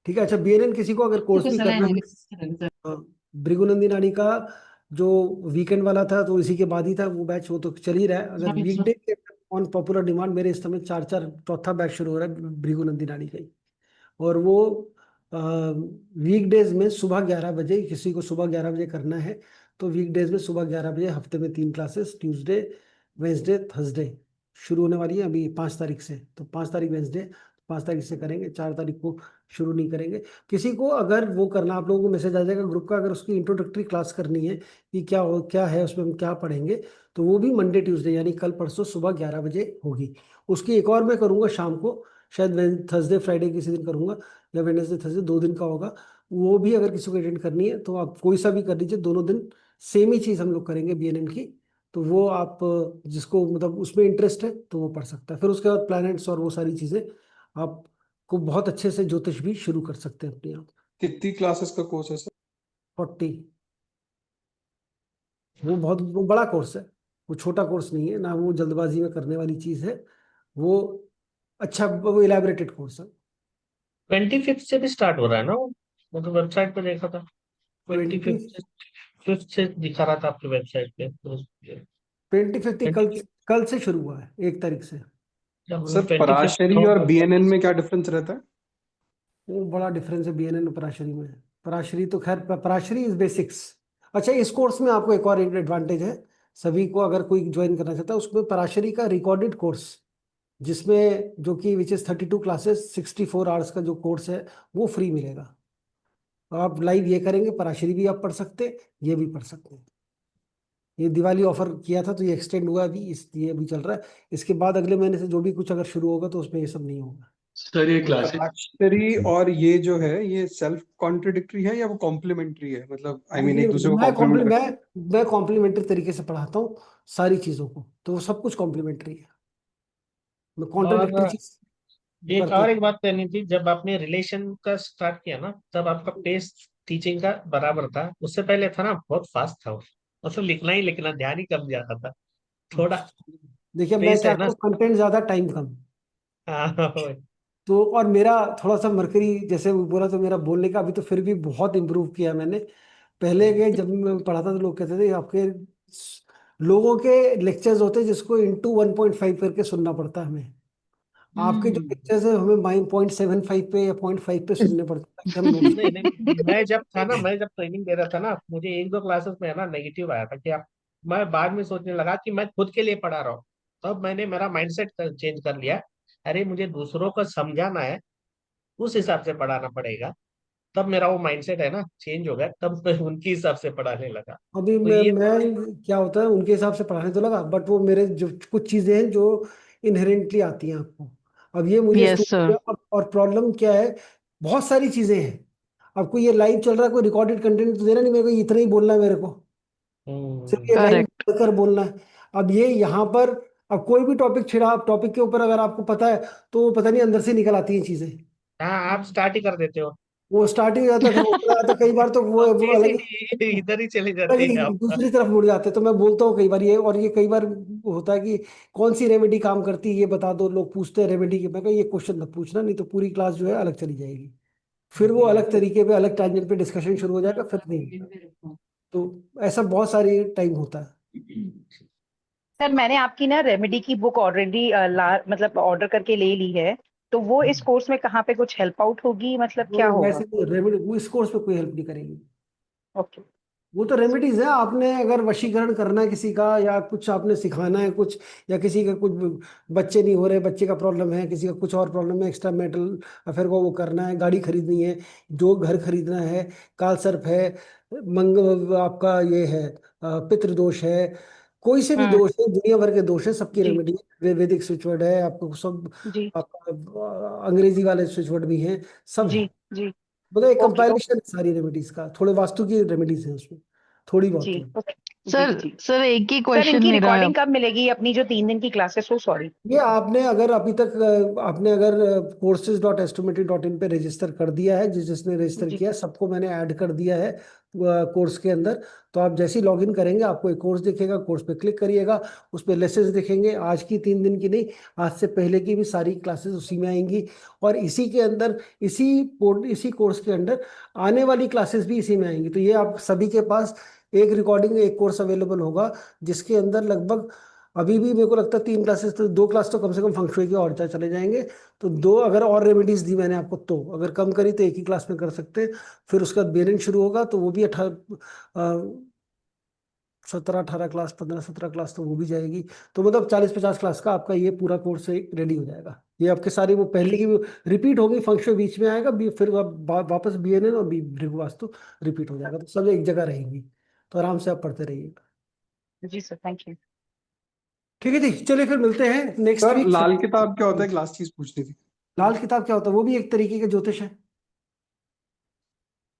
ठीक है, अच्छा बीएनएन किसी को अगर कोर्स तो भी सारा करना है, एनालिसिस करेंगे सर। हाँ, भृगुनंदी नानी का जो वीकेंड वाला था तो इसी के बाद ही था वो बैच, वो तो चल ही रहा है। अगर वीकडे ऑन पॉपुलर डिमांड मेरे इस समय चार चार चौथा बैच शुरू हो रहा है भृगुनंदी नानी का ही। और वो वीकडेज में सुबह 11 बजे, किसी को सुबह 11 बजे करना है तो वीकडेज में सुबह 11 बजे, हफ्ते में 3 क्लासेस, ट्यूसडे वेंसडे थर्सडे शुरू होने वाली है अभी 5 तारीख से। तो 5 तारीख वेंसडे, 5 तारीख से करेंगे, 4 तारीख को शुरू नहीं करेंगे। किसी को अगर वो करना, आप लोगों को मैसेज आ जाएगा ग्रुप का, अगर उसकी इंट्रोडक्टरी क्लास करनी है कि क्या है उसमें हम क्या पढ़ेंगे, तो वो भी मंडे ट्यूसडे यानी कल परसों सुबह 11 बजे होगी। उसकी एक और मैं करूँगा शाम को, शायद थर्सडे फ्राइडे किसी दिन करूँगा, या वेडनेसडे थर्सडे 2 दिन का होगा। वो भी अगर किसी को अटेंड करनी है तो आप कोई सा भी कर लीजिए, दोनों दिन सेम ही चीज़ हम लोग करेंगे बीएनएन की। तो वो आप जिसको मतलब उसमें इंटरेस्ट है तो वो पढ़ सकता है। फिर उसके बाद प्लैनेट्स और वो सारी चीज़ें आपको बहुत अच्छे से ज्योतिष भी शुरू कर सकते हैं अपने आप। कितनी क्लासेस का कोर्स है सर? 40। वो बड़ा कोर्स है, वो छोटा कोर्स नहीं है ना, वो जल्दबाजी में करने वाली चीज़ है। वो अच्छा, वो इलेबरेटेड कोर्स है। 25 से भी स्टार्ट हो रहा है ना वो? मतलब वेबसाइट पे देखा था ट्वेंटी 25 से दिखा रहा था आपकी वेबसाइट पे तो 2050 कल, 20 कल से शुरू हुआ है 1 तारीख से। सर 25 पराशरी और बीएनएन में क्या डिफरेंस रहता है? वो बड़ा डिफरेंस है बीएनएन और पराशरी में। पराशरी तो खैर, पराशरी इज बेसिक्स। अच्छा, इस कोर्स में आपको एक और एडवांटेज है, सभी को अगर कोई ज्वाइन करना चाहता है उसमें पराशरी का रिकॉर्डेड कोर्स, जिसमें जो कि विच इज 32 क्लासेस 64 आवर्स का जो कोर्स है वो फ्री मिलेगा। तो आप लाइव ये करेंगे, पराशरी भी आप पढ़ सकते हैं, ये भी पढ़ सकते हैं। ये दिवाली ऑफर किया था तो ये एक्सटेंड हुआ अभी, ये अभी चल रहा है। इसके बाद अगले महीने से जो भी कुछ अगर शुरू होगा तो उसमें ये सब नहीं होगा। सर ये तो क्लासेस पराशरी और ये जो है ये सेल्फ कॉन्ट्रडिक्टरी है या वो कॉम्प्लीमेंट्री है? मतलब आई मीन एक दूसरे को कॉम्प्लीमेंट कर। मैं कॉम्प्लीमेंट्री तरीके से पढ़ाता हूँ सारी चीजों को, तो वो सब कुछ कॉम्प्लीमेंट्री है। मैं कॉन्ट्रडिक्टरी और चीज वो एक करता और ही। एक बात कहनी थी, जब आपने रिलेशन का स्टार्ट किया ना तब आपका पेस टीचिंग का बराबर था, उससे पहले था ना बहुत फास्ट था वो, मतलब लिखना ही लिखना, ध्यान ही कम जाता था थोड़ा। देखिए मैं पेस क्या है ना। करूँ, कंटेंट ज्यादा टाइम कम। हाँ तो और मेरा थोड़ा सा मरकरी जैसे वो बोला, तो मेरा बोलने का अभी तो फिर भी बहुत इम्प्रूव किया मैंने। पहले के जब मैं पढ़ाता तो लोग कहते थे आपके लोगों के लेक्चर्स होते जिसको इंटू 1.5 करके सुनना पड़ता है हमें। आपके जो लेक्चर्स है हमें 0.75 पे या 0.5 पे सुनने पड़ते ताकि हम नोट्स। नहीं नहीं, मैं जब ट्रेनिंग दे रहा था ना, मुझे एक दो क्लासेस में है ना नेगेटिव आया था कि आप, मैं बाद में सोचने लगा कि मैं खुद के लिए पढ़ा रहा हूँ। तब मैंने मेरा माइंडसेट चेंज कर लिया, अरे मुझे दूसरों को समझाना है, उस हिसाब से पढ़ाना पड़ेगा। तब मेरा वो माइंडसेट है ना चेंज हो गया, तब मैं उनके हिसाब से पढ़ाने लगा। अभी तो ये मैं क्या होता है उनके हिसाब से पढ़ाने तो लगा, बट वो मेरे जो कुछ चीजें हैं जो इनहेरेंटली आती हैं आपको। अब ये मुझे Yes, sir. और प्रॉब्लम क्या है, बहुत सारी चीजें हैं। आपको ये लाइव चल रहा है, कोई रिकॉर्डेड कंटेंट तो देना नहीं मेरे को, इतना ही बोलना है मेरे को, सिर्फ ये लाइन Correct. कर बोलना है। अब ये यहाँ पर, अब कोई भी टॉपिक छिड़ा, आप टॉपिक के ऊपर अगर आपको पता है तो पता नहीं अंदर से निकल आती हैं चीजें। हाँ, आप स्टार्ट ही कर देते हो। वो स्टार्टिंग हो जाता है, फिर होता जाता है, कई बार तो वो अलग ही इधर ही चली अलग जाती ही है आप। दूसरी तरफ मुड़ जाते हैं। तो मैं बोलता हूँ कई बार ये, और ये कई बार होता है कि कौन सी रेमेडी काम करती है ये बता दो, लोग पूछते हैं रेमेडी की। मैं कहा ये क्वेश्चन मत पूछना, नहीं तो पूरी क्लास जो है अलग चली जाएगी, फिर वो अलग तरीके पे अलग टैंजेंट पे डिस्कशन शुरू हो जाएगा, फिर नहीं। तो ऐसा बहुत सारी टाइम होता है। सर मैंने आपकी ना रेमेडी की बुक ऑलरेडी मतलब ऑर्डर करके ले ली है, तो वो इस कोर्स में कहाँ पे कुछ हेल्प आउट होगी, मतलब क्या वो होगा? वैसे रेमेडी वो इस कोर्स पे कोई हेल्प नहीं करेगी। ओके। वो तो रेमेडीज है, आपने अगर वशीकरण करना है किसी का, या कुछ आपने सिखाना है कुछ, या किसी का कुछ बच्चे नहीं हो रहे, बच्चे का प्रॉब्लम है, किसी का कुछ और प्रॉब्लम है, एक्स्ट्रा मेटल अफेयर को वो करना है, गाड़ी खरीदनी है, जो घर खरीदना है, काल सर्प है, आपका ये है पितृदोष है, कोई से भी दोष है, दुनिया भर के दोष है, सबकी जी रेमेडी वैदिक स्विच वर्ड है आपको सब। जी आपका अंग्रेजी वाले स्विच वर्ड भी हैं, सब जी है। जी। मतलब एक ओके कंपाइलेशन सारी रेमेडीज का, थोड़े वास्तु की रेमेडीज हैं उसमें, थोड़ी बहुत जी ही। ओके जी सर जी। सर एक ही सर क्वेश्चन इनकी मेरा है। रिकॉर्डिंग कब मिलेगी, अपनी जो 3 दिन की क्लास है? So sorry. ये आपने अगर अभी तक आपने अगर courses.astometry.in पे रजिस्टर कर दिया है, जिसने रजिस्टर जी किया सबको मैंने ऐड कर दिया है कोर्स के अंदर। तो आप जैसे ही लॉग इन करेंगे आपको एक कोर्स दिखेगा, कोर्स पे क्लिक करिएगा, उस पर लेसेस दिखेंगे, आज की 3 दिन की नहीं, आज से पहले की भी सारी क्लासेस उसी में आएंगी। और इसी के अंदर, इसी कोर्स के अंदर आने वाली क्लासेस भी इसी में आएंगी। तो ये आप सभी के पास एक रिकॉर्डिंग, एक कोर्स अवेलेबल होगा, जिसके अंदर लगभग अभी भी मेरे को लगता है 3 क्लासेस, तो 2 क्लास तो कम से कम फंक्शुई के और चले जाएंगे। तो 2 अगर और रेमेडीज दी मैंने आपको, तो अगर कम करी तो एक ही क्लास में कर सकते हैं। फिर उसका बाद बेरेंट शुरू होगा, तो वो भी 17-18 क्लास, 15-17 क्लास तो वो भी जाएगी। तो मतलब 40-50 क्लास का आपका ये पूरा कोर्स रेडी हो जाएगा। ये आपके सारे वो पहले की रिपीट होगी, फंक्शन बीच में आएगा, फिर वापस BNN और भृगु वास्तु रिपीट हो जाएगा, तो सब एक जगह रहेंगी। तो आराम से आप पढ़ते रहिएगा। जी सर, थैंक यू। ठीक है जी, चलिए फिर मिलते हैं नेक्स्ट सर वीक। लाल किताब क्या होता है, लास्ट चीज पूछनी थी। लाल किताब क्या होता है? वो भी एक तरीके का ज्योतिष है।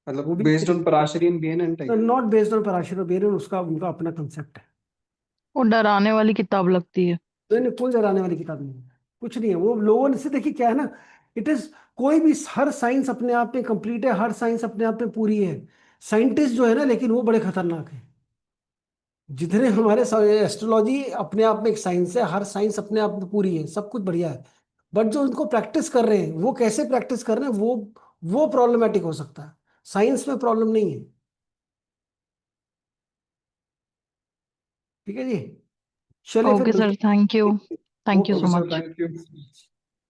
वो मतलब भी based on Parashari and BNN type. Not based on Parashar बेरन, उसका उनका अपना कंसेप्ट है। वो डराने वाली किताब लगती है। नहीं, कोई डराने वाली किताब नहीं है, कुछ नहीं है। वो लोगों से देखिए क्या है ना, इट इज, कोई भी, हर साइंस अपने आप में कंप्लीट है, हर साइंस अपने आप में पूरी है। साइंटिस्ट जो है ना, लेकिन वो बड़े खतरनाक है। जितने हमारे एस्ट्रोलॉजी अपने आप में एक साइंस है, हर साइंस अपने आप में पूरी है, सब कुछ बढ़िया है। बट जो उनको प्रैक्टिस कर रहे हैं, वो कैसे प्रैक्टिस कर रहे हैं, वो प्रॉब्लमेटिक हो सकता है। साइंस में प्रॉब्लम नहीं है। ठीक है जी, चलिए फिर ओके सर, मिलते थैंक यू। हैं। Thank you okay so okay sir, much. Thank you.